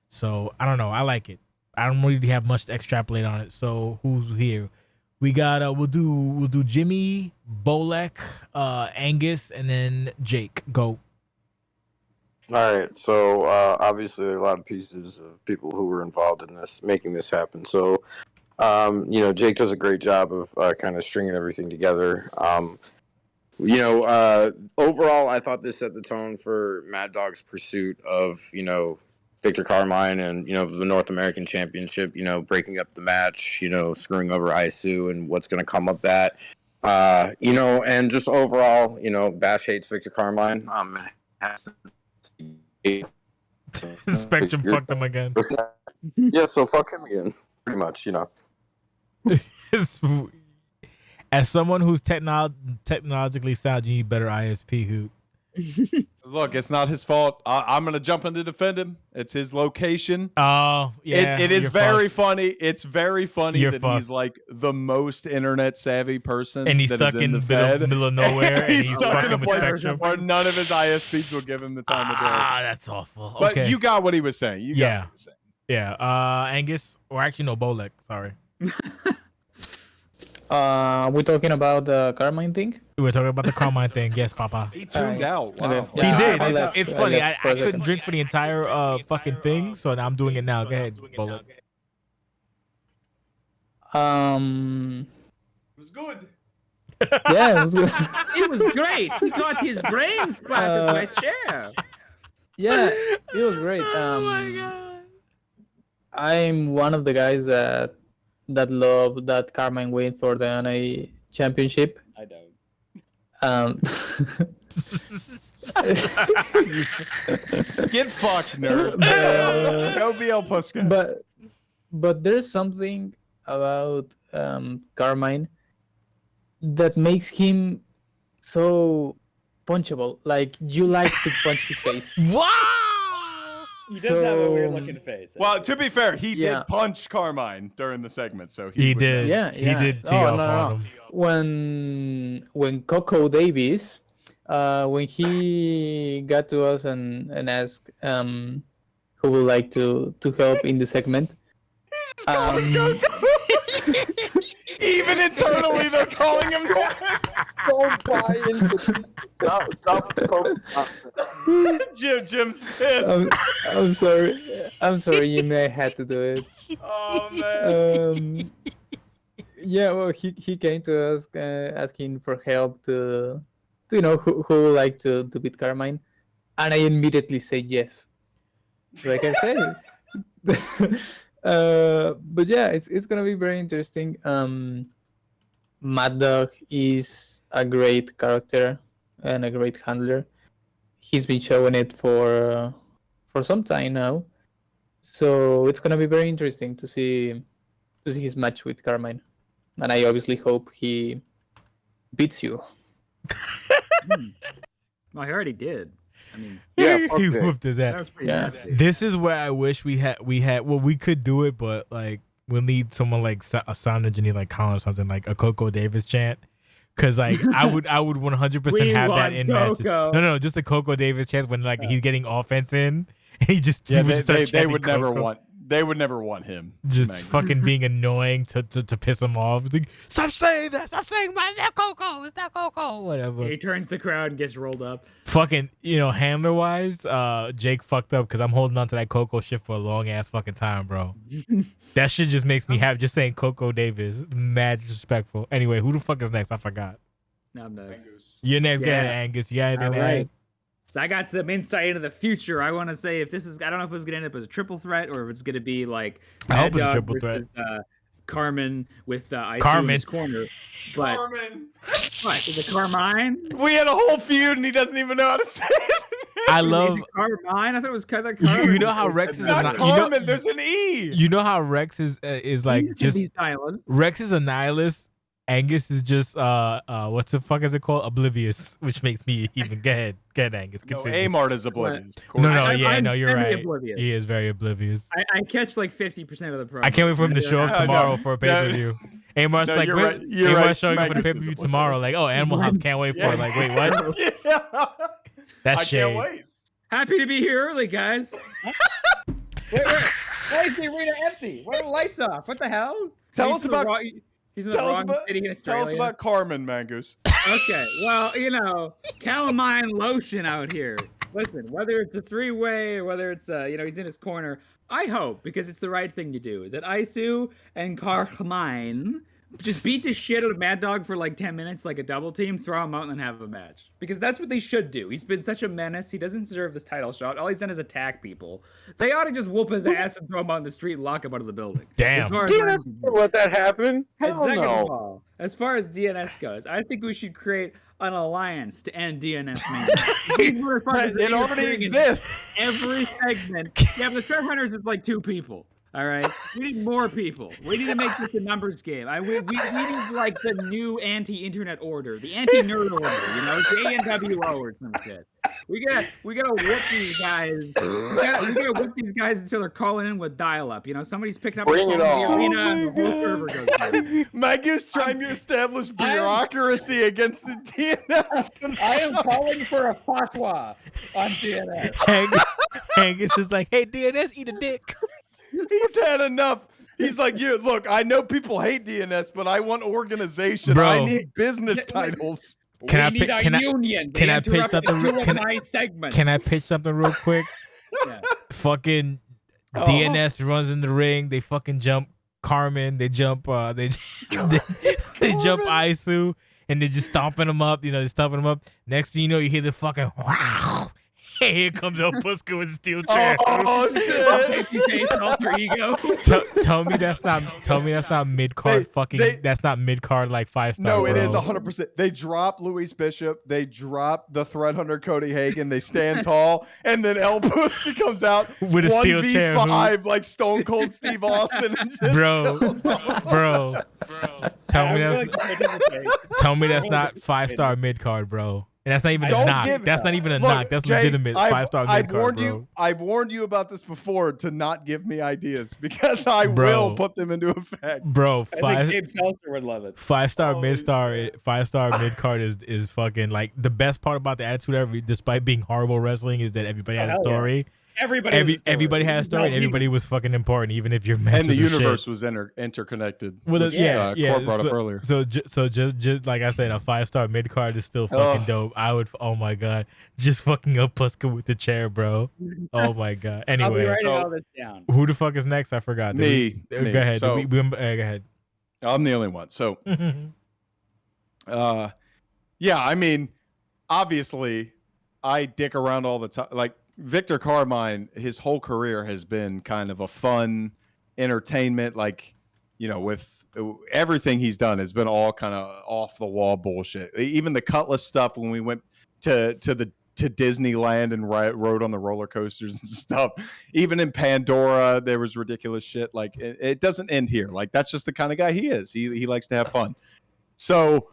[SPEAKER 1] So I don't know. I like it. I don't really have much to extrapolate on it. So who's here? We got we'll do Jimmy, Bolek, Angus, and then Jake. Go.
[SPEAKER 3] All right. So obviously, there are a lot of pieces of people who were involved in this, making this happen. So Jake does a great job of kind of stringing everything together. Overall, I thought this set the tone for Mad Dog's pursuit of, Victor Carmine and, the North American Championship, breaking up the match, screwing over Isu and what's going to come of that. And just overall, Bash hates Victor Carmine.
[SPEAKER 1] Spectrum fucked him again.
[SPEAKER 3] Yeah, so fuck him again, pretty much,
[SPEAKER 1] As someone who's technologically sound, you need better ISP. Hoot.
[SPEAKER 2] Look, it's not his fault. I'm gonna jump in to defend him. It's his location.
[SPEAKER 1] Oh, yeah.
[SPEAKER 2] It is very funny. It's very funny that
[SPEAKER 1] fucked.
[SPEAKER 2] he's like the most internet savvy person,
[SPEAKER 1] and he's
[SPEAKER 2] that
[SPEAKER 1] stuck
[SPEAKER 2] is
[SPEAKER 1] in
[SPEAKER 2] the
[SPEAKER 1] the
[SPEAKER 2] Fed.
[SPEAKER 1] middle of nowhere.
[SPEAKER 2] He's
[SPEAKER 1] and
[SPEAKER 2] stuck in a
[SPEAKER 1] fucking with
[SPEAKER 2] place
[SPEAKER 1] Spectrum.
[SPEAKER 2] where none of his ISPs will give him the time of day.
[SPEAKER 1] That's awful.
[SPEAKER 2] But
[SPEAKER 1] Okay.
[SPEAKER 2] you got what he was saying. You got what he was saying.
[SPEAKER 1] Yeah. Angus, or actually no, Bolek. Sorry.
[SPEAKER 7] We're talking about the Carmine thing.
[SPEAKER 1] We were talking about the Carmine thing. Yes, Papa.
[SPEAKER 2] He tuned out. Wow.
[SPEAKER 7] Okay.
[SPEAKER 1] He
[SPEAKER 7] Yeah,
[SPEAKER 1] did.
[SPEAKER 7] I left-
[SPEAKER 1] It's
[SPEAKER 7] I
[SPEAKER 1] funny.
[SPEAKER 7] left for
[SPEAKER 1] I
[SPEAKER 7] a second.
[SPEAKER 1] couldn't drink for the entire fucking thing, so now I'm doing it now. Go ahead, Bolek.
[SPEAKER 2] It was good.
[SPEAKER 7] Yeah, it was good.
[SPEAKER 9] It was great. He got his brain splattered by a chair.
[SPEAKER 7] Yeah, it was great.
[SPEAKER 1] Oh my god.
[SPEAKER 7] I'm one of the guys that love that Carmine win for the NA championship.
[SPEAKER 4] I don't.
[SPEAKER 2] Get fucked, nerd. Go BL Puska.
[SPEAKER 7] But there's something about Carmine that makes him so punchable. Like you like to punch his face.
[SPEAKER 1] Wow.
[SPEAKER 4] He does have a weird looking face.
[SPEAKER 2] Well, to be fair, he
[SPEAKER 7] Yeah.
[SPEAKER 2] did punch Carmine during the segment, so
[SPEAKER 1] He
[SPEAKER 2] would
[SPEAKER 1] did.
[SPEAKER 2] know.
[SPEAKER 7] Yeah,
[SPEAKER 1] He
[SPEAKER 7] yeah.
[SPEAKER 1] did tee
[SPEAKER 7] Oh,
[SPEAKER 1] off
[SPEAKER 7] no,
[SPEAKER 1] on
[SPEAKER 7] no.
[SPEAKER 1] him.
[SPEAKER 7] When Coco Davis, when he got to us and asked who would like to help in the segment.
[SPEAKER 2] Even internally, they're calling him that.
[SPEAKER 3] Don't buy into Stop.
[SPEAKER 2] Jim's pissed.
[SPEAKER 7] I'm sorry. I'm sorry, Yimmy. I had to do it.
[SPEAKER 2] Oh man.
[SPEAKER 7] Yeah, well, he came to us asking for help to who would like to beat Carmine, and I immediately said yes. Like I said, But yeah, it's gonna be very interesting. Mad Dog is a great character and a great handler. He's been showing it for some time now, so it's gonna be very interesting to see his match with Carmine, and I obviously hope he beats you.
[SPEAKER 4] Well, he already did. I mean,
[SPEAKER 3] Yeah, fuck
[SPEAKER 1] he
[SPEAKER 3] it.
[SPEAKER 1] whooped his
[SPEAKER 4] that
[SPEAKER 1] ass.
[SPEAKER 4] was pretty
[SPEAKER 7] Yeah.
[SPEAKER 4] nasty.
[SPEAKER 1] This is where I wish we had. Well, we could do it, but like we'll need someone like a sound engineer like Colin or something, like a Coco Davis chant. Cause like I would 100%
[SPEAKER 4] We
[SPEAKER 1] have that
[SPEAKER 4] want
[SPEAKER 1] in matches.
[SPEAKER 4] Coco.
[SPEAKER 1] No, just a Coco Davis chant when like he's getting offense in, and he just
[SPEAKER 2] Yeah,
[SPEAKER 1] would just start
[SPEAKER 2] they
[SPEAKER 1] chanting
[SPEAKER 2] would never
[SPEAKER 1] Coco.
[SPEAKER 2] want. They would never want him.
[SPEAKER 1] Just
[SPEAKER 2] Mangus.
[SPEAKER 1] fucking being annoying to piss him off. It's like, stop saying that. Stop saying my that Coco. It's not Coco. Whatever.
[SPEAKER 4] He turns the crowd and gets rolled up.
[SPEAKER 1] Fucking, handler wise, Jake fucked up because I'm holding on to that Coco shit for a long ass fucking time, bro. That shit just makes me happy. Just saying Coco Davis, mad disrespectful. Anyway, who the fuck is next? I forgot.
[SPEAKER 4] Now I'm next.
[SPEAKER 1] You're next,
[SPEAKER 4] Yeah.
[SPEAKER 1] guy, Angus. You got anything
[SPEAKER 4] All
[SPEAKER 1] to
[SPEAKER 4] right.
[SPEAKER 1] add?
[SPEAKER 4] So I got some insight into the future. I want to say if this is, I don't know if it's going to end up as a triple threat or if it's going to be like
[SPEAKER 1] I hope
[SPEAKER 4] Mad
[SPEAKER 1] it's a
[SPEAKER 4] Dog
[SPEAKER 1] triple threat.
[SPEAKER 4] versus, Carmen with IC in
[SPEAKER 1] Carmen.
[SPEAKER 4] his corner. But
[SPEAKER 2] Carmen.
[SPEAKER 4] what is it, Carmine?
[SPEAKER 2] We had a whole feud, and he doesn't even know how to say it.
[SPEAKER 1] I
[SPEAKER 4] Is
[SPEAKER 1] love.
[SPEAKER 4] it Carmine? I thought it was kind of Carmen.
[SPEAKER 1] You know how Rex
[SPEAKER 2] It's
[SPEAKER 1] is
[SPEAKER 2] not
[SPEAKER 1] a
[SPEAKER 2] Carmen. There's an E.
[SPEAKER 1] You know how Rex is like
[SPEAKER 4] He's
[SPEAKER 1] just
[SPEAKER 4] silent.
[SPEAKER 1] Rex is a nihilist. Angus is just what's the fuck is it called? Oblivious, which makes me even get Angus.
[SPEAKER 2] No,
[SPEAKER 1] Continue.
[SPEAKER 2] Amart is oblivious. of
[SPEAKER 1] No,
[SPEAKER 2] course.
[SPEAKER 4] I'm
[SPEAKER 1] you're
[SPEAKER 4] very
[SPEAKER 1] right.
[SPEAKER 4] oblivious.
[SPEAKER 1] He is very oblivious.
[SPEAKER 4] I catch like 50% of the program.
[SPEAKER 1] I can't wait for him to show up
[SPEAKER 2] No,
[SPEAKER 1] tomorrow
[SPEAKER 2] no,
[SPEAKER 1] for a pay per view. Amar's
[SPEAKER 2] No,
[SPEAKER 1] like,
[SPEAKER 2] you're
[SPEAKER 1] wait,
[SPEAKER 2] right. You're
[SPEAKER 1] Amar's
[SPEAKER 2] right.
[SPEAKER 1] showing up for the
[SPEAKER 2] Magnus
[SPEAKER 1] pay
[SPEAKER 2] is
[SPEAKER 1] per view
[SPEAKER 2] oblivious.
[SPEAKER 1] tomorrow. Like, oh, Animal House can't wait for it. Like, wait, what?
[SPEAKER 2] Yeah.
[SPEAKER 1] That's
[SPEAKER 2] I
[SPEAKER 1] shade.
[SPEAKER 2] can't wait.
[SPEAKER 4] Happy to be here early, guys. wait. Why is the arena empty? Why are the lights off? What the hell?
[SPEAKER 2] Tell
[SPEAKER 4] He's
[SPEAKER 2] us
[SPEAKER 4] in the
[SPEAKER 2] about-
[SPEAKER 4] wrong- He's in the
[SPEAKER 2] Tell us
[SPEAKER 4] wrong
[SPEAKER 2] about.
[SPEAKER 4] city in Australia.
[SPEAKER 2] Tell us about Carmen, Mangus.
[SPEAKER 4] Okay, well, calamine lotion out here. Listen, whether it's a three-way or whether it's he's in his corner, I hope, because it's the right thing to do, that Isu and Carmine just beat the shit out of Mad Dog for like 10 minutes, like a double team, throw him out, and then have a match. Because that's what they should do. He's been such a menace. He doesn't deserve this title shot. All he's done is attack people. They ought to just whoop his ass and throw him out in the street and lock him out of the building.
[SPEAKER 1] Damn.
[SPEAKER 4] As far as
[SPEAKER 3] DNS would let that happen.
[SPEAKER 4] and
[SPEAKER 3] Hell
[SPEAKER 4] second of
[SPEAKER 3] no.
[SPEAKER 4] all, as far as DNS goes, I think we should create an alliance to end DNS mania. These motherfuckers
[SPEAKER 2] It
[SPEAKER 4] are
[SPEAKER 2] already
[SPEAKER 4] interfering in
[SPEAKER 2] exists.
[SPEAKER 4] every segment. Yeah, but the Threat Hunters is like 2 people. All right, we need more people. We need to make this a numbers game. We need like the new anti-internet order, the anti-nerd order. JNWO or some shit. We gotta whoop these guys. We gotta whoop these guys until they're calling in with dial-up. Somebody's picking up
[SPEAKER 3] Bring
[SPEAKER 4] the
[SPEAKER 3] it
[SPEAKER 4] phone in the
[SPEAKER 3] on.
[SPEAKER 4] arena and the whole server goes down.
[SPEAKER 2] Mangus trying to establish bureaucracy against the DNS.
[SPEAKER 4] I am calling for a fatwa on DNS.
[SPEAKER 1] Angus is like, hey, DNS, eat a dick.
[SPEAKER 2] He's had enough. He's like, look, I know people hate DNS, but I want organization.
[SPEAKER 1] Bro.
[SPEAKER 2] I need business titles.
[SPEAKER 1] Can I
[SPEAKER 4] we need
[SPEAKER 1] pick-
[SPEAKER 4] a
[SPEAKER 1] can I-
[SPEAKER 4] union.
[SPEAKER 1] can
[SPEAKER 4] They
[SPEAKER 1] I pitch
[SPEAKER 4] interrupted
[SPEAKER 1] something-
[SPEAKER 4] two of
[SPEAKER 1] can I-
[SPEAKER 4] my segments.
[SPEAKER 1] Can I pitch something real quick?
[SPEAKER 4] Yeah.
[SPEAKER 1] Fucking
[SPEAKER 2] Oh.
[SPEAKER 1] DNS runs in the ring. They fucking jump Carmen. They jump. They jump Isu, and they're just stomping them up. They're stomping them up. Next thing you know, you hear the fucking wow. Here comes El Pusco with a steel chair.
[SPEAKER 2] Oh shit!
[SPEAKER 4] Babyface alter ego.
[SPEAKER 1] Tell me that's not mid card
[SPEAKER 2] they-
[SPEAKER 1] that's not mid card like 5-star.
[SPEAKER 2] No, it is
[SPEAKER 1] bro.
[SPEAKER 2] 100%. They drop Luis Bishop. They drop the Threat Hunter Cody Hagen. They stand tall, and then El Puska comes out
[SPEAKER 1] With a steel chair,
[SPEAKER 2] 1v5 like Stone Cold Steve Austin. And just
[SPEAKER 1] Bro,
[SPEAKER 2] kills him.
[SPEAKER 1] bro. Tell me
[SPEAKER 4] I
[SPEAKER 1] tell me that's not 5-star mid card, bro. And that's not even a
[SPEAKER 2] Don't
[SPEAKER 1] knock.
[SPEAKER 2] give-
[SPEAKER 1] That's not even a
[SPEAKER 2] Look,
[SPEAKER 1] knock. That's
[SPEAKER 2] Jay,
[SPEAKER 1] legitimate 5-star
[SPEAKER 2] I've
[SPEAKER 1] mid card,
[SPEAKER 2] warned
[SPEAKER 1] bro.
[SPEAKER 2] you. I've warned you about this before to not give me ideas because I
[SPEAKER 1] Bro.
[SPEAKER 2] will put them into effect.
[SPEAKER 1] Bro,
[SPEAKER 4] I think Gabe Seltzer would love it.
[SPEAKER 1] 5-star
[SPEAKER 2] Holy
[SPEAKER 1] five-star mid card is fucking like the best part about the Attitude Era, despite being horrible wrestling, is that everybody had a
[SPEAKER 4] hell yeah.
[SPEAKER 1] story.
[SPEAKER 4] Everybody
[SPEAKER 1] Everybody had a story. And everybody was fucking important, even if your matches
[SPEAKER 2] And the
[SPEAKER 1] were shit.
[SPEAKER 2] universe was interconnected.
[SPEAKER 1] Well,
[SPEAKER 2] which,
[SPEAKER 1] yeah.
[SPEAKER 2] Core brought up earlier.
[SPEAKER 1] So just like I said, a 5-star mid card is still fucking dope. I would. Oh my god, just fucking up Puska with the chair, bro. Oh my god.
[SPEAKER 4] I'll be
[SPEAKER 1] Anyway,
[SPEAKER 4] writing all this down.
[SPEAKER 1] who the fuck is next? I forgot.
[SPEAKER 2] Me.
[SPEAKER 1] Go ahead.
[SPEAKER 2] So-
[SPEAKER 1] Go ahead.
[SPEAKER 2] I'm the only one. So, yeah, I mean, obviously, I dick around all the time. Like Victor Carmine, his whole career has been kind of a fun entertainment, like, with everything he's done has been all kind of off the wall bullshit. Even the Cutlass stuff when we went to Disneyland and rode on the roller coasters and stuff. Even in Pandora, there was ridiculous shit. Like it doesn't end here. Like that's just the kind of guy he is. He likes to have fun. So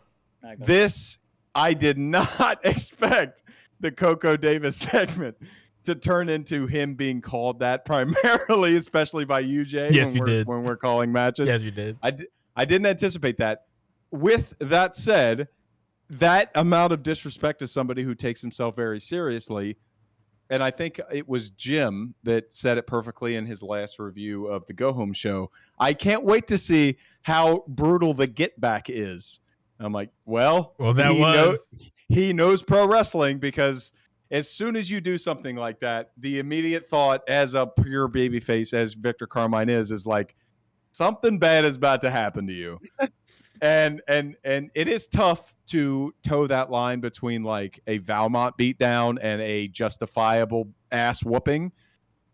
[SPEAKER 2] this, I did not expect the Coco Davis segment to turn into him being called that primarily, especially by you, Jay.
[SPEAKER 1] Yes, you did.
[SPEAKER 2] When we're calling matches.
[SPEAKER 1] Yes, you did.
[SPEAKER 2] I didn't anticipate that. With that said, that amount of disrespect to somebody who takes himself very seriously, and I think it was Jim that said it perfectly in his last review of the Go Home show. I can't wait to see how brutal the Get Back is. I'm like, well he knows pro wrestling, because as soon as you do something like that, the immediate thought as a pure babyface, as Victor Carmine is like, something bad is about to happen to you. And it is tough to toe that line between like a Valmont beatdown and a justifiable ass whooping.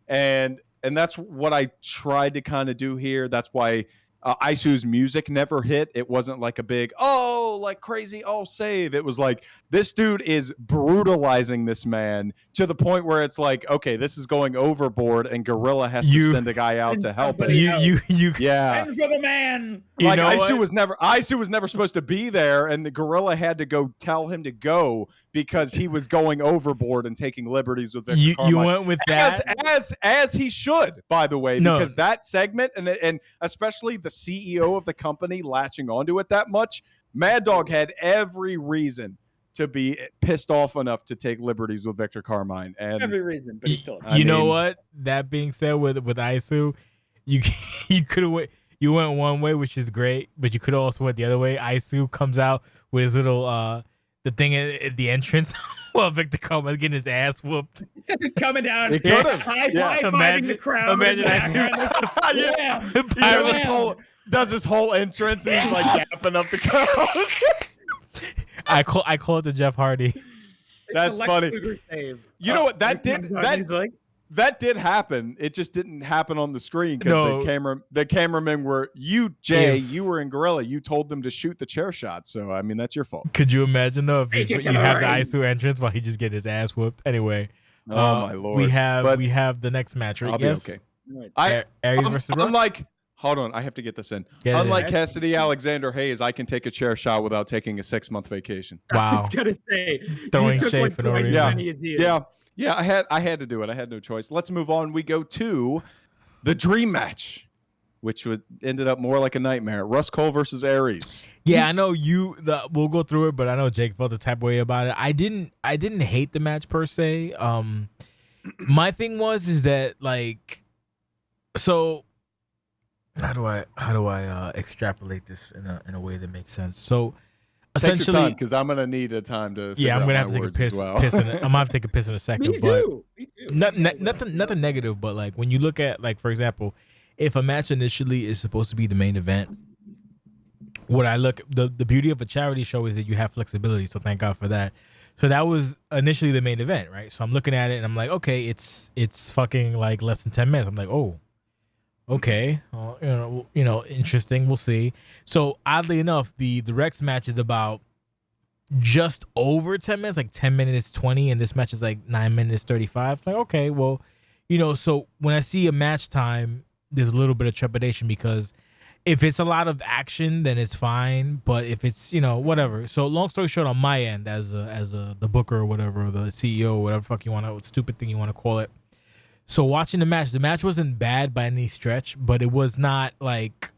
[SPEAKER 2] And that's what I tried to kind of do here. That's why Isu's music never hit. It wasn't like a big, like crazy, save. It was like, this dude is brutalizing this man to the point where it's like, okay, this is going overboard, and Gorilla has to send a guy out to help it. Yeah.
[SPEAKER 4] Send for the man.
[SPEAKER 2] Like Isu was never supposed to be there, and the Gorilla had to go tell him to go because he was going overboard and taking liberties with Victor Carmine.
[SPEAKER 1] You went with that
[SPEAKER 2] as he should, by the way, because that segment and especially the CEO of the company latching onto it that much, Mad Dog had every reason to be pissed off enough to take liberties with Victor Carmine. And
[SPEAKER 4] every reason, but he still.
[SPEAKER 1] You know what? That being said, with Isu, you could have you went one way, which is great, but you could have also went the other way. Isu comes out with his little the thing at the entrance while Victor Carmine getting his ass whooped.
[SPEAKER 4] Coming down,
[SPEAKER 1] high-fiving
[SPEAKER 4] the crowd.
[SPEAKER 1] Imagine
[SPEAKER 2] Isu does his whole entrance and he's like yapping up the crowd.
[SPEAKER 1] I call it the Jeff Hardy.
[SPEAKER 2] That's funny. You know what? That did happen. It just didn't happen on the screen because the cameramen were Jay. You were in Gorilla. You told them to shoot the chair shot. So I mean, that's your fault.
[SPEAKER 1] Could you imagine though if you have the Isu entrance while he just get his ass whooped? Anyway,
[SPEAKER 2] my lord.
[SPEAKER 1] We have the next match, right?
[SPEAKER 2] I'll be okay.
[SPEAKER 1] Aries versus Russ?
[SPEAKER 2] Unlike, hold on, I have to get this in. Unlike Kassidy Alexander Hayes, I can take a chair shot without taking a 6-month vacation.
[SPEAKER 1] Wow.
[SPEAKER 4] I was gonna say
[SPEAKER 1] throwing
[SPEAKER 4] you took
[SPEAKER 1] shade for no reason.
[SPEAKER 2] Yeah, I had to do it. I had no choice. Let's move on. We go to the dream match, which ended up more like a nightmare. Russ Cole versus Aries.
[SPEAKER 1] Yeah, I know we'll go through it, but I know Jake felt the type of way about it. I didn't hate the match per se. My thing is that like, so how do I extrapolate this in a way that makes sense? So essentially,
[SPEAKER 2] because I'm gonna need a time to.
[SPEAKER 1] Yeah, I'm gonna have to take a piss.
[SPEAKER 2] Well.
[SPEAKER 1] I'm gonna have to take a piss in a second.
[SPEAKER 4] Me too.
[SPEAKER 1] Nothing negative, but like when you look at, like, for example, if a match initially is supposed to be the main event, the beauty of a charity show is that you have flexibility. So thank God for that. So that was initially the main event, right? So I'm looking at it and I'm like, okay, it's fucking like less than 10 minutes. I'm like, oh, okay, interesting. We'll see. So oddly enough, the Rex match is about just over 10 minutes, like 10 minutes 20, and this match is like 9 minutes 35. Like, okay, well, so when I see a match time, there's a little bit of trepidation because if it's a lot of action, then it's fine. But if it's, whatever. So long story short, on my end, as the booker or whatever, or the CEO, or whatever the fuck you want to, stupid thing you want to call it. So watching the match wasn't bad by any stretch, but it was not like,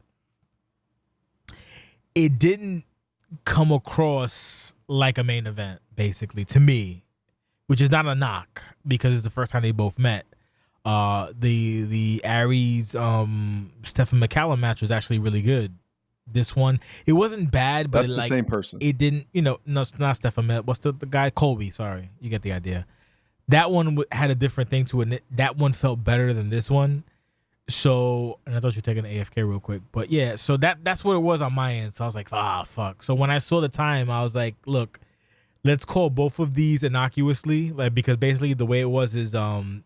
[SPEAKER 1] it didn't come across like a main event, basically, to me, which is not a knock because it's the first time they both met. The Aries Stephen McCallum match was actually really good. This one, it wasn't bad, but
[SPEAKER 2] that's the same person.
[SPEAKER 1] It didn't, no, it's not Stephen. What's the guy? Colby. Sorry, you get the idea. That one had a different thing to it. That one felt better than this one. So, and I thought you were taking the AFK real quick, but yeah. So that's what it was on my end. So I was like, fuck. So when I saw the time, I was like, look, let's call both of these innocuously, like, because basically the way it was is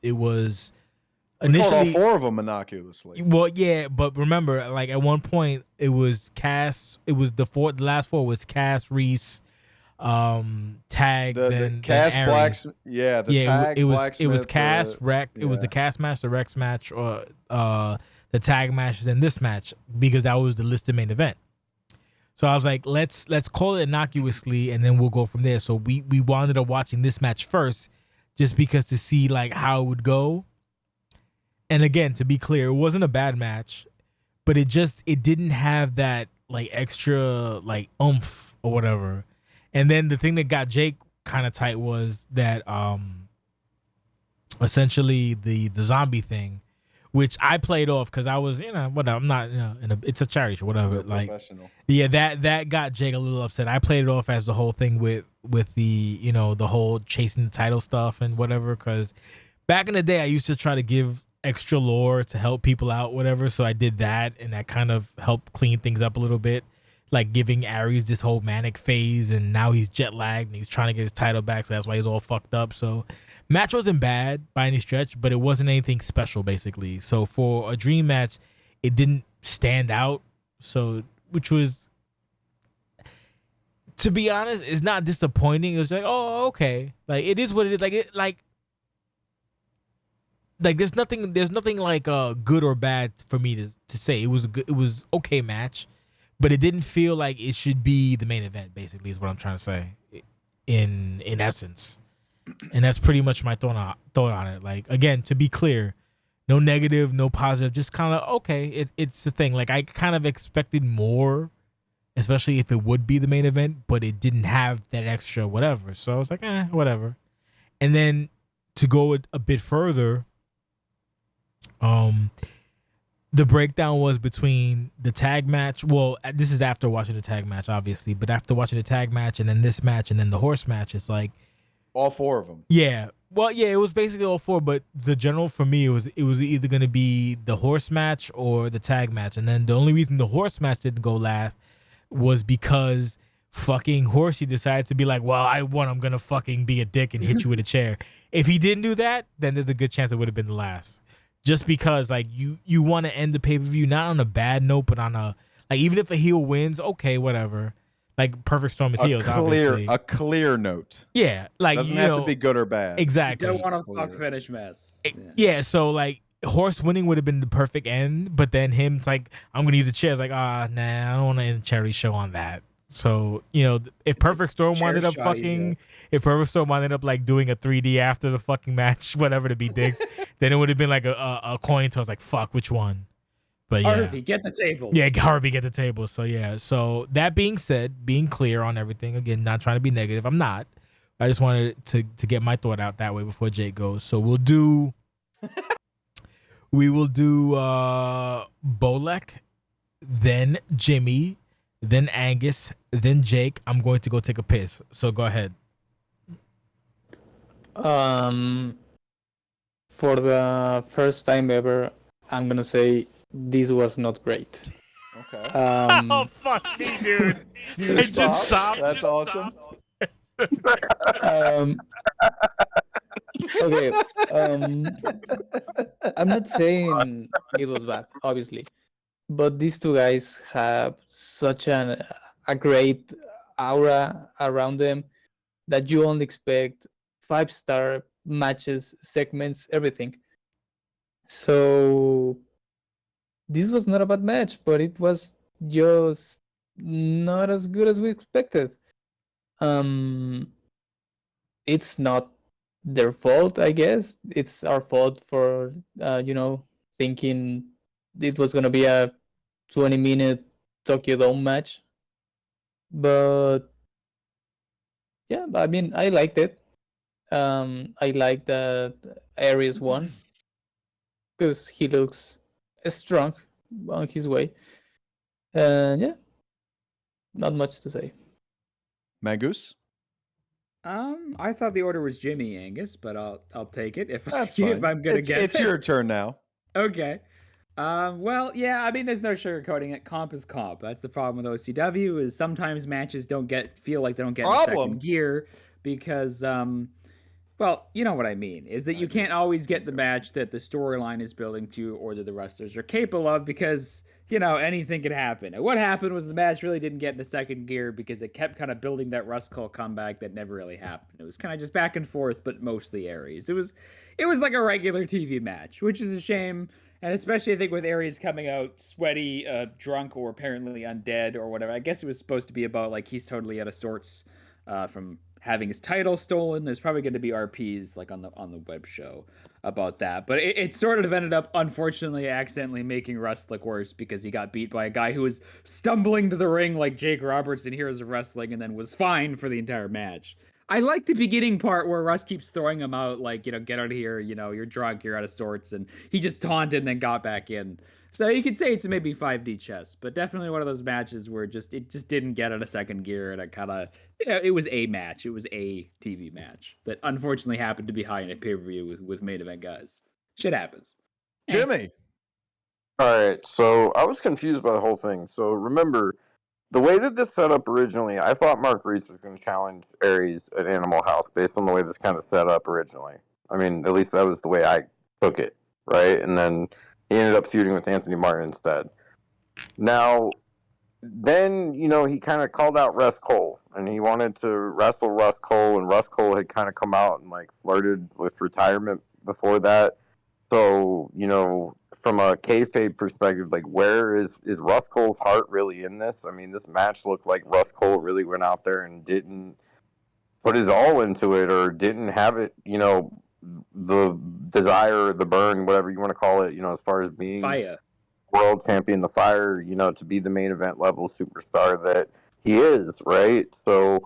[SPEAKER 1] it was
[SPEAKER 2] We called all
[SPEAKER 1] initially,
[SPEAKER 2] 4 of them innocuously.
[SPEAKER 1] well, yeah, but remember, like at one point, it was Cass. It was the last 4 was Cass, Reese, Tag,
[SPEAKER 2] The
[SPEAKER 1] then
[SPEAKER 2] Cass
[SPEAKER 1] Aries.
[SPEAKER 2] Blacks, yeah, the Tag
[SPEAKER 1] it was
[SPEAKER 2] Blacksmith,
[SPEAKER 1] Cass Wreck. It was the
[SPEAKER 2] yeah.
[SPEAKER 1] Cass match, the Rex match, or the tag matches, and this match because that was the listed main event. So I was like, let's call it innocuously, and then we'll go from there. So we wound up watching this match first, just because to see like how it would go. And again, to be clear, it wasn't a bad match, but it didn't have that like extra like oomph or whatever. And then the thing that got Jake kind of tight was that essentially the zombie thing, which I played off because I was, whatever. I'm not, it's a charity show, whatever.
[SPEAKER 2] You're
[SPEAKER 1] like,
[SPEAKER 2] professional.
[SPEAKER 1] yeah, that got Jake a little upset. I played it off as the whole thing with the, the whole chasing the title stuff and whatever. Because back in the day, I used to try to give extra lore to help people out, whatever. So I did that, and that kind of helped clean things up a little bit. Like giving Aries this whole manic phase, and now he's jet lagged and he's trying to get his title back, so that's why he's all fucked up. So match wasn't bad by any stretch, but it wasn't anything special basically. So for a dream match, it didn't stand out. So which was, to be honest, it's not disappointing. It was like, oh, okay, like it is what it is. Like there's nothing like good or bad for me to say. It was okay match. But it didn't feel like it should be the main event, basically, is what I'm trying to say, in essence. And that's pretty much my thought on it. Like, again, to be clear, no negative, no positive, just kind of, okay, it's the thing. Like, I kind of expected more, especially if it would be the main event, but it didn't have that extra whatever. So I was like, whatever. And then to go a bit further, the breakdown was between the tag match. Well, this is after watching the tag match, obviously, but after watching the tag match and then this match and then the horse match, it's like
[SPEAKER 2] all 4 of them.
[SPEAKER 1] Yeah. Well, yeah, it was basically all 4, but the general for me it was either going to be the horse match or the tag match. And then the only reason the horse match didn't go last was because fucking Horsey decided to be like, well, I won, I'm going to fucking be a dick and hit you with a chair. If he didn't do that, then there's a good chance it would have been the last. Just because, like, you want to end the pay-per-view not on a bad note, but on a, like, even if a heel wins, okay, whatever. Like, Perfect Storm is heels, obviously.
[SPEAKER 2] A clear note.
[SPEAKER 1] Yeah. Like,
[SPEAKER 2] doesn't have to be good or bad.
[SPEAKER 1] Exactly.
[SPEAKER 4] You don't want to fuck finish mess.
[SPEAKER 1] Yeah, so, like, Horse winning would have been the perfect end, but then him, it's like, I'm going to use the chair. It's like, nah, I don't want to end the charity show on that. So, if Perfect Storm winded up like doing a 3D after the fucking match, whatever, to be dicks, then it would have been like a coin toss, like, fuck, which one? But yeah.
[SPEAKER 4] Harvey, get the tables.
[SPEAKER 1] Yeah, Harvey, get the tables. So yeah. So that being said, being clear on everything, again, not trying to be negative. I'm not. I just wanted to get my thought out that way before Jake goes. So we will do Bolek, then Jimmy, then Angus, then Jake. I'm going to go take a piss. So go ahead.
[SPEAKER 7] For the first time ever, I'm gonna say this was not great.
[SPEAKER 2] Okay.
[SPEAKER 1] Oh fuck me, dude! I just stopped.
[SPEAKER 2] That's awesome.
[SPEAKER 7] Okay. I'm not saying it was bad, obviously, but these two guys have such a great aura around them that you only expect 5-star matches, segments, everything. So this was not a bad match, but it was just not as good as we expected. It's not their fault, I guess. It's our fault for thinking it was gonna be a 20-minute Tokyo Dome match. But yeah, I mean, I liked it. I like that Aries won because he looks strong on his way. Yeah, not much to say.
[SPEAKER 2] Magoose?
[SPEAKER 4] I thought the order was Jimmy, Angus, but I'll take it if
[SPEAKER 2] That's
[SPEAKER 4] if
[SPEAKER 2] fine.
[SPEAKER 4] I'm gonna get
[SPEAKER 2] It's your turn now.
[SPEAKER 4] Okay. Well, yeah, I mean, there's no sugarcoating it. Comp is comp. That's the problem with OCW is sometimes matches feel like they don't get in second gear because Well, you know what I mean, is that you can't always get the match that the storyline is building to or that the wrestlers are capable of because, anything could happen. And what happened was the match really didn't get into second gear because it kept kind of building that Russ Cole comeback that never really happened. It was kind of just back and forth, but mostly Aries. It was like a regular TV match, which is a shame. And especially, I think, with Aries coming out sweaty, drunk, or apparently undead or whatever. I guess it was supposed to be about, like, he's totally out of sorts from having his title stolen. There's probably going to be RPs like on the web show about that, but it sort of ended up unfortunately accidentally making Russ look worse because he got beat by a guy who was stumbling to the ring like Jake Roberts in Heroes of Wrestling and then was fine for the entire match. I like the beginning part where Russ keeps throwing him out like, get out of here, you're drunk, you're out of sorts, and he just taunted and then got back in. So you could say it's maybe 5D chess, but definitely one of those matches where it just didn't get out of second gear, and it kind of, it was a match. It was a TV match that unfortunately happened to be high in a pay-per-view with main event guys. Shit happens.
[SPEAKER 2] Jimmy.
[SPEAKER 3] All right, so I was confused by the whole thing. So remember, the way that this set up originally, I thought Mark Reese was going to challenge Aries at Animal House based on the way this kind of set up originally. I mean, at least that was the way I took it, right? And then he ended up feuding with Anthony Martin instead. Now, then, he kind of called out Russ Cole, and he wanted to wrestle Russ Cole, and Russ Cole had kind of come out and, like, flirted with retirement before that. So, from a kayfabe perspective, like, where is Russ Cole's heart really in this? I mean, this match looked like Russ Cole really went out there and didn't put his all into it, or didn't have it, the desire, the burn, whatever you want to call it, as far as being
[SPEAKER 4] Fire.
[SPEAKER 3] world champion, the fire, to be the main event level superstar that he is, right? So,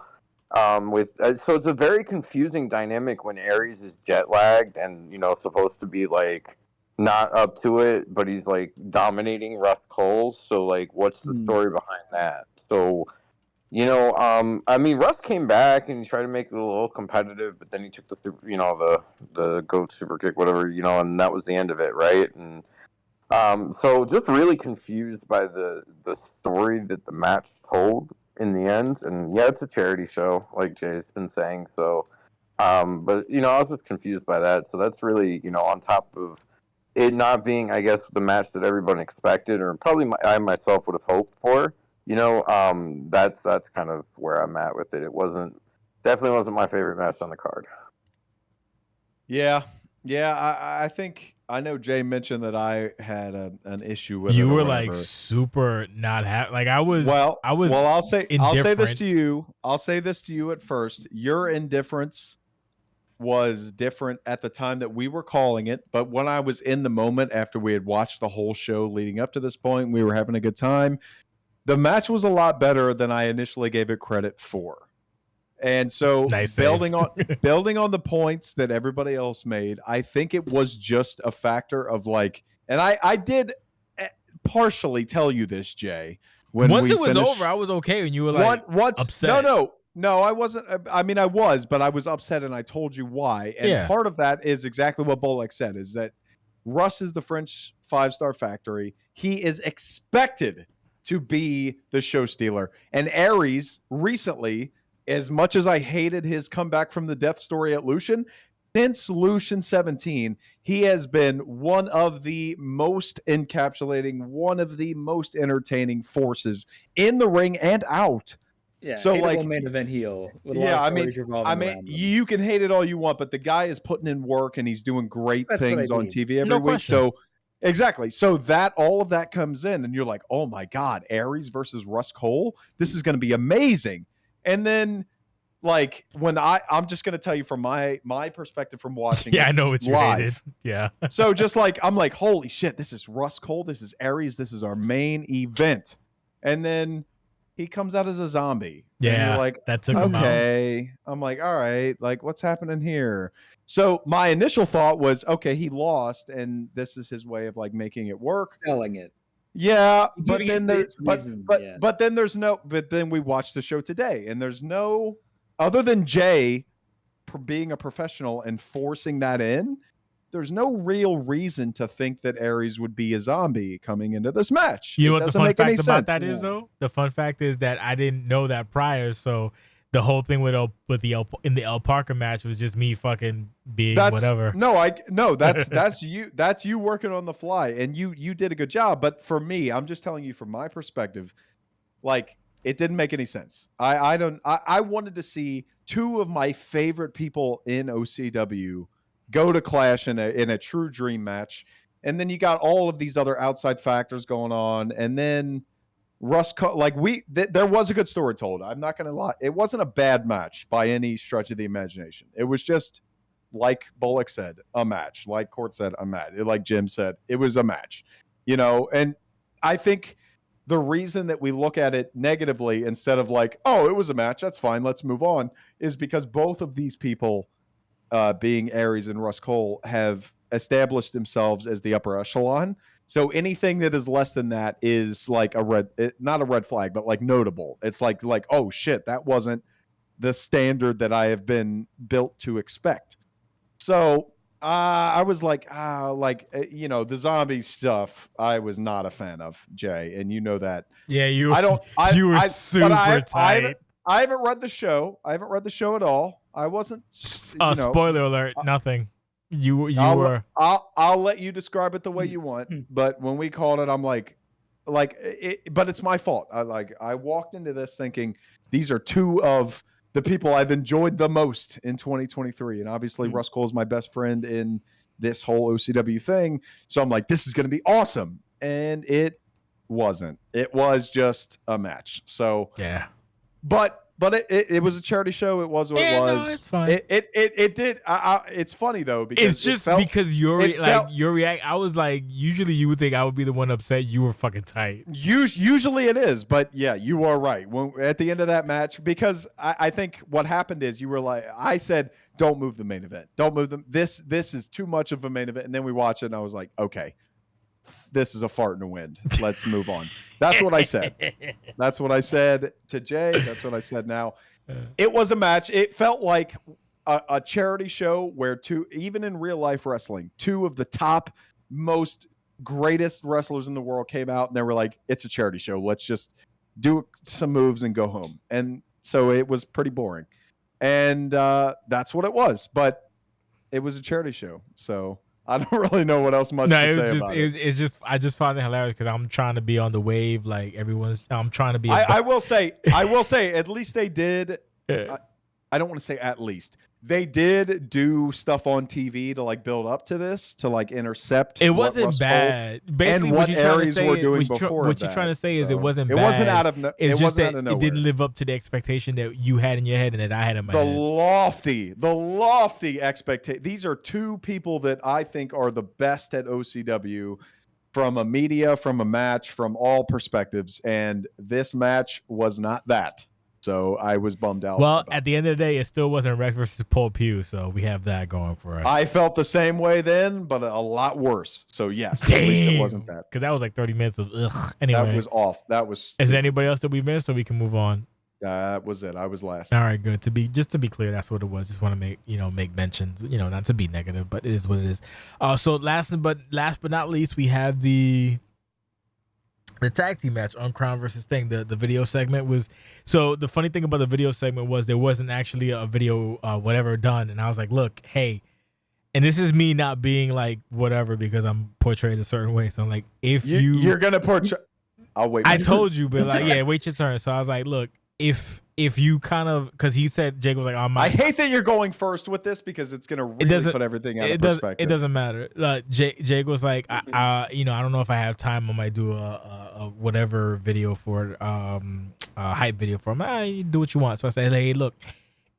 [SPEAKER 3] so it's a very confusing dynamic when Aries is jet lagged and supposed to be like not up to it, but he's like dominating Russ Cole. So like, what's the story behind that? So, I mean, Russ came back and he tried to make it a little competitive, but then he took the goat super kick, whatever, and that was the end of it, right? And so just really confused by the story that the match told in the end. And yeah, it's a charity show, like Jay's been saying. So, but I was just confused by that. So that's really, on top of it not being, I guess, the match that everyone expected, or probably I myself would have hoped for. That's kind of where I'm at with it. It definitely wasn't my favorite match on the card.
[SPEAKER 2] Yeah, I think I know Jay mentioned that I had an issue with it.
[SPEAKER 1] You
[SPEAKER 2] or
[SPEAKER 1] were
[SPEAKER 2] whatever.
[SPEAKER 1] like super not happy. Like I was.
[SPEAKER 2] Well, I'll say this
[SPEAKER 1] indifferent.
[SPEAKER 2] to you. I'll say this to you at first. Your indifference was different at the time that we were calling it, but when I was in the moment after we had watched the whole show leading up to this point, we were having a good time. The match was a lot better than I initially gave it credit for. And so building on the points that everybody else made, I think it was just a factor of like, and I did partially tell you this, Jay.
[SPEAKER 1] Once it was over, I was okay, and you were like upset.
[SPEAKER 2] No, I wasn't. I mean, I was, but I was upset, and I told you why. And part of that is exactly what Bolek said: is that Russ is the French 5-star factory. He is expected to be the show stealer, and Aries recently. As much as I hated his comeback from the death story at Lucian, since Lucian 17, he has been one of the most encapsulating, one of the most entertaining forces in the ring and out.
[SPEAKER 4] Yeah,
[SPEAKER 2] so like
[SPEAKER 4] main event heel. With
[SPEAKER 2] you can hate it all you want, but the guy is putting in work and he's doing great things on TV every week.
[SPEAKER 1] Question.
[SPEAKER 2] So exactly. So all of that comes in, and you're like, oh my God, Aries versus Russ Cole. This is going to be amazing. And then, like, when I'm just going to tell you from my perspective from watching.
[SPEAKER 1] Yeah, I know what you
[SPEAKER 2] live.
[SPEAKER 1] hated. Yeah.
[SPEAKER 2] So just like, I'm like, holy shit, this is Russ Cole. This is Aries. This is our main event. And then he comes out as a zombie.
[SPEAKER 1] Yeah.
[SPEAKER 2] And you're like,
[SPEAKER 1] that took him out.
[SPEAKER 2] Okay. I'm like, all right, like, what's happening here? So my initial thought was, okay, he lost, and this is his way of like making it work.
[SPEAKER 4] Selling it.
[SPEAKER 2] Yeah, but then we watched the show today, and there's no, other than Jay being a professional and forcing that in, there's no real reason to think that Aries would be a zombie coming into this match.
[SPEAKER 1] You know what the fun fact about that is, though? The fun fact is that I didn't know that prior, so the whole thing with in the El Parker match was just me fucking being whatever.
[SPEAKER 2] That's you. That's you working on the fly, and you did a good job. But for me, I'm just telling you from my perspective, like it didn't make any sense. I wanted to see two of my favorite people in OCW go to clash in a true dream match, and then you got all of these other outside factors going on, and then there was a good story told. I'm not going to lie. It wasn't a bad match by any stretch of the imagination. It was just, like Bolek said, a match. Like Court said, a match. Like Jim said, it was a match. And I think the reason that we look at it negatively instead of like, oh, it was a match, that's fine, let's move on, is because both of these people, being Aries and Russ Cole, have established themselves as the upper echelon. So anything that is less than that is like not a red flag, but like notable. It's like, oh shit, that wasn't the standard that I have been built to expect. So I was like, the zombie stuff, I was not a fan of, Jay, and you know that.
[SPEAKER 1] Yeah, you were super tight.
[SPEAKER 2] I haven't read the show. I haven't read the show at all. I wasn't.
[SPEAKER 1] Spoiler alert! Nothing. You were.
[SPEAKER 2] I'll let you describe it the way you want. But when we called it, I'm like, but it's my fault. I walked into this thinking these are two of the people I've enjoyed the most in 2023, and obviously Russ Cole is my best friend in this whole OCW thing. So I'm like, this is going to be awesome, and it wasn't. It was just a match. So
[SPEAKER 1] yeah,
[SPEAKER 2] but it was a charity show. It was what it was.
[SPEAKER 1] No, it's fine.
[SPEAKER 2] It did. It's funny though because
[SPEAKER 1] it's just because your react. I was like, usually you would think I would be the one upset. You were fucking tight.
[SPEAKER 2] Usually it is, but yeah, you are right. At the end of that match, because I think what happened is you were like, I said, don't move the main event. Don't move them. This is too much of a main event. And then we watched it, and I was like, okay, this is a fart in the wind. Let's move on. That's what I said. That's what I said to Jay. That's what I said now. It was a match. It felt like a charity show where even in real life wrestling, two of the top most greatest wrestlers in the world came out, and they were like, it's a charity show. Let's just do some moves and go home. And so it was pretty boring. And that's what it was. But it was a charity show. So I don't really know what else much to say about it.
[SPEAKER 1] It's just I just found it hilarious because I'm trying to be on the wave, like I'm trying to be.
[SPEAKER 2] I will say, at least they did. I don't want to say at least they did do stuff on TV to like build up to this, to like intercept.
[SPEAKER 1] It wasn't bad. Basically,
[SPEAKER 2] and what Aries were doing before.
[SPEAKER 1] What you're trying to say is it wasn't bad.
[SPEAKER 2] It wasn't out of nowhere.
[SPEAKER 1] It's just that it didn't live up to the expectation that you had in your head and that I had in my head.
[SPEAKER 2] The lofty expectation. These are two people that I think are the best at OCW from a media, from a match, from all perspectives. And this match was not that. So I was bummed out.
[SPEAKER 1] Well, at the end of the day, it still wasn't Rex versus Paul Pugh, so we have that going for us.
[SPEAKER 2] I felt the same way then, but a lot worse. So yes, at least it wasn't that.
[SPEAKER 1] Because that was like 30 minutes of ugh. Anyway,
[SPEAKER 2] that was off. That was.
[SPEAKER 1] Is there anybody else that we missed, so we can move on?
[SPEAKER 2] That was it. I was last.
[SPEAKER 1] All right, good. To be clear, that's what it was. Just want to make mentions. Not to be negative, but it is what it is. So last but not least, we have the tag team match on Crown versus Thing. The video segment was, so the funny thing about the video segment was there wasn't actually a video whatever done, and I was like, look, hey, and this is me not being like whatever because I'm portrayed a certain way. So I'm like, if
[SPEAKER 2] you're gonna portray, I'll wait.
[SPEAKER 1] I told you, but like, yeah, wait your turn. So I was like, look, if you kind of, because he said, Jake was like, I
[SPEAKER 2] hate that you're going first with this because it's gonna really put everything out of perspective.
[SPEAKER 1] It doesn't matter. Jake was like, I don't know if I have time. I might do a whatever video for a hype video for him. You do what you want. So I said, hey, look,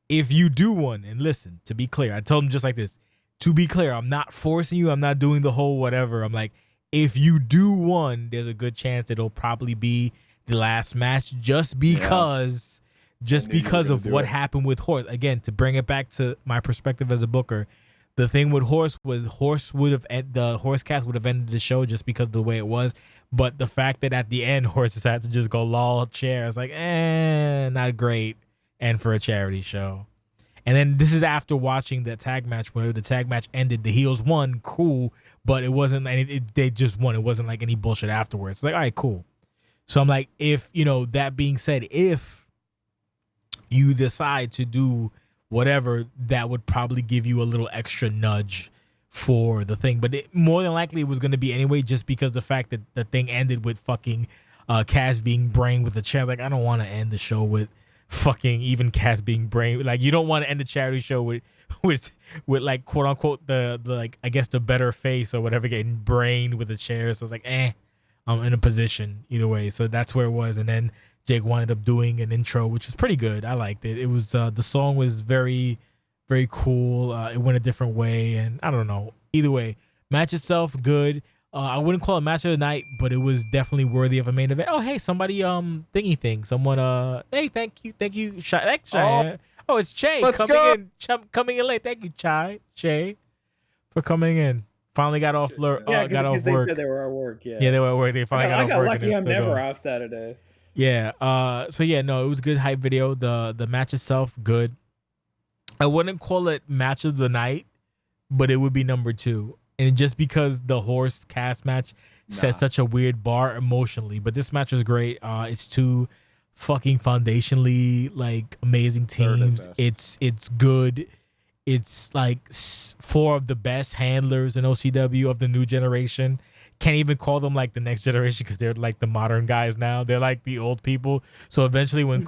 [SPEAKER 1] if you do one, and listen, to be clear, I told him just like this. To be clear, I'm not forcing you. I'm not doing the whole whatever. I'm like, if you do one, there's a good chance it'll probably be the last match just because of what happened with Horse. Again, to bring it back to my perspective as a booker, the thing with Horse was the Horse cast would have ended the show just because of the way it was. But the fact that at the end Horses had to just go lol chair, I was like, not great. And for a charity show. And then this is after watching the tag match where the tag match ended. The heels won, cool, but it wasn't. They just won. It wasn't like any bullshit afterwards. It's like, all right, cool. So I'm like, if that being said, if you decide to do whatever that would probably give you a little extra nudge for the thing. But more than likely it was going to be anyway, just because the fact that the thing ended with fucking Cass being brain with a chair. Like, I don't want to end the show with fucking even Cass being brain. Like, you don't want to end the charity show with like quote unquote the like, I guess the better face or whatever getting brain with a chair. So it's like, I'm in a position either way. So that's where it was. And then Jake wound up doing an intro, which was pretty good. I liked it. It was the song was very, very cool. It went a different way, and I don't know. Either way, match itself good. I wouldn't call it match of the night, but it was definitely worthy of a main event. Oh, hey, somebody thingy thing. Someone hey, thank you, thanks, Cheyenne. Oh, it's Che coming in late. Thank you, Che, for coming in. Finally got off got off
[SPEAKER 4] they
[SPEAKER 1] work.
[SPEAKER 4] said they were at work. Yeah,
[SPEAKER 1] they were at work. They finally got off work.
[SPEAKER 4] I got lucky. I'm never off Saturday.
[SPEAKER 1] Yeah. So yeah, no, it was a good hype video. The match itself, good. I wouldn't call it match of the night, but it would be number 2. And just because the horse cast match set such a weird bar emotionally, but this match was great. It's 2 fucking foundationally like amazing teams. It's good. It's like 4 of the best handlers in OCW of the new generation. Can't even call them like the next generation because they're like the modern guys now. They're like the old people. So eventually when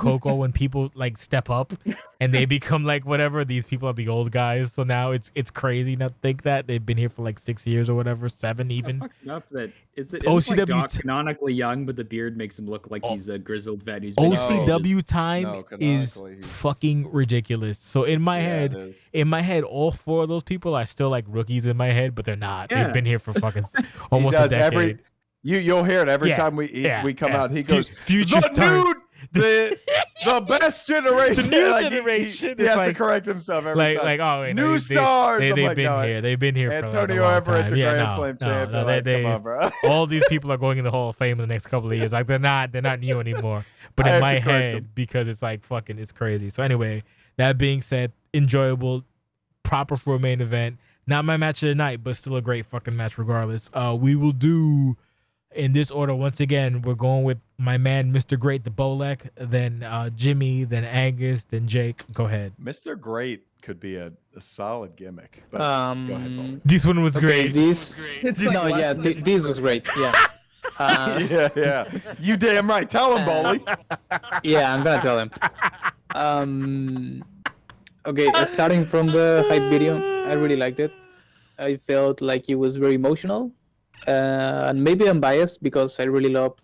[SPEAKER 1] people like step up and they become like whatever, these people are the old guys. So now it's crazy not to think that they've been here for like 6 years or whatever, 7 even.
[SPEAKER 4] OCW like Doc canonically young, but the beard makes him look like he's a grizzled vet.
[SPEAKER 1] OCW time is fucking ridiculous. So in my head, all 4 of those people are still like rookies in my head, but they're not. Yeah. They've been here for fucking almost a decade.
[SPEAKER 2] You'll hear it every time we come out. He goes,
[SPEAKER 1] Future
[SPEAKER 2] the best generation.
[SPEAKER 1] The new generation.
[SPEAKER 2] He has to correct himself every time.
[SPEAKER 1] Like, oh, wait,
[SPEAKER 2] new stars.
[SPEAKER 1] They've been here. They've been here.
[SPEAKER 2] Antonio Everett's a Grand Slam champion. Come on, bro.
[SPEAKER 1] All these people are going in the Hall of Fame in the next couple of years. Like they're not new anymore. But in my head, because it's like fucking, it's crazy. So anyway, that being said, enjoyable, proper for a main event. Not my match of the night, but still a great fucking match regardless. We will do in this order once again. We're going with my man, Mr. Great, the Bolek, then Jimmy, then Angus, then Jake. Go ahead.
[SPEAKER 2] Mr. Great could be a solid gimmick. But go ahead, Bolek.
[SPEAKER 1] This one was great.
[SPEAKER 7] This was great. Yeah.
[SPEAKER 2] Yeah. You damn right. Tell him, Bolek.
[SPEAKER 7] Yeah, I'm gonna tell him. Okay, starting from the hype video, I really liked it. I felt like it was very emotional. And maybe I'm biased because I really love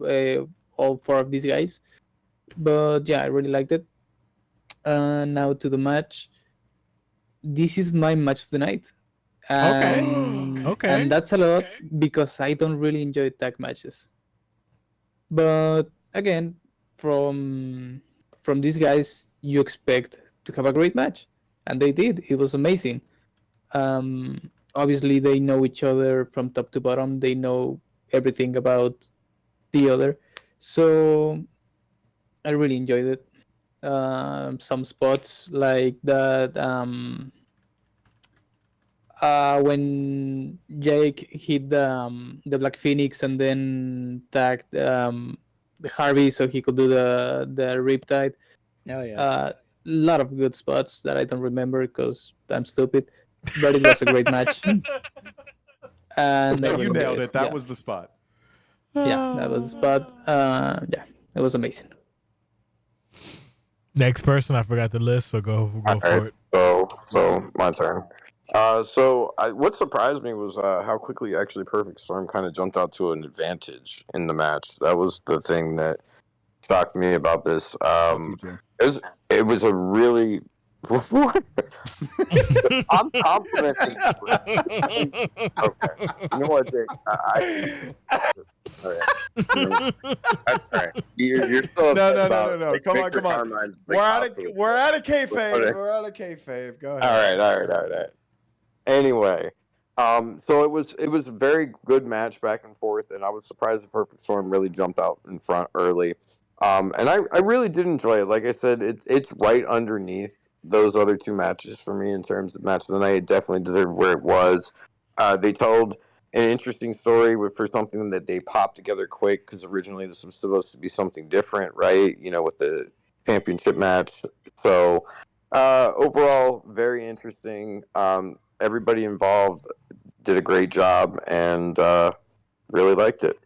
[SPEAKER 7] all 4 of these guys. But yeah, I really liked it. Now to the match. This is my match of the night. Okay. And that's a lot because I don't really enjoy tag matches. But again, from these guys, you expect to have a great match. And they did. It was amazing. Obviously, they know each other from top to bottom. They know everything about the other. So I really enjoyed it. Some spots like that when Jake hit the Black Phoenix and then tagged Harvey so he could do the Riptide.
[SPEAKER 4] Oh yeah.
[SPEAKER 7] A lot of good spots that I don't remember because I'm stupid, but it was a great match. And
[SPEAKER 2] you nailed it. That was the spot.
[SPEAKER 7] Yeah, that was the spot. Yeah, it was amazing.
[SPEAKER 1] Next person, I forgot the list, so go for it.
[SPEAKER 3] So my turn. What surprised me was how quickly actually Perfect Storm kind of jumped out to an advantage in the match. That was the thing that shocked me about this. It was a really. I'm complimenting you. Okay. You know what, Jake? All right. That's all right. You're still
[SPEAKER 2] no. Come on. We're out of kayfabe. We're out of kayfabe. Go ahead.
[SPEAKER 3] All right. Anyway, so it was a very good match back and forth, and I was surprised the Perfect Storm really jumped out in front early. And I really did enjoy it. Like I said, it's right underneath those other 2 matches for me in terms of match of the night. It definitely deserved where it was. They told an interesting story for something that they popped together quick because originally this was supposed to be something different, right? You know, with the championship match. So overall, very interesting. Everybody involved did a great job, and really liked it.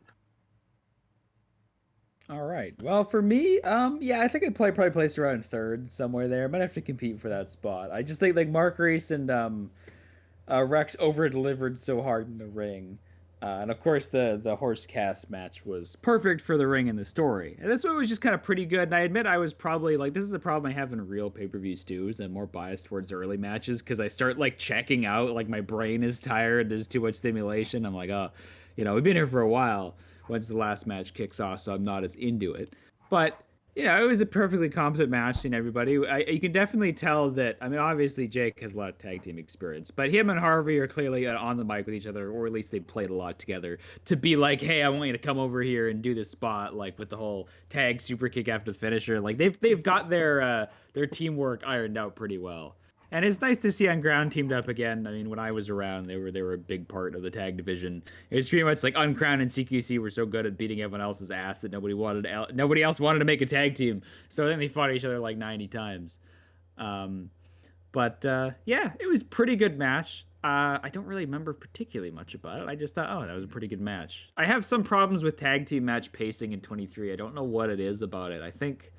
[SPEAKER 4] All right. Well, for me, yeah, I think I'd probably placed around third somewhere there. Might have to compete for that spot. I just think like Mark Reese and Rex over delivered so hard in the ring. And of course, the horse cast match was perfect for the ring and the story. And this one was just kind of pretty good. And I admit I was probably like, this is a problem I have in real pay per views too, is I'm more biased towards early matches because I start like checking out, like my brain is tired, there's too much stimulation. I'm like, oh, we've been here for a while once the last match kicks off, so I'm not as into it. But yeah, it was a perfectly competent match and everybody. You can definitely tell that. I mean, obviously Jake has a lot of tag team experience, but him and Harvey are clearly on the mic with each other, or at least they played a lot together to be like, hey, I want you to come over here and do this spot, like with the whole tag super kick after the finisher. Like they've got their teamwork ironed out pretty well. And it's nice to see Unground teamed up again. I mean, when I was around, they were a big part of the tag division. It was pretty much like Uncrowned and CQC were so good at beating everyone else's ass that nobody else wanted to make a tag team. So then they fought each other like 90 times. But yeah, it was a pretty good match. I don't really remember particularly much about it. I just thought, oh, that was a pretty good match. I have some problems with tag team match pacing in 23. I don't know what it is about it. I think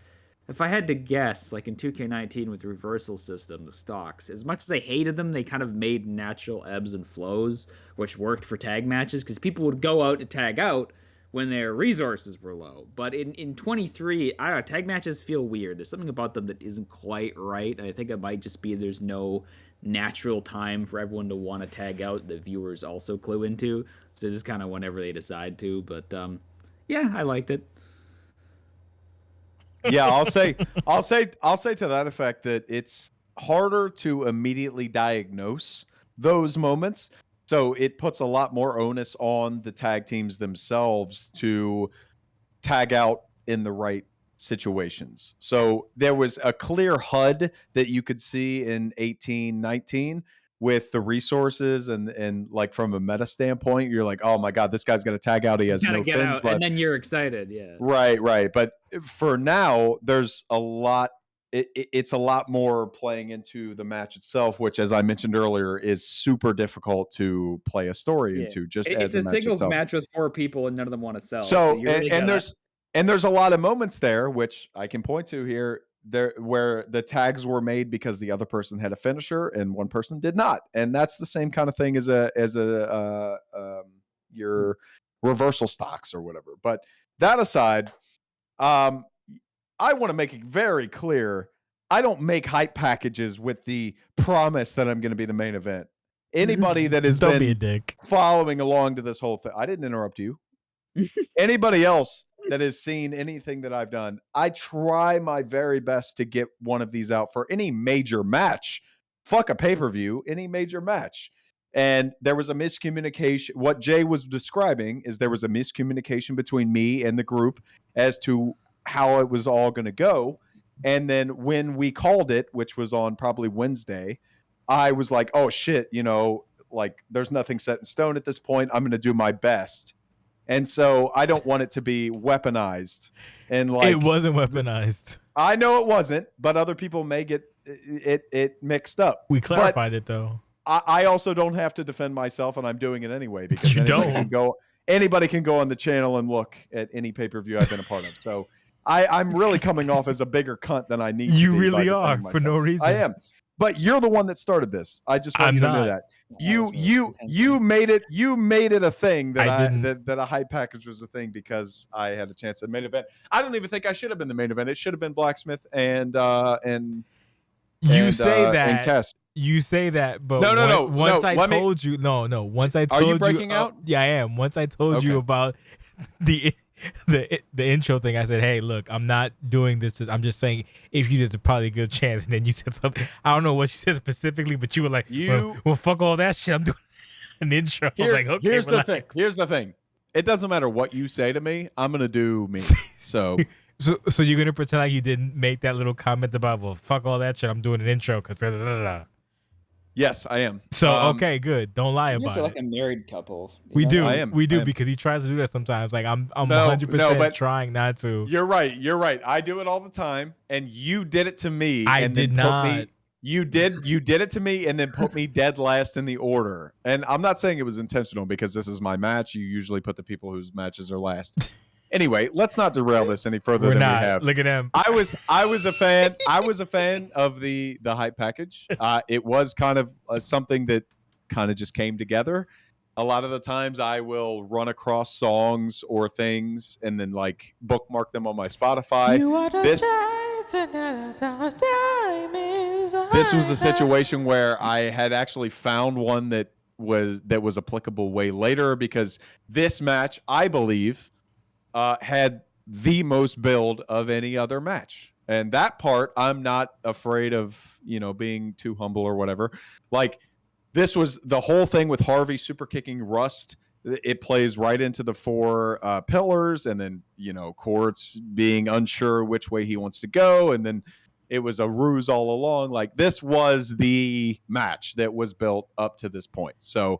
[SPEAKER 4] if I had to guess, like in 2K19 with the reversal system, the stocks, as much as I hated them, they kind of made natural ebbs and flows, which worked for tag matches, because people would go out to tag out when their resources were low. But in 23, I don't know, tag matches feel weird. There's something about them that isn't quite right, and I think it might just be there's no natural time for everyone to want to tag out that viewers also clue into. So it's just kind of whenever they decide to. But yeah, I liked it.
[SPEAKER 2] Yeah, I'll say to that effect that it's harder to immediately diagnose those moments. So it puts a lot more onus on the tag teams themselves to tag out in the right situations. So there was a clear HUD that you could see in 18, 19 with the resources and like from a meta standpoint, you're like, oh my God, this guy's going to tag out. He has no fins left.
[SPEAKER 4] And then you're excited. Yeah.
[SPEAKER 2] Right. But for now, there's a lot. It's a lot more playing into the match itself, which, as I mentioned earlier, is super difficult to play a story into. Just as
[SPEAKER 4] it's
[SPEAKER 2] a
[SPEAKER 4] a singles
[SPEAKER 2] itself.
[SPEAKER 4] match with 4 people and none of them want to sell.
[SPEAKER 2] So there's a lot of moments there, which I can point to here, there where the tags were made because the other person had a finisher and one person did not, and that's the same kind of thing as your reversal stocks or whatever. But that aside, I want to make it very clear, I don't make hype packages with the promise that I'm going to be the main event. Anybody that has
[SPEAKER 1] Don't
[SPEAKER 2] been
[SPEAKER 1] be a dick.
[SPEAKER 2] following along to this whole thing, I didn't interrupt you. Anybody else that has seen anything that I've done, I try my very best to get one of these out for any major match. Fuck a pay-per-view, any major match. And there was a miscommunication. What Jay was describing is there was a miscommunication between me and the group as to how it was all going to go. And then when we called it, which was on probably Wednesday, I was like, oh shit, like there's nothing set in stone at this point. I'm going to do my best. And so I don't want it to be weaponized. And like
[SPEAKER 1] it wasn't weaponized.
[SPEAKER 2] I know it wasn't, but other people may get it mixed up.
[SPEAKER 1] We clarified it though.
[SPEAKER 2] I also don't have to defend myself, and I'm doing it anyway because
[SPEAKER 1] You
[SPEAKER 2] anybody can go on the channel and look at any pay-per-view I've been a part of. So I'm really coming off as a bigger cunt than I need to be.
[SPEAKER 1] You really are for no reason.
[SPEAKER 2] I am. But you're the one that started this. I just want you to know that. You made it a thing that that a hype package was a thing because I had a chance at main event. I don't even think I should have been the main event. It should have been Blacksmith and
[SPEAKER 1] you say that.
[SPEAKER 2] Kess.
[SPEAKER 1] You say that, but
[SPEAKER 2] no.
[SPEAKER 1] Once I told you, Once I told you,
[SPEAKER 2] are you breaking out?
[SPEAKER 1] Yeah, I am. Once I told you about the intro thing, I said, "Hey, look, I'm not doing this. I'm just saying if you did, there's probably a good chance." And then you said something. I don't know what you said specifically, but you were like, "Well, fuck all that shit. I'm doing an intro." I was like, okay,
[SPEAKER 2] here's the thing. It doesn't matter what you say to me. I'm gonna do me. So
[SPEAKER 1] you're gonna pretend like you didn't make that little comment about, well, fuck all that shit. I'm doing an intro because.
[SPEAKER 2] Yes, I am.
[SPEAKER 1] So okay, good. Don't lie
[SPEAKER 4] You guys
[SPEAKER 1] about
[SPEAKER 4] are
[SPEAKER 1] it.
[SPEAKER 4] like a married couple.
[SPEAKER 1] We do.
[SPEAKER 2] I am.
[SPEAKER 1] We do
[SPEAKER 2] I am.
[SPEAKER 1] because he tries to do that sometimes. Like I'm
[SPEAKER 2] No,
[SPEAKER 1] 100%
[SPEAKER 2] but
[SPEAKER 1] trying not to.
[SPEAKER 2] You're right. You're right. I do it all the time, and you did it to me.
[SPEAKER 1] I
[SPEAKER 2] and
[SPEAKER 1] did
[SPEAKER 2] then
[SPEAKER 1] not.
[SPEAKER 2] Put me, you did it to me, and then put me dead last in the order. And I'm not saying it was intentional because this is my match. You usually put the people whose matches are last. Anyway, let's not derail this any further
[SPEAKER 1] We're
[SPEAKER 2] than
[SPEAKER 1] not.
[SPEAKER 2] we have.
[SPEAKER 1] Look at him.
[SPEAKER 2] I was a fan. I was a fan of the hype package. It was kind of something that kind of just came together. A lot of the times I will run across songs or things and then like bookmark them on my Spotify. This was a situation where I had actually found one that was applicable way later, because this match, I believe, had the most build of any other match. And that part, I'm not afraid of, being too humble or whatever. Like, this was the whole thing with Harvey super kicking Rust. It plays right into the 4 pillars, and then, Quartz being unsure which way he wants to go. And then it was a ruse all along. Like, this was the match that was built up to this point. So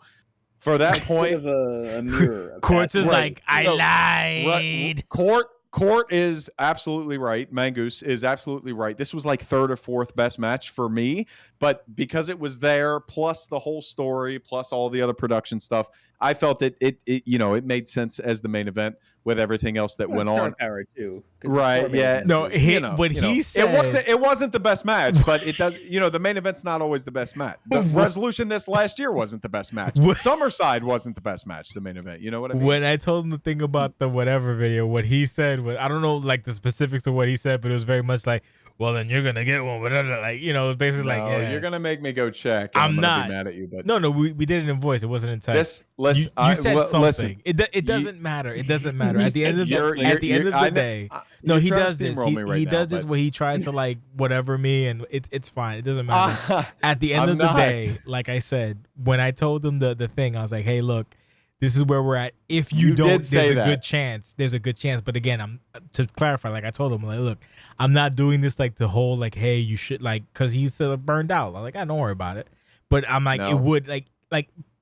[SPEAKER 2] for that point,
[SPEAKER 4] of a mirror.
[SPEAKER 1] Quartz is
[SPEAKER 2] Right.
[SPEAKER 1] like, I
[SPEAKER 2] So,
[SPEAKER 1] lied.
[SPEAKER 2] Court is absolutely right. Mangoose is absolutely right. This was like 3rd or 4th best match for me, but because it was there, plus the whole story, plus all the other production stuff, I felt that it made sense as the main event with everything else that went on.
[SPEAKER 4] Power too, 'cause
[SPEAKER 2] Right?
[SPEAKER 4] it's
[SPEAKER 2] Yeah.
[SPEAKER 1] No, he said
[SPEAKER 2] it wasn't the best match, but it does. The main event's not always the best match. The resolution this last year wasn't the best match. Summerside wasn't the best match. The main event. You know what I mean?
[SPEAKER 1] When I told him the thing about the whatever video, what he said was, I don't know like the specifics of what he said, but it was very much like, well, then you're gonna get one. Whatever. Like, it was basically like, yeah.
[SPEAKER 2] You're gonna make me go check. And
[SPEAKER 1] I'm
[SPEAKER 2] gonna
[SPEAKER 1] not
[SPEAKER 2] be mad at you, but
[SPEAKER 1] no, we did it in voice. It wasn't in text. You said something.
[SPEAKER 2] Listen,
[SPEAKER 1] It doesn't matter. It doesn't matter. At the end of the day, no,
[SPEAKER 2] you're
[SPEAKER 1] he
[SPEAKER 2] trying to
[SPEAKER 1] does this.
[SPEAKER 2] steamroll me right
[SPEAKER 1] He
[SPEAKER 2] now,
[SPEAKER 1] does this
[SPEAKER 2] but-
[SPEAKER 1] where he tries to like whatever me, and it's fine. It doesn't matter. At the end
[SPEAKER 2] I'm
[SPEAKER 1] of the
[SPEAKER 2] not.
[SPEAKER 1] day, like I said, when I told him the thing, I was like, hey, look, this is where we're at. If you don't,
[SPEAKER 2] did say
[SPEAKER 1] there's a
[SPEAKER 2] that.
[SPEAKER 1] good chance. There's a good chance. But again, I'm to clarify, like I told him, like, look, I'm not doing this like the whole like, hey, you should like, because he's still burned out. I'm like, don't worry about it. But I'm like,
[SPEAKER 2] No.
[SPEAKER 1] it would like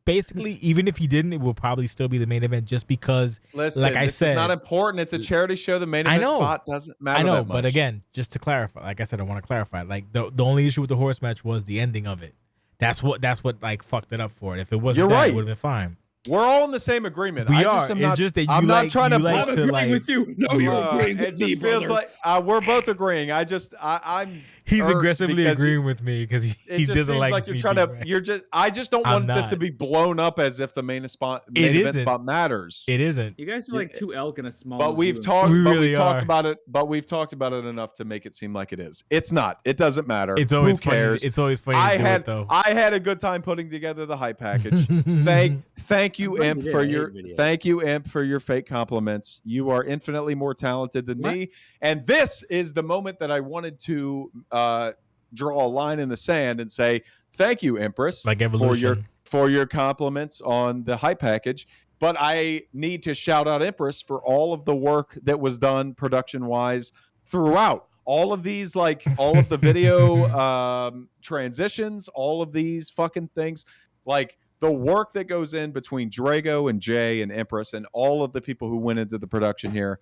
[SPEAKER 1] basically, even if he didn't, it will probably still be the main event, just because.
[SPEAKER 2] Listen,
[SPEAKER 1] like I
[SPEAKER 2] this
[SPEAKER 1] said,
[SPEAKER 2] is not important. It's a charity show. The main event spot doesn't matter.
[SPEAKER 1] I know,
[SPEAKER 2] that much.
[SPEAKER 1] but again, just to clarify, like I said, I want to clarify. Like the only issue with the horse match was the ending of it. That's what like fucked it up for it. If it wasn't
[SPEAKER 2] You're
[SPEAKER 1] that,
[SPEAKER 2] right.
[SPEAKER 1] it would have been fine.
[SPEAKER 2] We're all in the same agreement.
[SPEAKER 1] We
[SPEAKER 2] I
[SPEAKER 1] are.
[SPEAKER 2] just am
[SPEAKER 1] It's
[SPEAKER 2] not,
[SPEAKER 1] just that you
[SPEAKER 2] I'm
[SPEAKER 1] like-
[SPEAKER 2] not trying to.
[SPEAKER 1] you like
[SPEAKER 4] I'm
[SPEAKER 1] to,
[SPEAKER 4] agreeing
[SPEAKER 1] like-
[SPEAKER 4] with you. No, you're agreeing
[SPEAKER 2] it
[SPEAKER 4] with
[SPEAKER 2] just
[SPEAKER 4] me,
[SPEAKER 2] feels
[SPEAKER 4] brother.
[SPEAKER 2] like we're both agreeing. I'm.
[SPEAKER 1] He's
[SPEAKER 2] irked
[SPEAKER 1] aggressively
[SPEAKER 2] because
[SPEAKER 1] agreeing with me because
[SPEAKER 2] It
[SPEAKER 1] he
[SPEAKER 2] just
[SPEAKER 1] doesn't
[SPEAKER 2] seems
[SPEAKER 1] like
[SPEAKER 2] you're
[SPEAKER 1] me
[SPEAKER 2] trying
[SPEAKER 1] being
[SPEAKER 2] to.
[SPEAKER 1] right.
[SPEAKER 2] You're just. I just don't
[SPEAKER 1] I'm
[SPEAKER 2] want this to
[SPEAKER 1] not.
[SPEAKER 2] be blown up as if the main event
[SPEAKER 1] isn't.
[SPEAKER 2] spot matters.
[SPEAKER 1] It isn't.
[SPEAKER 4] You guys are like 2 elk in a small.
[SPEAKER 2] But we've
[SPEAKER 4] zoo.
[SPEAKER 2] talked.
[SPEAKER 1] We
[SPEAKER 2] but
[SPEAKER 1] really
[SPEAKER 2] we've talked
[SPEAKER 1] are.
[SPEAKER 2] about it. But we've talked about it enough to make it seem like it is. It's not. It doesn't matter.
[SPEAKER 1] It's always
[SPEAKER 2] Who cares?
[SPEAKER 1] funny. It's always funny
[SPEAKER 2] I
[SPEAKER 1] to do
[SPEAKER 2] had
[SPEAKER 1] it though.
[SPEAKER 2] I had a good time putting together the hype package. Thank you,
[SPEAKER 4] I'm glad
[SPEAKER 2] Imp,
[SPEAKER 4] you
[SPEAKER 2] for
[SPEAKER 4] did. I
[SPEAKER 2] your
[SPEAKER 4] hate videos.
[SPEAKER 2] thank you, Imp, for your fake compliments. You are infinitely more talented than me. And this is the moment that I wanted to draw a line in the sand and say thank you, Empress,
[SPEAKER 1] Like Evolution.
[SPEAKER 2] for your compliments on the hype package. But I need to shout out Empress for all of the work that was done production wise throughout. All of these, like all of the video transitions, all of these fucking things, like the work that goes in between Drago and Jay and Empress and all of the people who went into the production here.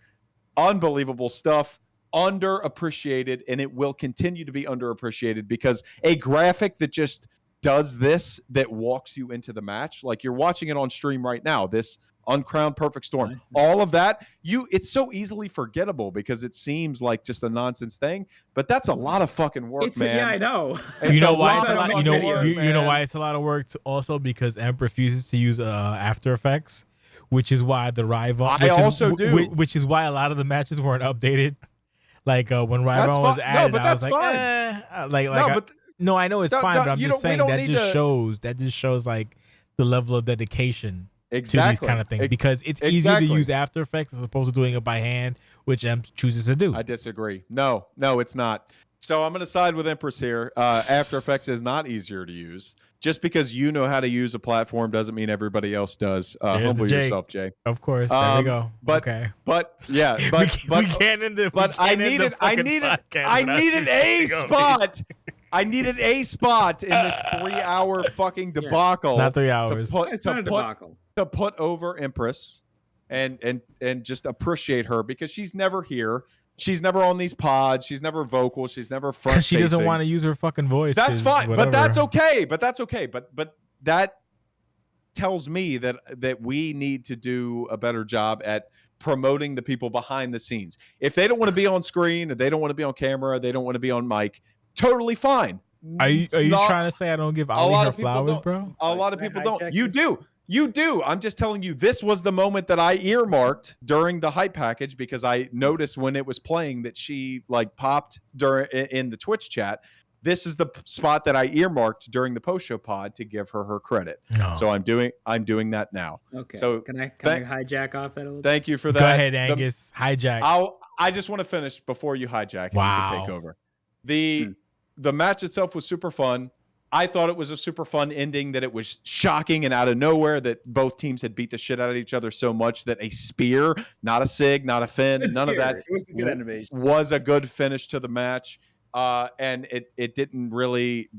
[SPEAKER 2] Unbelievable stuff. Underappreciated, and it will continue to be underappreciated because a graphic that just does this, that walks you into the match, like you're watching it on stream right now, this Uncrowned Perfect Storm, all of that, it's so easily forgettable because it seems like just a nonsense thing, but that's a lot of fucking work, man.
[SPEAKER 4] Yeah, I know.
[SPEAKER 1] You know
[SPEAKER 2] a
[SPEAKER 1] why?
[SPEAKER 2] lot of
[SPEAKER 1] You
[SPEAKER 2] fucking
[SPEAKER 1] know,
[SPEAKER 2] work,
[SPEAKER 1] you know
[SPEAKER 2] man.
[SPEAKER 1] why it's a lot of work. Also because Emp refuses to use After Effects, which is why the rival. Which is why a lot of the matches weren't updated. Like when Rival was added,
[SPEAKER 2] but
[SPEAKER 1] I was
[SPEAKER 2] that's
[SPEAKER 1] like,
[SPEAKER 2] fine.
[SPEAKER 1] no, I know it's fine, but I'm
[SPEAKER 2] you
[SPEAKER 1] just
[SPEAKER 2] don't- we
[SPEAKER 1] saying
[SPEAKER 2] don't
[SPEAKER 1] that
[SPEAKER 2] need
[SPEAKER 1] just
[SPEAKER 2] to-
[SPEAKER 1] shows like the level of dedication to these
[SPEAKER 2] Exactly.
[SPEAKER 1] kind of things, because it's easier
[SPEAKER 2] Exactly.
[SPEAKER 1] to use After Effects as opposed to doing it by hand, which Emp chooses to do.
[SPEAKER 2] I disagree. No, it's not. So I'm going to side with Empress here. After Effects is not easier to use. Just because you know how to use a platform doesn't mean everybody else does.
[SPEAKER 1] There's
[SPEAKER 2] Humble
[SPEAKER 1] Jake.
[SPEAKER 2] yourself, Jay.
[SPEAKER 1] Of course, there we go.
[SPEAKER 2] But
[SPEAKER 1] okay.
[SPEAKER 2] but yeah,
[SPEAKER 1] we can't end the.
[SPEAKER 2] but I needed a spot. I needed a spot in this 3-hour fucking debacle.
[SPEAKER 1] Not 3 hours.
[SPEAKER 4] It's not a debacle.
[SPEAKER 2] To put over Empress and just appreciate her because she's never here. She's never on these pods. She's never vocal. She's never front.
[SPEAKER 1] Because she doesn't want to use her fucking voice.
[SPEAKER 2] That's fine,
[SPEAKER 1] whatever.
[SPEAKER 2] but that's okay. But that tells me that we need to do a better job at promoting the people behind the scenes. If they don't want to be on screen, or they don't want to be on camera, they don't want to be on mic, totally fine.
[SPEAKER 1] Are you trying to say I don't give Ali her flowers, bro?
[SPEAKER 2] A lot of people don't. You do. You do. I'm just telling you, this was the moment that I earmarked during the hype package because I noticed when it was playing that she like popped in the Twitch chat. This is the spot that I earmarked during the post-show pod to give her credit. No. So I'm doing that now.
[SPEAKER 4] Okay.
[SPEAKER 2] So
[SPEAKER 4] can I hijack off that a little bit?
[SPEAKER 2] Thank you for that.
[SPEAKER 1] Go ahead, Angus. Hijack.
[SPEAKER 2] I just want to finish before you hijack and you can take over. The match itself was super fun. I thought it was a super fun ending, that it was shocking and out of nowhere that both teams had beat the shit out of each other so much that a spear, not a sig, not a fin, none of that
[SPEAKER 4] it was a good animation.
[SPEAKER 2] Was a good finish to the match. And it didn't really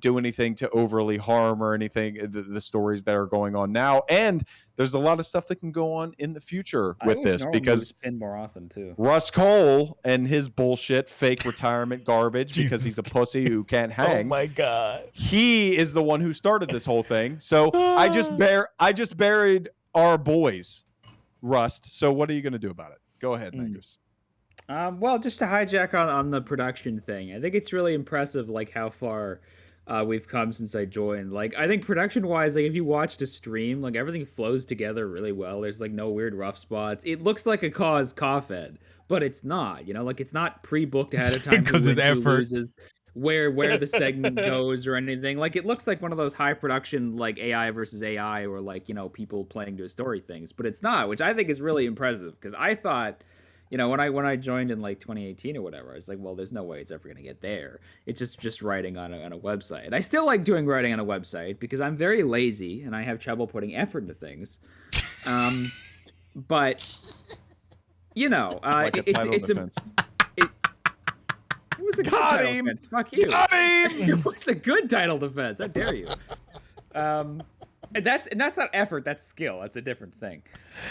[SPEAKER 2] do anything to overly harm or anything, the stories that are going on now. And there's a lot of stuff that can go on in the future with this because
[SPEAKER 4] spin more often too.
[SPEAKER 2] Russ Cole and his bullshit fake retirement garbage because he's a pussy who can't hang.
[SPEAKER 1] Oh my God.
[SPEAKER 2] He is the one who started this whole thing. So I just buried our boys, Rust. So what are you going to do about it? Go ahead, Mangus.
[SPEAKER 4] Well, just to hijack on the production thing, I think it's really impressive, like how far we've come since I joined. Like, I think production-wise, like if you watched a stream, like everything flows together really well. There's like no weird rough spots. It looks like a COD, but it's not. You know, like it's not pre-booked ahead of time
[SPEAKER 1] because it's effort.
[SPEAKER 4] Loses, where the segment goes or anything. Like it looks like one of those high production like AI versus AI or like, you know, people playing to a story things, but it's not, which I think is really impressive because I thought, you know, when I joined in like 2018 or whatever, I was like, well, there's no way it's ever going to get there. It's just writing on a website. And I still like doing writing on a website because I'm very lazy and I have trouble putting effort into things. But you know,
[SPEAKER 2] like
[SPEAKER 4] it was a good title defense. Fuck you. It was a good title defense. How dare you? And that's not effort, that's skill. That's a different thing.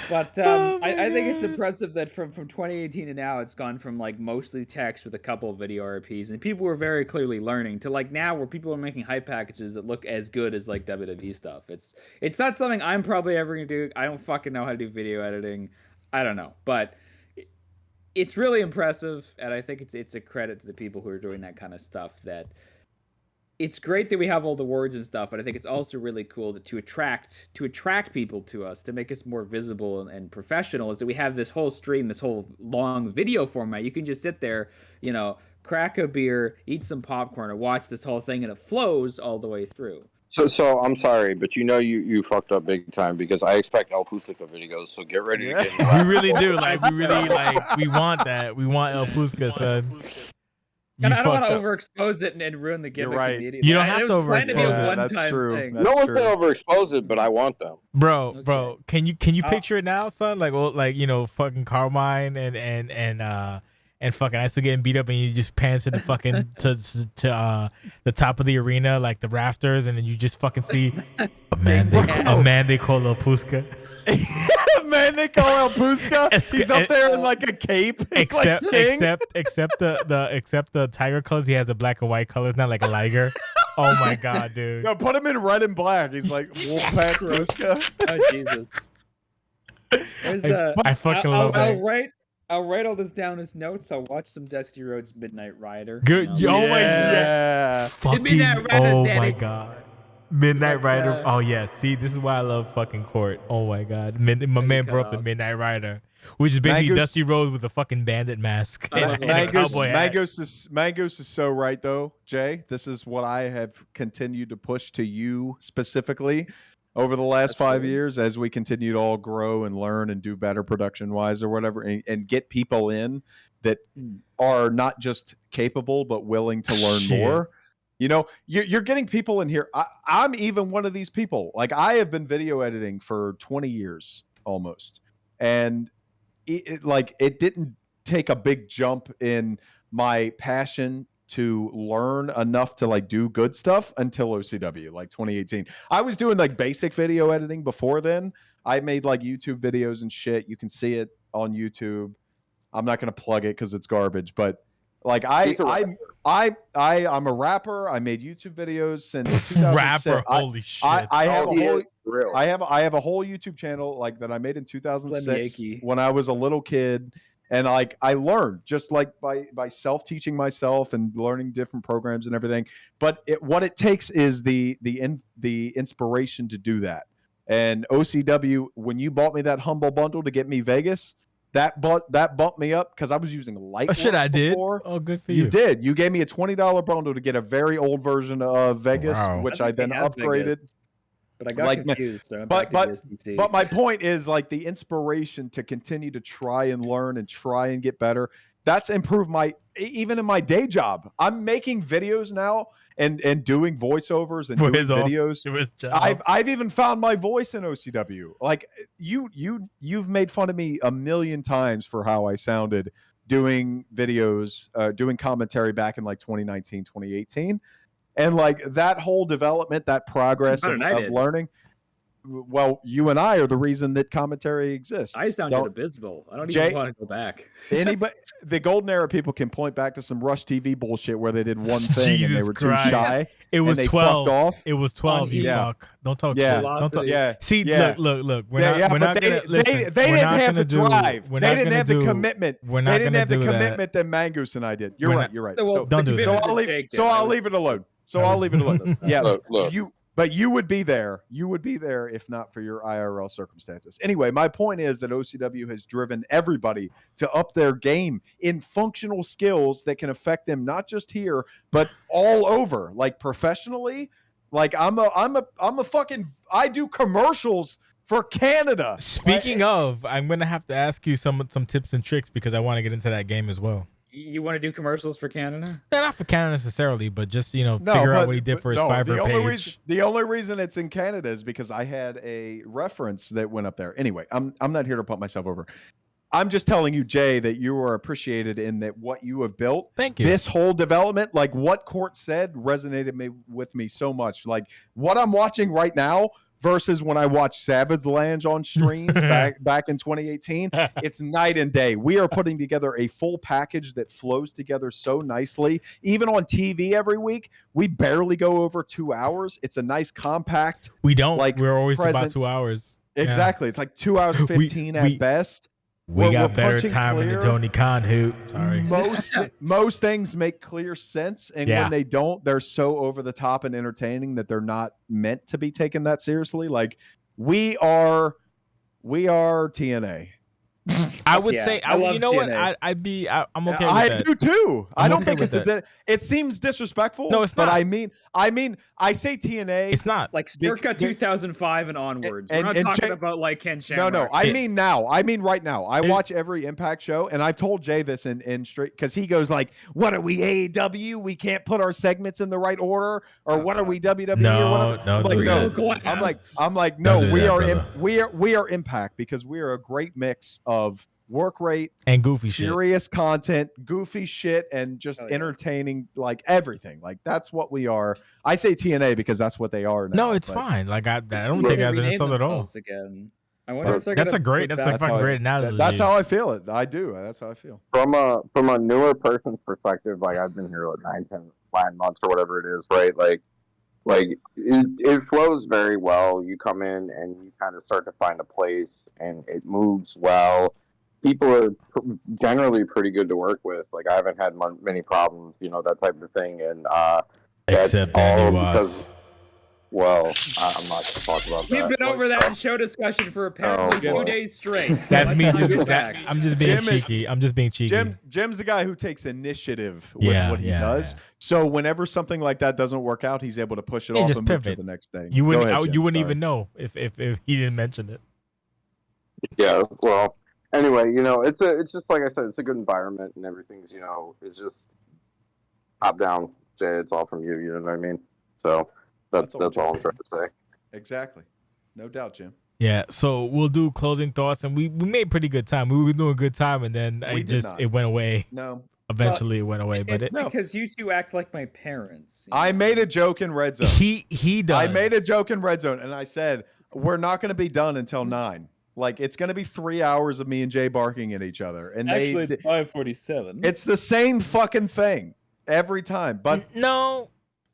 [SPEAKER 4] But I think it's impressive that from 2018 to now, it's gone from like mostly text with a couple of video RPs, and people were very clearly learning to like now where people are making hype packages that look as good as like WWE stuff. It's not something I'm probably ever gonna do. I don't fucking know how to do video editing. I don't know, but it's really impressive, and I think it's a credit to the people who are doing that kind of stuff. That it's great that we have all the words and stuff, but I think it's also really cool to attract people to us, to make us more visible and professional, is that we have this whole stream, this whole long video format. You can just sit there, you know, crack a beer, eat some popcorn, and watch this whole thing, and it flows all the way through.
[SPEAKER 3] So I'm sorry, but you know you fucked up big time because I expect El Pusica videos. So get ready to get.
[SPEAKER 1] We really do. Like we want that. We want El Pusica, son.
[SPEAKER 4] And I don't want to overexpose it and ruin the gimmick immediately.
[SPEAKER 1] You don't have to overexpose it.
[SPEAKER 2] That's true.
[SPEAKER 3] No one can overexpose it, but I want them.
[SPEAKER 1] Bro, can you picture it now, son? Like, well, like, you know, fucking Carmine and fucking I still getting beat up, and you just pants to the fucking to the top of the arena, like the rafters, and then you just fucking see a man they call El Pusica.
[SPEAKER 2] Man, they call El Pusica. He's up there in like a cape, except the tiger colors. He has the black and white colors, not like a liger. Oh my god, dude! No, put him in red and black. He's like Wolfpack Rosca.
[SPEAKER 4] Oh Jesus!
[SPEAKER 1] I fucking love that.
[SPEAKER 4] I'll write all this down as notes. I'll watch some Dusty Rhodes Midnight Rider.
[SPEAKER 1] Good. Oh my
[SPEAKER 2] god!
[SPEAKER 1] Fucking. Oh my god. Midnight Rider. Oh yeah. See, this is why I love fucking Court. Oh my god. My man brought up the Midnight Rider, which is basically Dusty Rhodes with a fucking bandit mask and a cowboy hat.
[SPEAKER 2] Mangos is so right though, Jay. This is what I have continued to push to you specifically over the last 5 years as we continue to all grow and learn and do better production wise or whatever, and get people in that are not just capable but willing to learn more. You know, you're getting people in here. I'm even one of these people. Like, I have been video editing for 20 years almost. And it didn't take a big jump in my passion to learn enough to like do good stuff until OCW, like 2018. I was doing like basic video editing before then. I made like YouTube videos and shit. You can see it on YouTube. I'm not going to plug it because it's garbage, but like I'm a rapper. I made YouTube videos since 2006.
[SPEAKER 1] Rapper, holy shit!
[SPEAKER 2] I have a whole YouTube channel like that I made in 2006 when I was a little kid, and like I learned just like by self teaching myself and learning different programs and everything. But what it takes is the inspiration to do that. And OCW, when you bought me that humble bundle to get me Vegas, that bumped me up because I was using Lightworks. Oh shit, I
[SPEAKER 1] before. Did. Oh, good for you.
[SPEAKER 2] You did. You gave me a $20 bundle to get a very old version of Vegas, which I then upgraded. Vegas,
[SPEAKER 4] but I got confused. So but
[SPEAKER 2] my point is like the inspiration to continue to try and learn and try and get better. That's improved even in my day job. I'm making videos now and doing voiceovers and doing videos. I've even found my voice in OCW. Like you've made fun of me a million times for how I sounded doing videos, doing commentary back in like 2019, 2018. And like that whole development, that progress of learning. Well, you and I are the reason that commentary exists.
[SPEAKER 4] I sounded abysmal. I don't even want to go back.
[SPEAKER 2] Anybody, the golden era people can point back to some Rush TV bullshit where they did one thing and they were too shy.
[SPEAKER 1] It was 12.
[SPEAKER 2] Off.
[SPEAKER 1] It was 12. You fuck. Don't talk.
[SPEAKER 2] Yeah.
[SPEAKER 1] Don't talk.
[SPEAKER 2] Yeah.
[SPEAKER 1] See, look. We're not gonna listen.
[SPEAKER 2] They didn't have the drive.
[SPEAKER 1] They
[SPEAKER 2] didn't have the commitment.
[SPEAKER 1] We're not
[SPEAKER 2] they didn't have the
[SPEAKER 1] do
[SPEAKER 2] commitment that Mangoose and I did. You're right.
[SPEAKER 1] So don't do that.
[SPEAKER 2] I'll leave it alone. Yeah. Look. But you would be there. You would be there if not for your IRL circumstances. Anyway, my point is that OCW has driven everybody to up their game in functional skills that can affect them not just here, but all over. Like professionally, like I do commercials for Canada.
[SPEAKER 1] Speaking of, I'm gonna have to ask you some tips and tricks because I want to get into that game as well.
[SPEAKER 4] You want to do commercials for Canada?
[SPEAKER 1] Not for Canada necessarily, but just figure out what he did for his Fiverr page.
[SPEAKER 2] The only reason it's in Canada is because I had a reference that went up there. Anyway, I'm not here to pump myself over. I'm just telling you, Jay, that you are appreciated in that what you have built.
[SPEAKER 1] Thank you.
[SPEAKER 2] This whole development, like what Court said, resonated with me so much. Like what I'm watching right now versus when I watched Savage Land on streams back in 2018, it's night and day. We are putting together a full package that flows together so nicely. Even on TV every week, we barely go over 2 hours. It's a nice compact.
[SPEAKER 1] We don't. We're always about 2 hours.
[SPEAKER 2] Exactly. Yeah. It's like 2 hours 15 at best.
[SPEAKER 1] We got better time than the Tony Khan hoot. Sorry.
[SPEAKER 2] Most things make clear sense, and when they don't, they're so over the top and entertaining that they're not meant to be taken that seriously. Like we are TNA.
[SPEAKER 1] I would say, you know what? I'm okay with that.
[SPEAKER 2] I do too. I don't think it's it seems disrespectful.
[SPEAKER 1] No, it's not.
[SPEAKER 2] But I say TNA.
[SPEAKER 1] It's not
[SPEAKER 4] like circa 2005 and onwards. We're not talking about like Ken Shamrock.
[SPEAKER 2] No. I mean now. I mean right now. I watch every Impact show, and I've told Jay this in straight because he goes like, "What are we AEW? We can't put our segments in the right order, or what are we WWE?"
[SPEAKER 1] No,
[SPEAKER 2] I'm like, no. We are Impact because we are a great mix of work rate
[SPEAKER 1] and goofy
[SPEAKER 2] serious content, goofy shit, and just entertaining, like everything. Like that's what we are. I say TNA because that's what they are now.
[SPEAKER 1] No, it's fine. Like I don't think that's an insult at all.
[SPEAKER 4] Again. I wonder if they're
[SPEAKER 1] that's a great analogy.
[SPEAKER 2] That's how I feel it. I do. That's how I feel.
[SPEAKER 6] From a newer person's perspective, like I've been here like 9 months or whatever it is, right? Like it flows very well. You come in and you kind of start to find a place, and it moves well. People are generally pretty good to work with. Like I haven't had many problems, that type of thing. And
[SPEAKER 1] except Danny Watts.
[SPEAKER 6] Well, I'm not going to talk about that.
[SPEAKER 4] We've been over that in show discussion for apparently 2 days straight.
[SPEAKER 1] That's me. I'm just being cheeky. I'm just being cheeky.
[SPEAKER 2] Jim's the guy who takes initiative with what he does. So whenever something like that doesn't work out, he's able to push it off and move to the next thing.
[SPEAKER 1] You wouldn't even know if he didn't mention it.
[SPEAKER 6] Yeah. Well. Anyway, it's just like I said, it's a good environment and everything's, it's just top down. Jay, it's all from you. You know what I mean? So that's all I'm trying to say.
[SPEAKER 2] Exactly. No doubt, Jim.
[SPEAKER 1] Yeah. So we'll do closing thoughts, and we made pretty good time. We were doing good time, and then it went away.
[SPEAKER 2] No,
[SPEAKER 1] eventually it went away. But
[SPEAKER 4] It's
[SPEAKER 1] it,
[SPEAKER 2] No.
[SPEAKER 4] because you two act like my parents. you
[SPEAKER 2] I
[SPEAKER 4] know?
[SPEAKER 2] made a joke in Red Zone.
[SPEAKER 1] he does.
[SPEAKER 2] I made a joke in Red Zone, and I said we're not going to be done until 9. Like it's going to be 3 hours of me and Jay barking at each other, and
[SPEAKER 4] Actually, it's 5:47.
[SPEAKER 2] it's the same fucking thing every time. But
[SPEAKER 1] No,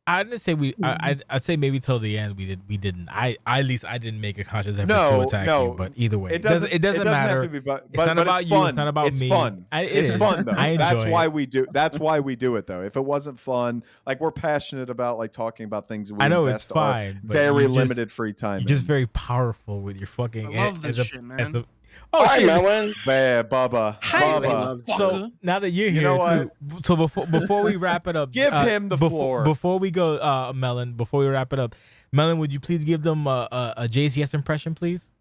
[SPEAKER 1] I didn't say we. I'd say maybe till the end we didn't. At least I didn't make a conscious effort to attack you. But either way,
[SPEAKER 2] it doesn't
[SPEAKER 1] matter.
[SPEAKER 2] have to be, but
[SPEAKER 1] It's not
[SPEAKER 2] but
[SPEAKER 1] about
[SPEAKER 2] it's
[SPEAKER 1] you.
[SPEAKER 2] fun.
[SPEAKER 1] It's not about
[SPEAKER 2] it's
[SPEAKER 1] me.
[SPEAKER 2] Fun.
[SPEAKER 1] It
[SPEAKER 2] It's
[SPEAKER 1] is.
[SPEAKER 2] fun though.
[SPEAKER 1] I
[SPEAKER 2] That's
[SPEAKER 1] enjoy
[SPEAKER 2] why
[SPEAKER 1] it.
[SPEAKER 2] we do. That's why we do it though. If it wasn't fun, like we're passionate about like talking about things. We
[SPEAKER 1] I know it's
[SPEAKER 2] invest our
[SPEAKER 1] fine. but
[SPEAKER 2] Very
[SPEAKER 1] you just-
[SPEAKER 2] limited free time.
[SPEAKER 1] You're just
[SPEAKER 2] in.
[SPEAKER 1] very powerful with your fucking.
[SPEAKER 10] I love this
[SPEAKER 1] as a-
[SPEAKER 10] shit, man.
[SPEAKER 1] as a- oh
[SPEAKER 3] Hi,
[SPEAKER 1] shit!
[SPEAKER 3] Melon.
[SPEAKER 2] Yeah, Bubba.
[SPEAKER 1] Hi,
[SPEAKER 2] Bubba.
[SPEAKER 1] So now that you're
[SPEAKER 2] You
[SPEAKER 1] here,
[SPEAKER 2] know
[SPEAKER 1] too, so before we wrap it up,
[SPEAKER 2] Give him the floor.
[SPEAKER 1] Before we go, Melon. Before we wrap it up, Melon, would you please give them a JCS impression, please?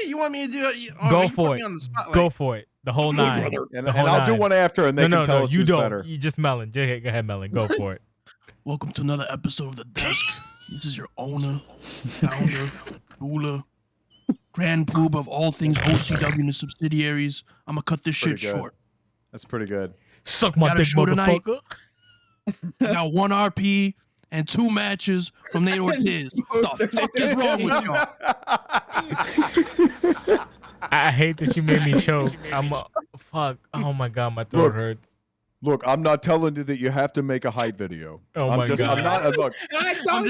[SPEAKER 10] You want me to do it?
[SPEAKER 1] Go
[SPEAKER 10] you
[SPEAKER 1] for
[SPEAKER 10] put me
[SPEAKER 1] it.
[SPEAKER 10] on the spot,
[SPEAKER 1] Go
[SPEAKER 10] like-
[SPEAKER 1] for it. The whole 9.
[SPEAKER 2] And,
[SPEAKER 1] The whole
[SPEAKER 2] I'll do
[SPEAKER 1] 9.
[SPEAKER 2] one after, and they can tell us
[SPEAKER 1] you
[SPEAKER 2] who's
[SPEAKER 1] don't.
[SPEAKER 2] better.
[SPEAKER 1] You just Melon. Go ahead, Melon. Go for it.
[SPEAKER 10] Welcome to another episode of The Desk. This is your owner, founder, ruler, grand poob of all things OCW and the subsidiaries. I'm going to cut this shit
[SPEAKER 2] Pretty good.
[SPEAKER 10] short.
[SPEAKER 2] That's pretty good.
[SPEAKER 1] Suck my
[SPEAKER 10] Got a
[SPEAKER 1] dick,
[SPEAKER 10] show tonight.
[SPEAKER 1] motherfucker.
[SPEAKER 10] I got 1 RP and 2 matches from Nate Ortiz. What the fuck is wrong with y'all?
[SPEAKER 1] I hate that you made me choke. Fuck. Oh my god, my throat
[SPEAKER 2] Look.
[SPEAKER 1] hurts.
[SPEAKER 2] Look, I'm not telling you that you have to make a height video.
[SPEAKER 1] Oh
[SPEAKER 2] I'm
[SPEAKER 1] my
[SPEAKER 2] just,
[SPEAKER 1] God.
[SPEAKER 2] I'm not. Look,
[SPEAKER 10] I'm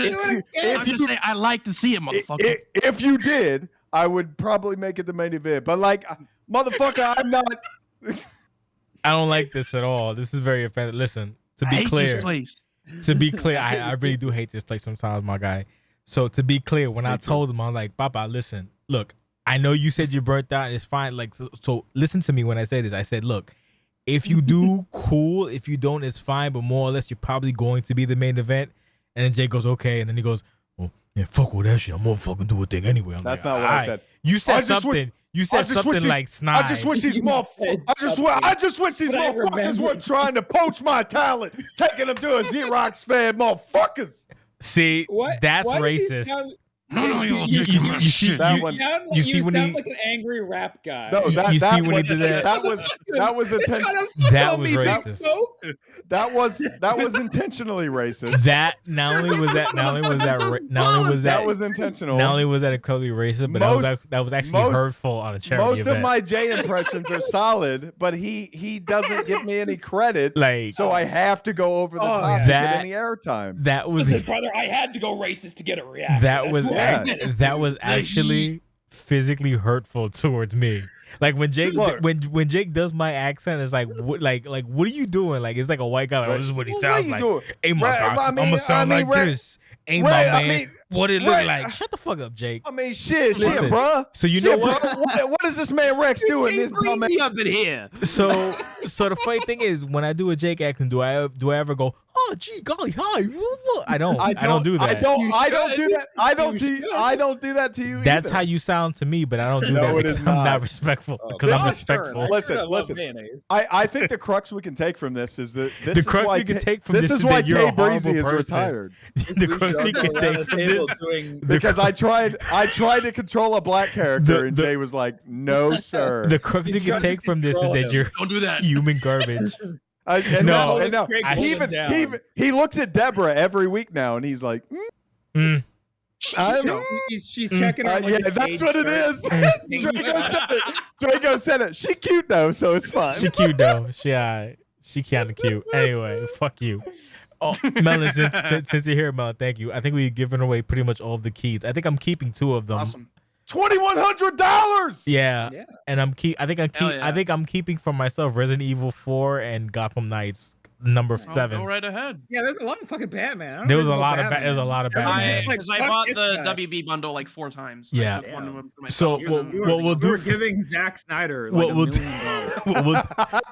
[SPEAKER 10] just saying, I like to see it, motherfucker.
[SPEAKER 2] if you did, I would probably make it the main event. But like, motherfucker, I'm not.
[SPEAKER 1] I don't like this at all. This is very offensive. Listen, to
[SPEAKER 10] I
[SPEAKER 1] be
[SPEAKER 10] hate
[SPEAKER 1] clear,
[SPEAKER 10] this place.
[SPEAKER 1] to be clear, I really do hate this place sometimes, my guy. So to be clear, when I told him, I'm like, Papa, listen, look, I know you said you burnt out. It's fine. Like, so listen to me when I say this. I said, look, if you do, cool. If you don't, it's fine. But more or less, you're probably going to be the main event. And then Jay goes, okay. And then he goes, well, yeah, fuck with that shit. I'm gonna fucking do a thing anyway. I'm
[SPEAKER 2] That's
[SPEAKER 1] like,
[SPEAKER 2] not what I
[SPEAKER 1] "Alright."
[SPEAKER 2] said.
[SPEAKER 1] You said
[SPEAKER 2] I just wish-
[SPEAKER 1] something. You
[SPEAKER 2] I
[SPEAKER 1] said
[SPEAKER 2] just wish
[SPEAKER 1] something
[SPEAKER 2] these-
[SPEAKER 1] like snide.
[SPEAKER 2] I just wish these motherfuckers. I just wish these
[SPEAKER 4] But I
[SPEAKER 2] motherfuckers
[SPEAKER 4] remember-
[SPEAKER 2] weren't trying to poach my talent, taking them to a Xerox fed motherfuckers.
[SPEAKER 1] See, that's
[SPEAKER 4] Why does he
[SPEAKER 1] racist.
[SPEAKER 4] sound-
[SPEAKER 10] You
[SPEAKER 1] You see
[SPEAKER 2] That one.
[SPEAKER 1] you see when he-
[SPEAKER 4] like an angry rap guy.
[SPEAKER 2] No,
[SPEAKER 1] You
[SPEAKER 2] that
[SPEAKER 1] see
[SPEAKER 2] that
[SPEAKER 1] when he
[SPEAKER 2] was
[SPEAKER 1] did that?
[SPEAKER 2] that was intentional.
[SPEAKER 1] That was racist.
[SPEAKER 2] That was intentionally racist.
[SPEAKER 1] That not only was that
[SPEAKER 2] intentional.
[SPEAKER 1] not only was that incredibly racist, but that was actually
[SPEAKER 2] most-
[SPEAKER 1] hurtful on a charity
[SPEAKER 2] Most
[SPEAKER 1] event.
[SPEAKER 2] of my Jay impressions are solid, but he doesn't give me any credit,
[SPEAKER 1] like
[SPEAKER 2] so I have to go over the top to
[SPEAKER 1] that-
[SPEAKER 2] get any airtime.
[SPEAKER 1] that was
[SPEAKER 4] Listen, brother, I had to go racist to get a reaction.
[SPEAKER 1] that was
[SPEAKER 2] Yeah.
[SPEAKER 1] that was actually physically hurtful towards me. Like when Jake
[SPEAKER 2] Look.
[SPEAKER 1] when Jake does my accent, it's like what what are you doing? Like it's like a white guy. Like, oh, this is what he
[SPEAKER 2] What
[SPEAKER 1] sounds
[SPEAKER 2] are you
[SPEAKER 1] like.
[SPEAKER 2] doing?
[SPEAKER 1] Hey my
[SPEAKER 2] Right,
[SPEAKER 1] God,
[SPEAKER 2] I mean-
[SPEAKER 1] I'm gonna sound
[SPEAKER 2] I mean,
[SPEAKER 1] like
[SPEAKER 2] right-
[SPEAKER 1] this. Hey
[SPEAKER 2] right,
[SPEAKER 1] my
[SPEAKER 2] I
[SPEAKER 1] man,
[SPEAKER 2] mean,
[SPEAKER 1] what it look
[SPEAKER 2] right.
[SPEAKER 1] like? Shut the fuck up, Jake.
[SPEAKER 2] I mean, shit,
[SPEAKER 1] Listen,
[SPEAKER 2] bruh.
[SPEAKER 1] so you
[SPEAKER 2] Shit,
[SPEAKER 1] know what?
[SPEAKER 2] bruh. What is this man Rex doing? This dumb
[SPEAKER 9] Crazy up in here.
[SPEAKER 1] So the funny thing is, when I do a Jake accent, do I ever go, oh gee golly hi? I don't do that.
[SPEAKER 2] I don't do that. I don't do that to you.
[SPEAKER 1] That's
[SPEAKER 2] either.
[SPEAKER 1] how you sound to me, but I don't do
[SPEAKER 2] No,
[SPEAKER 1] that
[SPEAKER 2] it
[SPEAKER 1] because
[SPEAKER 2] is
[SPEAKER 1] I'm
[SPEAKER 2] not.
[SPEAKER 1] not respectful. Because
[SPEAKER 2] This
[SPEAKER 1] I'm
[SPEAKER 2] is
[SPEAKER 1] respectful.
[SPEAKER 2] Listen. I think the crux we can take from this is that this
[SPEAKER 1] The
[SPEAKER 2] is
[SPEAKER 1] crux
[SPEAKER 2] why
[SPEAKER 1] we can
[SPEAKER 2] Ta-
[SPEAKER 1] take from
[SPEAKER 2] this
[SPEAKER 1] this
[SPEAKER 2] is
[SPEAKER 1] is
[SPEAKER 2] why
[SPEAKER 1] that you're
[SPEAKER 2] Tay
[SPEAKER 1] a horrible
[SPEAKER 2] Breezy is
[SPEAKER 1] person.
[SPEAKER 2] retired.
[SPEAKER 1] The crux we can take from this.
[SPEAKER 2] Because I tried to control a black character, and
[SPEAKER 1] The-
[SPEAKER 2] Jay was like, "No, sir."
[SPEAKER 1] The crux you can take from this is that you're
[SPEAKER 10] Don't do that.
[SPEAKER 1] human garbage.
[SPEAKER 2] No. He looks at Deborah every week now, and he's like,
[SPEAKER 1] Mm.
[SPEAKER 4] She's checking her.
[SPEAKER 2] yeah, that's what it is. Draco said it. She cute though, so it's fine.
[SPEAKER 1] She cute though. She kind of cute. Anyway, fuck you. Oh, Melon, since you're here, Melon, thank you. I think we've given away pretty much all of the keys. I think I'm keeping 2 of them.
[SPEAKER 10] Awesome.
[SPEAKER 2] $2,100.
[SPEAKER 1] Yeah.
[SPEAKER 4] Yeah.
[SPEAKER 1] And I think I'm keeping for myself Resident Evil 4 and Gotham Knights number 7.
[SPEAKER 10] Go right ahead.
[SPEAKER 4] Yeah, there's a lot of fucking Batman. I don't
[SPEAKER 1] There was
[SPEAKER 4] know
[SPEAKER 1] a lot of
[SPEAKER 4] Batman.
[SPEAKER 1] there's a lot of
[SPEAKER 4] Everyone's
[SPEAKER 1] Batman.
[SPEAKER 4] just like,
[SPEAKER 10] Because I
[SPEAKER 4] fuck
[SPEAKER 10] bought
[SPEAKER 4] this
[SPEAKER 10] the
[SPEAKER 4] guy.
[SPEAKER 10] WB bundle like 4 times.
[SPEAKER 1] Yeah.
[SPEAKER 10] I took one of them for
[SPEAKER 1] So
[SPEAKER 10] myself, and then-
[SPEAKER 1] what we'll
[SPEAKER 4] You were
[SPEAKER 1] do for,
[SPEAKER 4] giving Zack Snyder
[SPEAKER 1] what
[SPEAKER 4] like
[SPEAKER 1] we'll
[SPEAKER 4] $1
[SPEAKER 1] do,
[SPEAKER 4] million.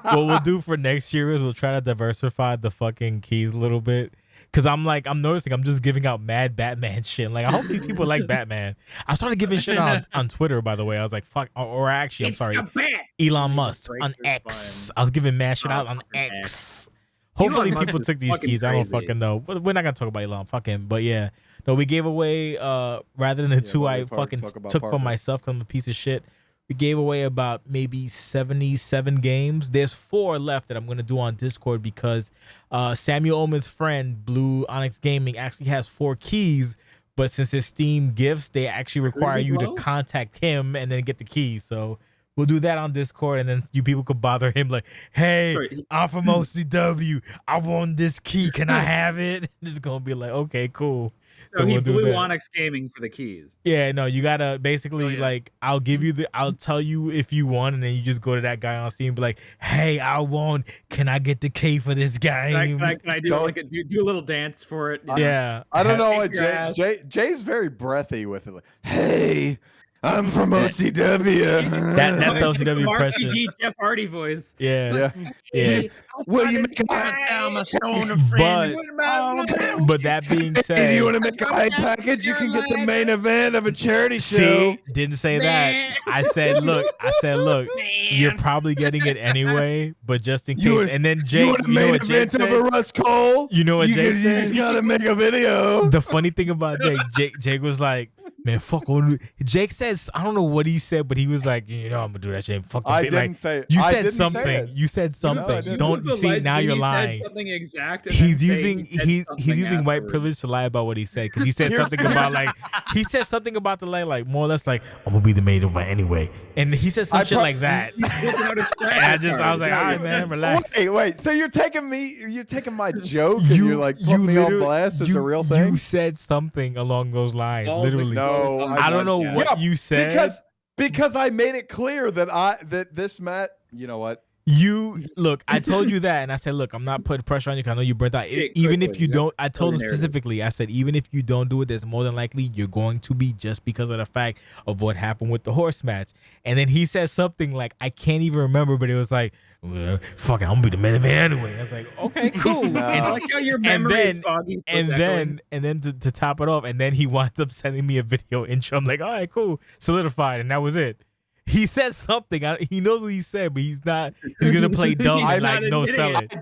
[SPEAKER 1] what we'll do for next year is we'll try to diversify the fucking keys a little bit. Cause I'm noticing I'm just giving out mad Batman shit. Like I hope these people like Batman. I started giving shit on Twitter, by the way. I was like, fuck, or actually, I'm
[SPEAKER 4] It's
[SPEAKER 1] sorry,
[SPEAKER 4] the Bat.
[SPEAKER 1] Elon Musk
[SPEAKER 4] breaks
[SPEAKER 1] on
[SPEAKER 4] their
[SPEAKER 1] X.
[SPEAKER 4] spine.
[SPEAKER 1] I was giving mad shit out on
[SPEAKER 4] fucking
[SPEAKER 1] X. Hopefully
[SPEAKER 4] Elon Musk
[SPEAKER 1] people
[SPEAKER 4] is
[SPEAKER 1] took these
[SPEAKER 4] fucking
[SPEAKER 1] keys. I don't
[SPEAKER 4] crazy.
[SPEAKER 1] fucking know. But we're not gonna talk about Elon. Fuck him. But yeah, no, we gave away rather than the 2
[SPEAKER 2] but
[SPEAKER 1] I
[SPEAKER 2] we
[SPEAKER 1] fucking
[SPEAKER 2] talk about
[SPEAKER 1] took for
[SPEAKER 2] Parker.
[SPEAKER 1] myself because I'm a piece of shit. We gave away about maybe 77 games. There's 4 left that I'm going to do on Discord because Samuel Ullman's friend, Blue Onyx Gaming, actually has 4 keys. But since it's Steam gifts, they actually require you to contact him and then get the keys. So we'll do that on Discord, and then you people could bother him like, hey, I'm from OCW. I want this key. Can I have it? It's going to be like, okay, cool.
[SPEAKER 4] So he
[SPEAKER 1] we'll
[SPEAKER 4] blew Onyx Gaming for the keys.
[SPEAKER 1] Yeah, no, you gotta basically like I'll tell you if you want, and then you just go to that guy on Steam and be like, hey, I won. Can I get the key for this game?
[SPEAKER 4] Can I do do a little dance for it?
[SPEAKER 1] Yeah.
[SPEAKER 2] I don't know what Jay's very breathy with it. Like, hey, I'm from OCW.
[SPEAKER 1] That's the OCW impression.
[SPEAKER 4] RPG Jeff Hardy voice.
[SPEAKER 1] Yeah.
[SPEAKER 10] Will you make a stone of friend?
[SPEAKER 1] But that being said,
[SPEAKER 2] if you want to make a high package, you can get the main event of a charity show.
[SPEAKER 1] See, didn't say that. I said, look, you're probably getting it anyway, but just in case. And then Jake,
[SPEAKER 2] you want the main event of a Russ Cole?
[SPEAKER 1] You know what Jake said?
[SPEAKER 2] You just gotta make a video.
[SPEAKER 1] The funny thing about Jake was like, man, fuck all. Jake says, I don't know what he said, but he was like, I'm gonna do that shit. Fuck the
[SPEAKER 2] I
[SPEAKER 1] thing.
[SPEAKER 2] didn't say it.
[SPEAKER 1] You
[SPEAKER 2] I
[SPEAKER 1] said
[SPEAKER 2] didn't
[SPEAKER 1] something.
[SPEAKER 2] say it.
[SPEAKER 1] You said something.
[SPEAKER 2] No,
[SPEAKER 1] Don't see now you're lying.
[SPEAKER 4] Said something exact.
[SPEAKER 1] He's using white privilege to lie about what he said because he said something about the like more or less like I'm gonna be the maid of it anyway, and he said some shit like that. And I was like, all right, man, relax.
[SPEAKER 2] Wait. So you're taking my joke and you're like putting me on blast as a real thing?
[SPEAKER 1] You said something along those lines, literally.
[SPEAKER 2] No,
[SPEAKER 1] I don't know what you said
[SPEAKER 2] because I made it clear that this Matt. You know what?
[SPEAKER 1] Look, I told you that, and I said, look, I'm not putting pressure on you because I know you burnt out. Even if you don't, I told him specifically, I said, even if you don't do it, there's more than likely you're going to be just because of the fact of what happened with the horse match. And then he said something like, I can't even remember, but it was like, well, fuck it, I'm gonna be the man of it anyway. I was like, okay, cool.
[SPEAKER 2] No.
[SPEAKER 4] I like how your memory is foggy.
[SPEAKER 1] And then to top it off, and then he winds up sending me a video intro. I'm like, all right, cool, solidified, and that was it. He said something. He knows what he said, but he's gonna play dumb and like no sell it.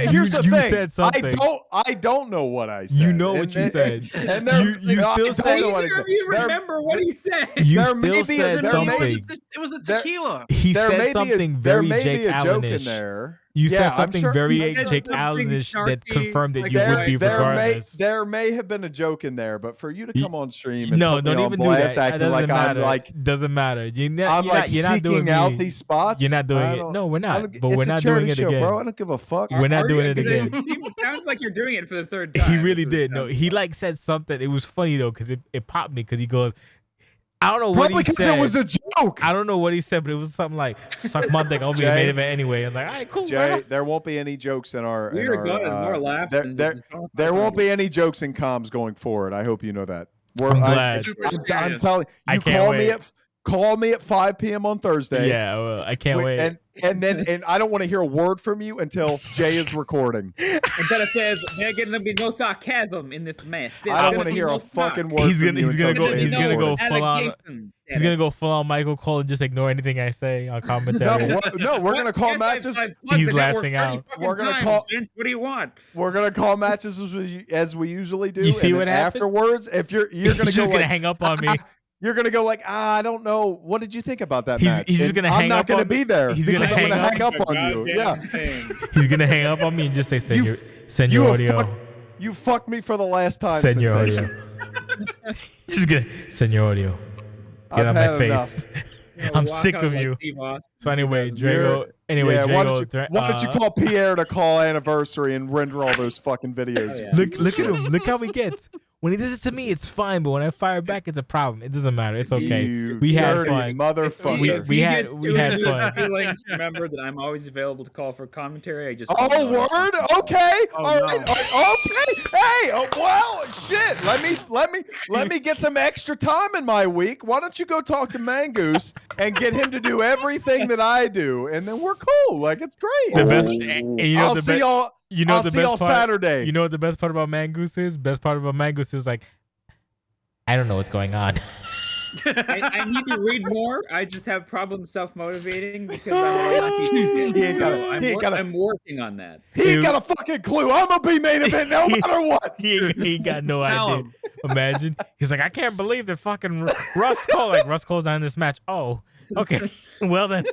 [SPEAKER 2] Here's the thing.
[SPEAKER 1] You said something.
[SPEAKER 2] I don't know what I said.
[SPEAKER 1] You know what you said.
[SPEAKER 2] And
[SPEAKER 1] you still said
[SPEAKER 4] what I said. You remember what he said.
[SPEAKER 1] You still said something.
[SPEAKER 10] It was a tequila.
[SPEAKER 1] He said something very Jake Allen-ish.
[SPEAKER 2] There.
[SPEAKER 1] You said something very Jake Allen-ish that confirmed that you would be regardless.
[SPEAKER 2] There may have been a joke in there, but for you to come on stream and
[SPEAKER 1] don't even do that.
[SPEAKER 2] Acting like
[SPEAKER 1] matter.
[SPEAKER 2] I'm like
[SPEAKER 1] doesn't matter. You're
[SPEAKER 2] not
[SPEAKER 1] seeking
[SPEAKER 2] out these spots.
[SPEAKER 1] You're not doing it. No, we're not. But we're not doing it again,
[SPEAKER 2] bro. I don't give a fuck.
[SPEAKER 1] We're not doing it again.
[SPEAKER 4] It sounds like you're doing it for the third time.
[SPEAKER 1] He really did. No, he like said something. It was funny though because it popped me because he goes, I don't know what he said.
[SPEAKER 2] Probably because it was a joke.
[SPEAKER 1] I don't know what he said, but it was something like, suck my dick, I'll be the main event anyway. I was like, all right, cool,
[SPEAKER 2] Jay,
[SPEAKER 1] bro.
[SPEAKER 2] there won't be any jokes in our...
[SPEAKER 4] more laughs.
[SPEAKER 2] There won't be any jokes in comms going forward. I hope you know that.
[SPEAKER 1] I'm glad.
[SPEAKER 2] I'm telling you, call me at 5 p.m. on Thursday.
[SPEAKER 1] Yeah, well, I can't wait.
[SPEAKER 2] And I don't want to hear a word from you until Jay is recording.
[SPEAKER 4] Until it says there's gonna be no sarcasm in this mess.
[SPEAKER 2] I don't want to hear a fucking word.
[SPEAKER 1] He's gonna go full on. He's gonna go full on Michael Cole and just ignore anything I say on commentary.
[SPEAKER 2] No, we're gonna call matches.
[SPEAKER 1] He's lashing out.
[SPEAKER 2] We're gonna call.
[SPEAKER 4] Vince, what do you want?
[SPEAKER 2] We're gonna call matches as we usually do.
[SPEAKER 1] You see what happens
[SPEAKER 2] afterwards? If you're gonna
[SPEAKER 1] just gonna hang up on me.
[SPEAKER 2] You're gonna go like, I don't know. What did you think about that match?
[SPEAKER 1] He's just gonna hang up.
[SPEAKER 2] I'm not gonna be there.
[SPEAKER 1] He's gonna hang
[SPEAKER 2] up on you. Yeah.
[SPEAKER 1] He's gonna hang up on me and just say, send your audio.
[SPEAKER 2] You fucked me for the last time.
[SPEAKER 1] Send your audio. Just gonna send your audio. Get on my face. I'm sick of you. So anyway, Drago.
[SPEAKER 2] Why don't you call Pierre to call anniversary and render all those fucking videos?
[SPEAKER 1] Look at him. Look how he gets. When he does it to me, it's fine, but when I fire back, it's a problem. It doesn't matter. It's okay. We had fun.
[SPEAKER 2] Motherfucker.
[SPEAKER 1] We had fun.
[SPEAKER 4] Remember that I'm always available to call for commentary. I just
[SPEAKER 2] word. Okay. All right. Okay. Hey. Well, shit. Let me get some extra time in my week. Why don't you go talk to Mangoose and get him to do everything that I do, and then we're cool. Like it's great.
[SPEAKER 1] The best. And you know,
[SPEAKER 2] I'll see y'all.
[SPEAKER 1] I'll
[SPEAKER 2] see y'all Saturday.
[SPEAKER 1] You know what the best part about Mangoose is? Best part about Mangoose is like, I don't know what's going on.
[SPEAKER 4] I need to read more. I just have problems self-motivating because I'm working on that.
[SPEAKER 2] He ain't got a fucking clue. I'm gonna be main event no matter what.
[SPEAKER 1] He ain't got no idea. Imagine. He's like, I can't believe that fucking Russ Cole. Like Russ Cole's not in this match. Oh, Okay. Well then.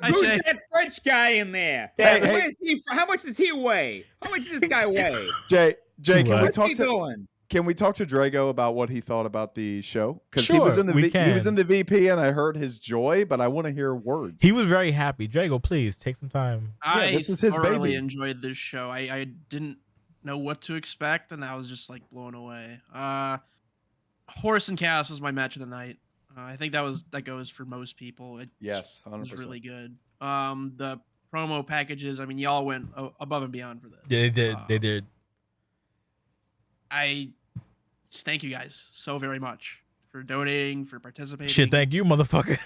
[SPEAKER 10] Hi,
[SPEAKER 4] Who's
[SPEAKER 10] Shay.
[SPEAKER 4] that French guy in there?
[SPEAKER 2] Hey,
[SPEAKER 4] Where's he? How much does he weigh? How much does this guy weigh?
[SPEAKER 2] Jay, can we
[SPEAKER 1] What?
[SPEAKER 4] What's
[SPEAKER 2] talk
[SPEAKER 4] he
[SPEAKER 2] to
[SPEAKER 4] doing?
[SPEAKER 2] Can we talk to Drago about what he thought about the show? Because
[SPEAKER 1] Sure,
[SPEAKER 2] he was in the
[SPEAKER 1] we
[SPEAKER 2] he was
[SPEAKER 1] can.
[SPEAKER 2] in the VP, and I heard his joy, but I want to hear words.
[SPEAKER 1] He was very happy. Drago, please take some time.
[SPEAKER 10] I
[SPEAKER 2] this is his
[SPEAKER 10] thoroughly
[SPEAKER 2] baby.
[SPEAKER 10] enjoyed this show. I didn't know what to expect, and I was just like blown away. Horse and Chaos was my match of the night. I think that goes for most people. It
[SPEAKER 2] Yes,
[SPEAKER 10] was
[SPEAKER 2] 100%.
[SPEAKER 10] really good. The promo packages. I mean, y'all went above and beyond for this.
[SPEAKER 1] Yeah, they did. They did.
[SPEAKER 10] I thank you guys so very much for donating, for participating.
[SPEAKER 1] Shit, thank you, motherfucker.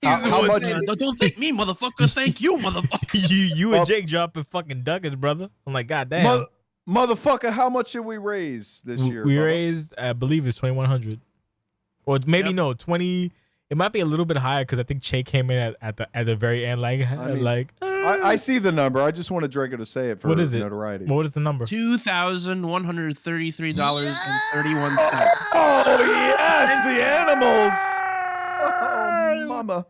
[SPEAKER 2] How much?
[SPEAKER 10] Don't thank me, motherfucker. Thank you, motherfucker.
[SPEAKER 1] you and Jake dropping fucking duckets, brother. I'm like, goddamn.
[SPEAKER 2] Motherfucker, how much did we raise this year?
[SPEAKER 1] We
[SPEAKER 2] Bubba?
[SPEAKER 1] raised, I believe it's 2,100, or maybe no 20. It might be a little bit higher because I think Che came in at the very end,
[SPEAKER 2] I see the number. I just wanted Drago to say it for
[SPEAKER 1] What is it?
[SPEAKER 2] notoriety.
[SPEAKER 1] What is the number?
[SPEAKER 10] $2,133.31.
[SPEAKER 2] Oh yes, the animals. Oh mama.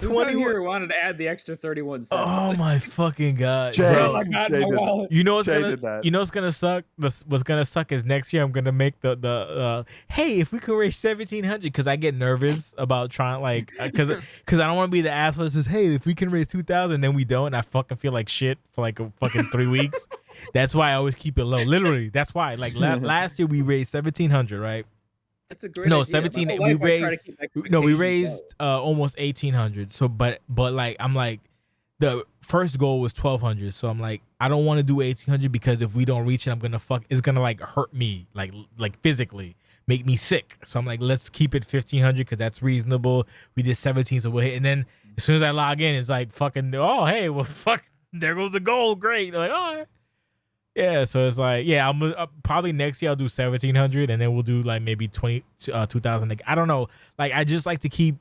[SPEAKER 4] Who's out here who wanted to add the extra 31 cents?
[SPEAKER 1] Oh my fucking god,
[SPEAKER 2] Jay,
[SPEAKER 1] bro.
[SPEAKER 4] Oh my God,
[SPEAKER 2] Jay
[SPEAKER 4] my
[SPEAKER 2] did-
[SPEAKER 4] wallet.
[SPEAKER 1] You know what's
[SPEAKER 2] Jay
[SPEAKER 1] gonna
[SPEAKER 2] did that.
[SPEAKER 1] you know what's gonna suck? What's gonna suck is next year I'm gonna make the hey, if we could raise 1,700, because I get nervous about trying because I don't want to be the asshole that says, hey, if we can raise 2,000, then we don't, and I fucking feel like shit for like a fucking 3 weeks. That's why I always keep it low. Literally, that's why. Like last year we raised 1,700, right?
[SPEAKER 4] That's a great
[SPEAKER 1] No,
[SPEAKER 4] idea.
[SPEAKER 1] 17.
[SPEAKER 4] My whole
[SPEAKER 1] We
[SPEAKER 4] life I try to
[SPEAKER 1] raised.
[SPEAKER 4] keep
[SPEAKER 1] No, we
[SPEAKER 4] expectations
[SPEAKER 1] raised almost 1,800. So, but like I'm like, the first goal was 1,200. So I'm like, I don't want to do 1,800 because if we don't reach it, I'm gonna it's gonna like hurt me, like physically, make me sick. So I'm like, let's keep it 1,500 because that's reasonable. We did 17, so we'll hit. And then as soon as I log in, it's like fucking. Oh, hey, well, fuck, there goes the goal. Great. Like, all right. Yeah, so it's like, yeah, I'm probably next year I'll do 1,700, and then we'll do like maybe 2,000. Like, I don't know. Like, I just like to keep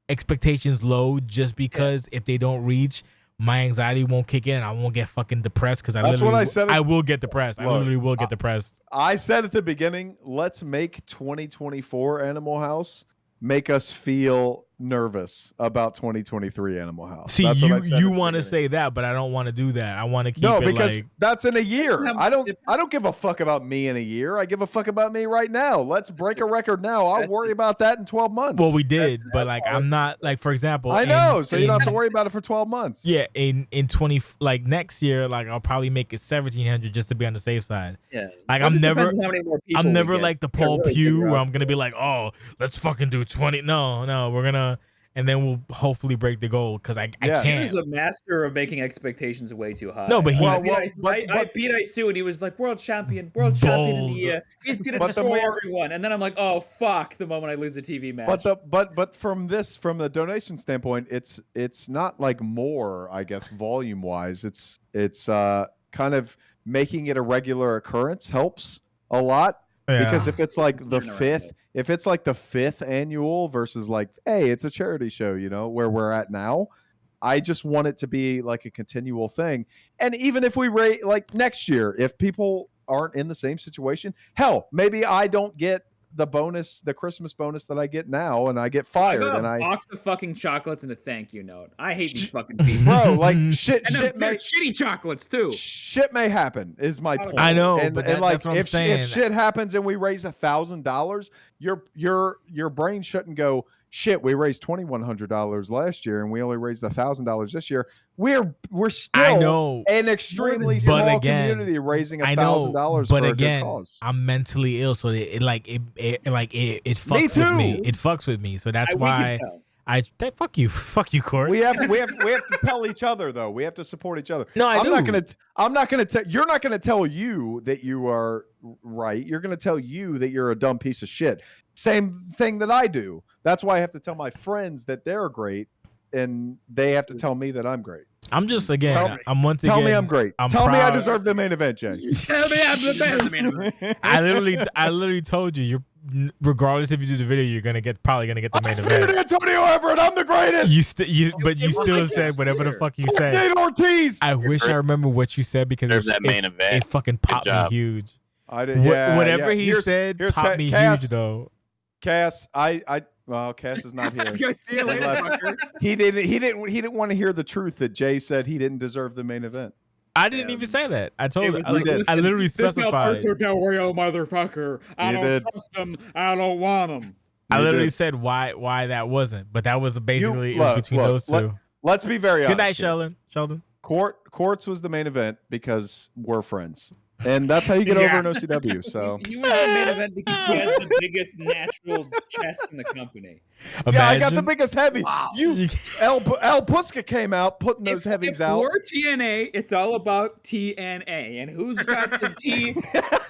[SPEAKER 1] expectations low, just because if they don't reach, my anxiety won't kick in. I won't get fucking depressed because
[SPEAKER 2] That's what I said.
[SPEAKER 1] I will get depressed. I
[SPEAKER 2] Look,
[SPEAKER 1] literally will get depressed.
[SPEAKER 2] I said at the beginning, let's make 2024 Animal House make us feel nervous about 2023 Animal House.
[SPEAKER 1] See,
[SPEAKER 2] That's what I said
[SPEAKER 1] you
[SPEAKER 2] at the
[SPEAKER 1] want to
[SPEAKER 2] beginning.
[SPEAKER 1] say that, but I don't want to do that. I want to keep
[SPEAKER 2] No,
[SPEAKER 1] it
[SPEAKER 2] because
[SPEAKER 1] like,
[SPEAKER 2] that's in a year.
[SPEAKER 4] How
[SPEAKER 2] I don't give a fuck about me in a year. I give a fuck about me right now. Let's break a record now. I'll worry about that in 12 months.
[SPEAKER 1] well, we did, but like I'm not like, for example,
[SPEAKER 2] I know,
[SPEAKER 1] in-
[SPEAKER 2] so you don't have to
[SPEAKER 1] in-
[SPEAKER 2] worry about it for 12 months.
[SPEAKER 1] Yeah, in 20 like next year, like I'll probably make it 1,700 just to be on the safe side.
[SPEAKER 4] Yeah.
[SPEAKER 1] Like
[SPEAKER 4] Well, it
[SPEAKER 1] I'm
[SPEAKER 4] just
[SPEAKER 1] never,
[SPEAKER 4] depends on how many more people
[SPEAKER 1] I'm
[SPEAKER 4] we
[SPEAKER 1] never
[SPEAKER 4] get.
[SPEAKER 1] like the
[SPEAKER 4] Yeah,
[SPEAKER 1] Paul
[SPEAKER 4] really
[SPEAKER 1] Pugh
[SPEAKER 4] figure
[SPEAKER 1] where
[SPEAKER 4] out
[SPEAKER 1] I'm gonna be like, oh, let's fucking do 20. No, we're gonna, and then we'll hopefully break the goal because I
[SPEAKER 2] Yeah.
[SPEAKER 1] can't.
[SPEAKER 4] He's a master of making expectations way too high.
[SPEAKER 1] No, but he-
[SPEAKER 4] I
[SPEAKER 2] Well,
[SPEAKER 4] beat Isu, and he was like world champion in the
[SPEAKER 1] Bold.
[SPEAKER 4] year. He's gonna
[SPEAKER 2] But the
[SPEAKER 4] destroy
[SPEAKER 2] more-
[SPEAKER 4] everyone, and then I'm like, oh fuck! The moment I lose a TV match.
[SPEAKER 2] But from the donation standpoint, it's not like more, I guess, volume wise. It's kind of making it a regular occurrence helps a lot. Because if it's like the
[SPEAKER 4] Turn around
[SPEAKER 2] fifth,
[SPEAKER 4] it.
[SPEAKER 2] if it's like the 5th annual versus like, hey, it's a charity show, where we're at now. I just want it to be like a continual thing. And even if we rate like next year, if people aren't in the same situation, hell, maybe I don't get the Christmas bonus that I get now, and I get
[SPEAKER 4] I
[SPEAKER 2] fired,
[SPEAKER 4] got
[SPEAKER 2] and
[SPEAKER 4] a
[SPEAKER 2] I,
[SPEAKER 4] box of fucking chocolates and a thank you note. I hate these fucking people.
[SPEAKER 2] bro, like shit
[SPEAKER 4] And
[SPEAKER 2] may
[SPEAKER 4] they're shitty chocolates too.
[SPEAKER 2] shit may happen is my point.
[SPEAKER 1] I know,
[SPEAKER 2] and,
[SPEAKER 1] but
[SPEAKER 2] and like
[SPEAKER 1] that's what I'm
[SPEAKER 2] if
[SPEAKER 1] saying.
[SPEAKER 2] shit happens and we raise $1,000, your brain shouldn't go, shit, we raised $2,100 last year and we only raised $1,000 this year. We're still
[SPEAKER 1] I know,
[SPEAKER 2] an extremely
[SPEAKER 1] But
[SPEAKER 2] small
[SPEAKER 1] again,
[SPEAKER 2] community raising
[SPEAKER 1] I know,
[SPEAKER 2] $1,000
[SPEAKER 1] but
[SPEAKER 2] for
[SPEAKER 1] again,
[SPEAKER 2] a good cause.
[SPEAKER 1] I'm mentally ill, so it fucks with
[SPEAKER 2] too.
[SPEAKER 1] me. It fucks with me, so that's
[SPEAKER 4] We
[SPEAKER 1] why
[SPEAKER 4] can tell.
[SPEAKER 1] fuck you, Court.
[SPEAKER 2] We have to tell each other though. We have to support each other.
[SPEAKER 1] No,
[SPEAKER 2] I'm not gonna tell you're not gonna tell you that you are right. You're gonna tell you that you're a dumb piece of shit. Same thing that I do. That's why I have to tell my friends that they're great, and they have to tell me that I'm great.
[SPEAKER 1] I'm just again.
[SPEAKER 2] Tell me-
[SPEAKER 1] I'm once again.
[SPEAKER 2] Tell me I'm great.
[SPEAKER 1] I'm
[SPEAKER 2] Tell me I
[SPEAKER 1] proud.
[SPEAKER 2] deserve the main event, Jay.
[SPEAKER 4] Tell me I'm the best.
[SPEAKER 1] I literally told you. You're regardless if you do the video, you're probably gonna get the main
[SPEAKER 2] I'm beating
[SPEAKER 1] event.
[SPEAKER 2] Antonio Everett. I'm the greatest.
[SPEAKER 1] But you
[SPEAKER 4] Well,
[SPEAKER 1] still
[SPEAKER 4] like
[SPEAKER 1] said
[SPEAKER 4] last
[SPEAKER 1] whatever the
[SPEAKER 4] year.
[SPEAKER 1] fuck you
[SPEAKER 2] Fuck
[SPEAKER 1] said.
[SPEAKER 2] Nate Ortiz.
[SPEAKER 1] I wish I remember what you said because
[SPEAKER 8] Deserve that main
[SPEAKER 1] it
[SPEAKER 8] event.
[SPEAKER 1] fucking popped me
[SPEAKER 8] job.
[SPEAKER 1] huge.
[SPEAKER 2] I did. Yeah,
[SPEAKER 1] Whatever
[SPEAKER 2] yeah.
[SPEAKER 1] he
[SPEAKER 2] Here's
[SPEAKER 1] said
[SPEAKER 2] Cass-
[SPEAKER 1] popped me
[SPEAKER 2] Cass-
[SPEAKER 1] huge though.
[SPEAKER 2] Cass, I Well, Cass is not here.
[SPEAKER 4] Go see you later, fucker.
[SPEAKER 2] He didn't want to hear the truth that Jay said he didn't deserve the main event.
[SPEAKER 1] I didn't even say that. I told
[SPEAKER 4] It
[SPEAKER 1] you.
[SPEAKER 4] was like,
[SPEAKER 2] did.
[SPEAKER 1] I literally
[SPEAKER 4] this
[SPEAKER 1] specified.
[SPEAKER 4] Alberto Del Rio motherfucker. I
[SPEAKER 2] You
[SPEAKER 4] don't
[SPEAKER 2] did.
[SPEAKER 4] trust him. I don't want him.
[SPEAKER 1] I
[SPEAKER 2] You
[SPEAKER 1] literally
[SPEAKER 2] did.
[SPEAKER 1] said why that wasn't, but that was basically it
[SPEAKER 2] look,
[SPEAKER 1] was between
[SPEAKER 2] look,
[SPEAKER 1] those two.
[SPEAKER 2] Let's be very honest.
[SPEAKER 1] Good night,
[SPEAKER 2] here.
[SPEAKER 1] Sheldon.
[SPEAKER 2] Quartz was the main event because we're friends, and that's how you get over an OCW. So
[SPEAKER 4] He was the main event because he has the biggest natural chest in the company.
[SPEAKER 2] yeah, I got the
[SPEAKER 1] Imagine-
[SPEAKER 2] biggest heavy. You El Puska came out putting those heavies out.
[SPEAKER 4] For TNA, it's all about TNA, and who's got the T?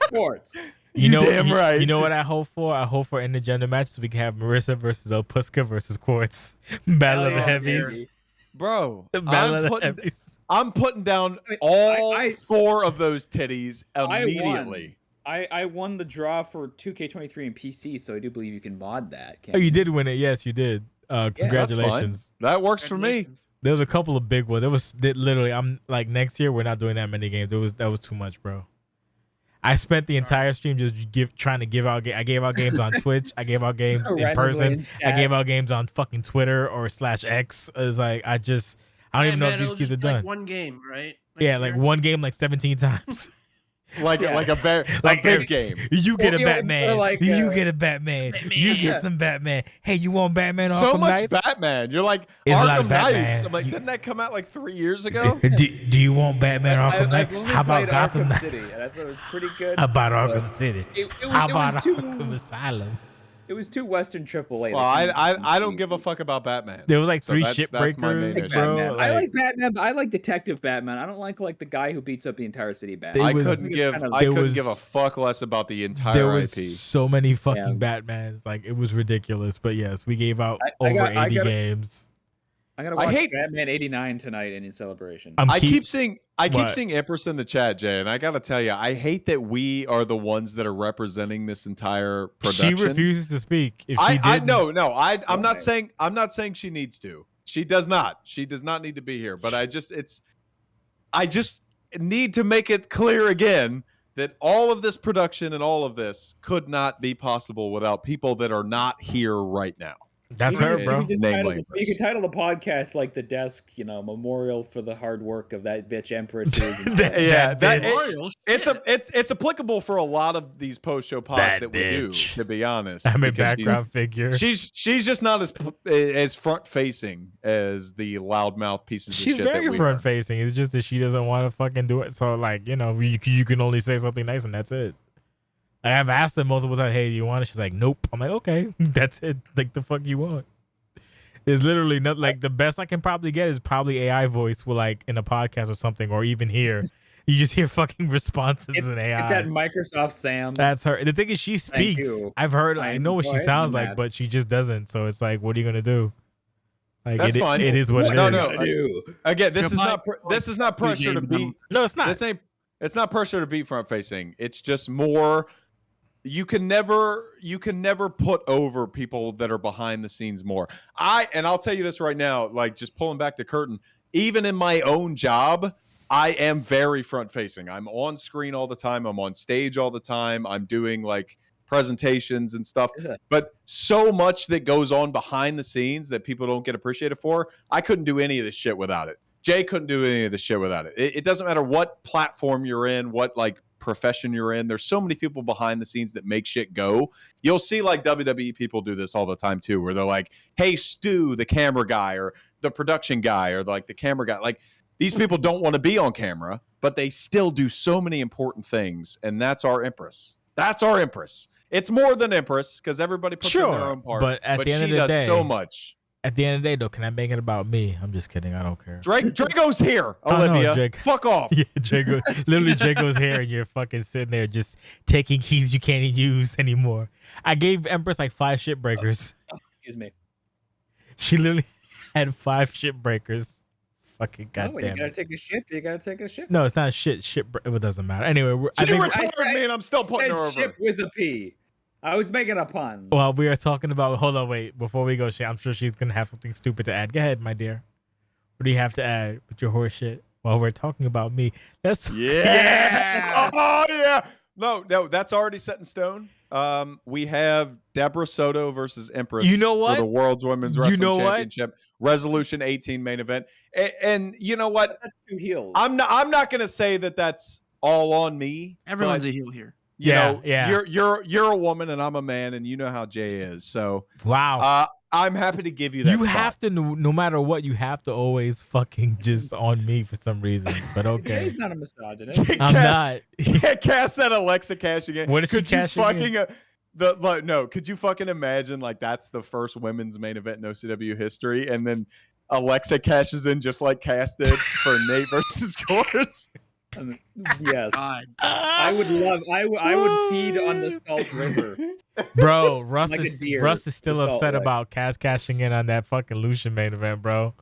[SPEAKER 4] Sports.
[SPEAKER 1] You know,
[SPEAKER 2] damn right.
[SPEAKER 1] You know what I hope for? I hope for intergender matches. We can have Marissa versus El Puska versus Quartz. Battle of the
[SPEAKER 4] Hell yeah,
[SPEAKER 1] Heavies.
[SPEAKER 4] baby.
[SPEAKER 2] Bro,
[SPEAKER 1] The Battle of the
[SPEAKER 2] putting,
[SPEAKER 1] Heavies.
[SPEAKER 2] I'm putting down
[SPEAKER 4] I mean,
[SPEAKER 2] all
[SPEAKER 4] I-
[SPEAKER 2] 4 of those titties
[SPEAKER 4] I
[SPEAKER 2] immediately.
[SPEAKER 4] I won the draw for 2K23 and PC, so I do believe you can mod that.
[SPEAKER 1] Oh, you did win it. Yes, you did. Congratulations.
[SPEAKER 2] That works for me.
[SPEAKER 1] There was a couple of big ones. Literally, I'm like, next year we're not doing that many games. That was too much, bro. I spent the entire stream just trying to give out. I gave out games on Twitch. I gave out games in
[SPEAKER 4] Randomly
[SPEAKER 1] person.
[SPEAKER 4] in
[SPEAKER 1] I
[SPEAKER 4] chat.
[SPEAKER 1] gave out games on fucking Twitter or /X. It's like I don't even know if these kids are done.
[SPEAKER 10] Like one game, right?
[SPEAKER 1] Yeah, like one game like 17 times.
[SPEAKER 2] Like a big game.
[SPEAKER 1] You get a
[SPEAKER 4] Or
[SPEAKER 1] Batman.
[SPEAKER 4] like,
[SPEAKER 1] You get a Batman. You get some Batman. Hey, you want Batman?
[SPEAKER 2] So
[SPEAKER 1] Arkham
[SPEAKER 2] much
[SPEAKER 1] Knights?
[SPEAKER 2] Batman. You're like
[SPEAKER 1] It's a lot of
[SPEAKER 2] Arkham
[SPEAKER 1] Batman.
[SPEAKER 2] Knights. I'm like, didn't that come out like 3 years ago?
[SPEAKER 1] Do you want Batman Arkham
[SPEAKER 4] I've
[SPEAKER 1] Knight?
[SPEAKER 4] only
[SPEAKER 1] How about
[SPEAKER 4] played
[SPEAKER 1] Gotham
[SPEAKER 4] Arkham
[SPEAKER 1] Knights?
[SPEAKER 4] City, and I thought it was pretty good.
[SPEAKER 1] How about
[SPEAKER 4] but
[SPEAKER 1] Arkham City?
[SPEAKER 4] It
[SPEAKER 1] How
[SPEAKER 4] was
[SPEAKER 1] about
[SPEAKER 4] too,
[SPEAKER 1] Arkham Asylum?
[SPEAKER 4] It was too Western AAA.
[SPEAKER 2] Well, I don't give a fuck about Batman.
[SPEAKER 1] There was like
[SPEAKER 2] So
[SPEAKER 1] 3
[SPEAKER 2] that's my main
[SPEAKER 1] shipbreakers,
[SPEAKER 2] issue.
[SPEAKER 1] bro.
[SPEAKER 4] Batman. I like Batman, but I like Detective Batman. I don't like the guy who beats up the entire city Batman.
[SPEAKER 2] I
[SPEAKER 1] was-
[SPEAKER 2] couldn't give
[SPEAKER 1] there
[SPEAKER 2] a
[SPEAKER 1] was-
[SPEAKER 2] fuck less about the entire
[SPEAKER 1] there was
[SPEAKER 2] IP.
[SPEAKER 1] so many fucking
[SPEAKER 4] Yeah.
[SPEAKER 1] Batmans. Like, it was ridiculous. But yes, we gave out
[SPEAKER 4] I
[SPEAKER 1] over
[SPEAKER 4] got- I
[SPEAKER 1] 80
[SPEAKER 4] gotta-
[SPEAKER 1] games.
[SPEAKER 4] I'm gonna
[SPEAKER 2] I
[SPEAKER 4] watch
[SPEAKER 2] hate-
[SPEAKER 4] Batman '89 tonight in celebration.
[SPEAKER 2] I keep seeing
[SPEAKER 1] What?
[SPEAKER 2] Empress in the chat, Jay, and I gotta tell you, I hate that we are the ones that are representing this entire production.
[SPEAKER 1] She refuses to speak. If she
[SPEAKER 2] I
[SPEAKER 1] did,
[SPEAKER 2] no, I'm not
[SPEAKER 4] Why?
[SPEAKER 2] saying she needs to. She does not. She does not need to be here. But I just need to make it clear again that all of this production and all of this could not be possible without people that are not here right now.
[SPEAKER 1] That's her, bro.
[SPEAKER 2] Namely
[SPEAKER 4] You
[SPEAKER 2] Empress.
[SPEAKER 4] could title the podcast like the desk, memorial for the hard work of that bitch Empress. who is in
[SPEAKER 1] That-
[SPEAKER 2] Yeah,
[SPEAKER 1] that
[SPEAKER 2] that it's applicable for a lot of these post show pods
[SPEAKER 1] That
[SPEAKER 2] that we do.
[SPEAKER 1] bitch.
[SPEAKER 2] To be honest,
[SPEAKER 1] I'm a
[SPEAKER 2] because
[SPEAKER 1] background figure.
[SPEAKER 2] She's just not as front facing as the loudmouth pieces of
[SPEAKER 1] She's
[SPEAKER 2] shit
[SPEAKER 1] very
[SPEAKER 2] that we
[SPEAKER 1] front facing. It's just that she doesn't want to fucking do it. So, like, you can only say something nice and that's it. I've asked her multiple times, hey, do you want it? She's like, nope. I'm like, okay, that's it. Like, the fuck you want? There's literally not like the best I can probably get is probably AI voice with like in a podcast or something, or even here. You just hear fucking responses in AI.
[SPEAKER 4] Get that Microsoft Sam.
[SPEAKER 1] That's her. The thing is, she
[SPEAKER 4] Thank
[SPEAKER 1] speaks.
[SPEAKER 4] you.
[SPEAKER 1] I've heard. I know what
[SPEAKER 4] Go
[SPEAKER 1] she
[SPEAKER 4] ahead
[SPEAKER 1] sounds
[SPEAKER 4] and do
[SPEAKER 1] like,
[SPEAKER 4] that.
[SPEAKER 1] but she just doesn't. So it's like, what are you gonna do? Like,
[SPEAKER 2] That's fine.
[SPEAKER 1] It is what it is.
[SPEAKER 2] No. Again, this is not pressure to beat.
[SPEAKER 1] No, it's not.
[SPEAKER 2] It's not pressure to beat front facing. It's just more. You can never put over people that are behind the scenes more. I'll tell you this right now, like just pulling back the curtain, even in my own job, I am very front facing. I'm on screen all the time. I'm on stage all the time. I'm doing like presentations and stuff, but so much that goes on behind the scenes that people don't get appreciated for. I couldn't do any of this shit without it. Jay couldn't do any of this shit without it. It doesn't matter what platform you're in, what like profession you're in. There's so many people behind the scenes that make shit go. You'll see like WWE people do this all the time too, where they're like, hey, Stu, the camera guy, or the production guy, or like the camera guy. Like these people don't want to be on camera, but they still do so many important things. And that's our Empress. That's our Empress. It's more than Empress because everybody puts in their own part.
[SPEAKER 1] But at the end
[SPEAKER 2] she
[SPEAKER 1] of the
[SPEAKER 2] does
[SPEAKER 1] day,
[SPEAKER 2] so much.
[SPEAKER 1] At the end of the day, though, can I make it about me? I'm just kidding. I don't care.
[SPEAKER 2] Draco's here,
[SPEAKER 1] I know,
[SPEAKER 2] Olivia.
[SPEAKER 1] Drake.
[SPEAKER 2] Fuck off.
[SPEAKER 1] Yeah, Draco. Literally, Draco's here, and you're fucking sitting there just taking keys you can't use anymore. I gave Empress like 5 ship breakers.
[SPEAKER 4] Excuse me.
[SPEAKER 1] She literally had 5 ship breakers. Fucking
[SPEAKER 4] When you
[SPEAKER 1] goddamn.
[SPEAKER 4] gotta take a ship, you gotta take a ship.
[SPEAKER 1] No, it's not shit. It doesn't matter. Anyway,
[SPEAKER 2] She
[SPEAKER 1] I think.
[SPEAKER 2] retired me, and I'm still putting her over.
[SPEAKER 4] Ship with a P. I was making a pun.
[SPEAKER 1] Well, we are talking about. Hold on, wait. Before we go, I'm sure she's gonna have something stupid to add. Go ahead, my dear. What do you have to add with your horse shit? While we're talking about me, that's
[SPEAKER 2] Yeah. Oh yeah. No, that's already set in stone. We have Deborah Soto versus Empress
[SPEAKER 1] You know what?
[SPEAKER 2] for the World's Women's
[SPEAKER 1] You
[SPEAKER 2] Wrestling
[SPEAKER 1] know what?
[SPEAKER 2] Championship, Resolution 18 main event. And you know what?
[SPEAKER 4] That's 2 heels.
[SPEAKER 2] I'm not going to say that that's all on me.
[SPEAKER 10] Everyone's
[SPEAKER 2] but,
[SPEAKER 10] a heel here.
[SPEAKER 2] You know,
[SPEAKER 1] Yeah.
[SPEAKER 2] you're a woman and I'm a man, and you know how Jay is. So
[SPEAKER 1] wow.
[SPEAKER 2] I'm happy to give you that.
[SPEAKER 1] You have to, no matter what, you have to always fucking just on me for some reason. But okay.
[SPEAKER 4] Jay's not a misogynist.
[SPEAKER 1] I'm not.
[SPEAKER 2] Yeah, Cass said Alexa Cash again.
[SPEAKER 1] What is she cashing in?
[SPEAKER 2] Could you fucking imagine like that's the first women's main event in OCW history, and then Alexa cashes in just like Cass did for Nate versus Course?
[SPEAKER 4] Yes.
[SPEAKER 10] God.
[SPEAKER 4] I would feed on the Salt River.
[SPEAKER 1] Bro, Russ
[SPEAKER 4] Like a
[SPEAKER 1] is
[SPEAKER 4] deer
[SPEAKER 1] still
[SPEAKER 4] with salt
[SPEAKER 1] upset
[SPEAKER 4] lick.
[SPEAKER 1] about Cass cashing in on that fucking Lucian main event, bro.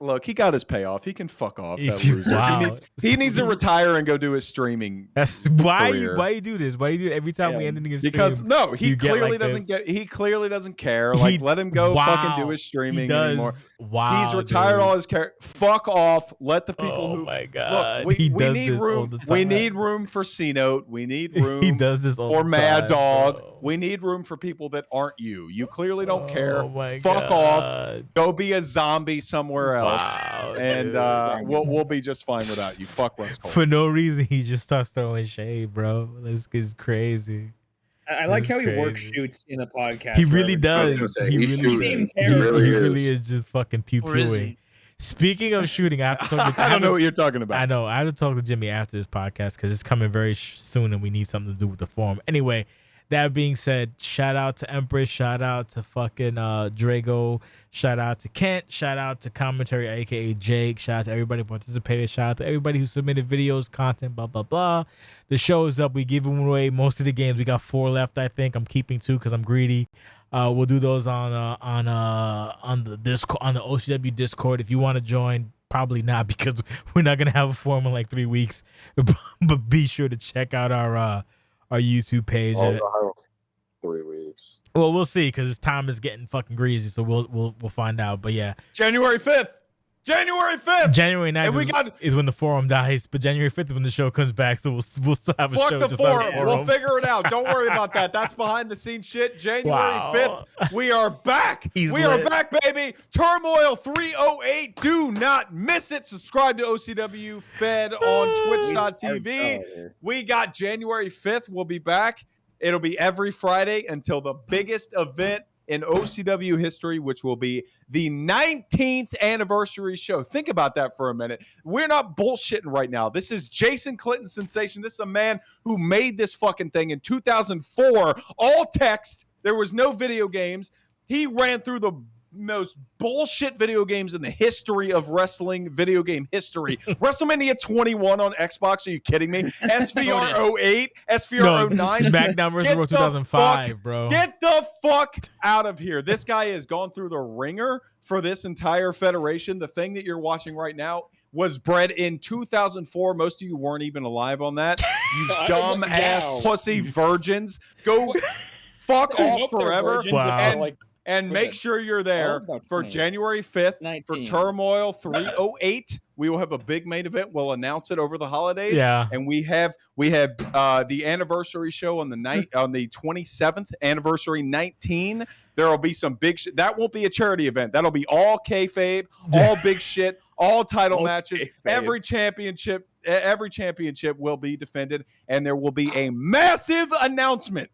[SPEAKER 2] Look, he got his payoff. He can fuck off. That
[SPEAKER 1] He-
[SPEAKER 2] loser.
[SPEAKER 1] wow.
[SPEAKER 2] He needs to retire and go do his streaming.
[SPEAKER 1] That's why
[SPEAKER 2] career.
[SPEAKER 1] you do this. Why you do it every time we end in his
[SPEAKER 2] Because
[SPEAKER 1] stream,
[SPEAKER 2] no, he
[SPEAKER 1] you get
[SPEAKER 2] clearly
[SPEAKER 1] like
[SPEAKER 2] doesn't
[SPEAKER 1] this.
[SPEAKER 2] he clearly doesn't care. Like let him go fucking do his streaming anymore.
[SPEAKER 1] Wow,
[SPEAKER 2] He's retired
[SPEAKER 1] dude.
[SPEAKER 2] all his care. Fuck off. Let the people
[SPEAKER 1] Oh
[SPEAKER 2] who
[SPEAKER 1] my god.
[SPEAKER 2] look.
[SPEAKER 1] He
[SPEAKER 2] We
[SPEAKER 1] does
[SPEAKER 2] need
[SPEAKER 1] this all
[SPEAKER 2] room.
[SPEAKER 1] the
[SPEAKER 2] We
[SPEAKER 1] time.
[SPEAKER 2] need room for C-Note. We need room.
[SPEAKER 1] He does this all
[SPEAKER 2] for
[SPEAKER 1] the
[SPEAKER 2] Mad
[SPEAKER 1] time,
[SPEAKER 2] Dog.
[SPEAKER 1] bro.
[SPEAKER 2] We need room for people that aren't you. You clearly don't care.
[SPEAKER 1] Oh my
[SPEAKER 2] Fuck
[SPEAKER 1] god.
[SPEAKER 2] off. Go be a zombie somewhere else.
[SPEAKER 1] Wow,
[SPEAKER 2] And
[SPEAKER 1] dude.
[SPEAKER 2] we'll be just fine without you. Fuck West Coast.
[SPEAKER 1] For no reason, he just starts throwing shade, bro. This is crazy.
[SPEAKER 4] I like
[SPEAKER 1] This
[SPEAKER 4] how
[SPEAKER 1] is
[SPEAKER 4] he work
[SPEAKER 1] crazy.
[SPEAKER 4] shoots in the podcast.
[SPEAKER 1] He
[SPEAKER 4] for
[SPEAKER 1] really
[SPEAKER 4] every
[SPEAKER 1] does.
[SPEAKER 4] show.
[SPEAKER 1] He
[SPEAKER 3] he's
[SPEAKER 1] really,
[SPEAKER 3] shooting.
[SPEAKER 4] He
[SPEAKER 1] he
[SPEAKER 3] really
[SPEAKER 1] really
[SPEAKER 3] is.
[SPEAKER 1] is just fucking pew
[SPEAKER 10] Or is
[SPEAKER 1] pewing.
[SPEAKER 10] he?
[SPEAKER 1] Speaking of shooting, I have to talk to,
[SPEAKER 2] I don't know what you're talking about.
[SPEAKER 1] I know. I have to talk to Jimmy after this podcast because it's coming very soon and we need something to do with the forum. Anyway, that being said, shout out to Empress, shout out to fucking Drago, shout out to Kent, shout out to Commentary, aka Jake, shout out to everybody who participated, shout out to everybody who submitted videos, content, blah, blah, blah. The show is up. We giving away most of the games. We got 4 left, I think. I'm keeping 2 because I'm greedy. We'll do those on the Discord, on the OCW Discord. If you want to join, probably not because we're not gonna have a forum in like 3 weeks. But be sure to check out our YouTube page.
[SPEAKER 3] Oh, no, 3 weeks.
[SPEAKER 1] Well, we'll see because time is getting fucking greasy, so we'll find out. But yeah,
[SPEAKER 2] January 5th. January 5th.
[SPEAKER 1] January 9th
[SPEAKER 2] And we got
[SPEAKER 1] is when the forum dies, but January 5th is when the show comes back, so we'll still have a
[SPEAKER 2] fuck
[SPEAKER 1] show.
[SPEAKER 2] the
[SPEAKER 1] just on
[SPEAKER 2] forum. We'll figure it out. Don't worry about that. That's behind the scenes shit. January
[SPEAKER 1] Wow.
[SPEAKER 2] 5th, we are back.
[SPEAKER 1] He's
[SPEAKER 2] we are
[SPEAKER 1] lit.
[SPEAKER 2] back, baby. Turmoil 308. Do not miss it. Subscribe to OCWFED on twitch.tv. We got January 5th. We'll be back. It'll be every Friday until the biggest event in OCW history, which will be the 19th anniversary show. Think about that for a minute. We're not bullshitting right now. This is Jason Clinton Sensation. This is a man who made this fucking thing in 2004. All text. There was no video games. He ran through the most bullshit video games in the history of wrestling video game history. WrestleMania 21 on Xbox. Are you kidding me? SVR 08, SVR 09.
[SPEAKER 1] SmackDown vs. Raw 2005, bro.
[SPEAKER 2] Get the fuck out of here. This guy has gone through the ringer for this entire federation. The thing that you're watching right now was bred in 2004. Most of you weren't even alive on that. You dumb ass pussy virgins. Go fuck off forever.
[SPEAKER 1] Wow.
[SPEAKER 2] And make sure you're there for January 5th for Turmoil 308. We will have a big main event. We'll announce it over the holidays.
[SPEAKER 1] Yeah.
[SPEAKER 2] And we have the anniversary show on the night on the 27th, anniversary 19. There will be some big shit. That won't be a charity event. That'll be all kayfabe, all big shit, all title matches,
[SPEAKER 4] kayfabe.
[SPEAKER 2] every championship will be defended, and there will be a massive announcement.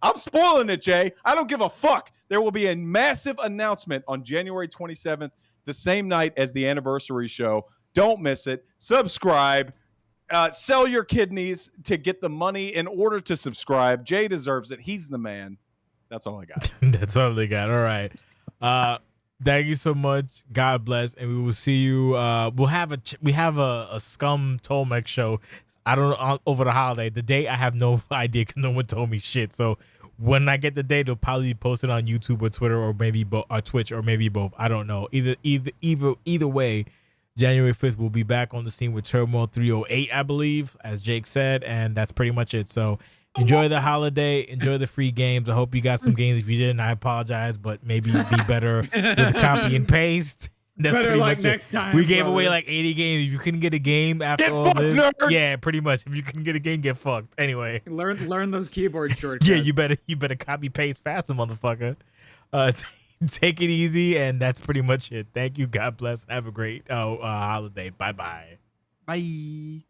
[SPEAKER 2] I'm spoiling it, Jay. I don't give a fuck. There will be a massive announcement on January 27th, the same night as the anniversary show. Don't miss it. Subscribe. Sell your kidneys to get the money in order to subscribe. Jay deserves it. He's the man. That's all I got.
[SPEAKER 1] That's all they got. All right. Thank you so much. God bless, and we will see you. We have a Scum Tolmec show. I don't know, over the holiday. The date I have no idea because no one told me shit. So when I get the date, it'll probably be posted on YouTube or Twitter or maybe or Twitch or maybe both. I don't know. Either way, January 5th we'll be back on the scene with Turmoil 308, I believe, as Jake said, and that's pretty much it. So enjoy the holiday, enjoy the free games. I hope you got some games. If you didn't, I apologize, but maybe be better with copy and paste. That's
[SPEAKER 4] Better
[SPEAKER 1] pretty
[SPEAKER 4] luck
[SPEAKER 1] much it.
[SPEAKER 4] next time.
[SPEAKER 1] We gave away
[SPEAKER 4] brother.
[SPEAKER 1] like 80 games. If you couldn't get a game after
[SPEAKER 2] Get
[SPEAKER 1] all
[SPEAKER 2] fucked,
[SPEAKER 1] this,
[SPEAKER 2] nerd!
[SPEAKER 1] yeah, pretty much. If you couldn't get a game, get fucked. Anyway,
[SPEAKER 4] Learn those keyboard shortcuts.
[SPEAKER 1] yeah, you better copy paste faster, motherfucker. Take it easy, and that's pretty much it. Thank you. God bless. Have a great holiday. Bye.
[SPEAKER 10] Bye.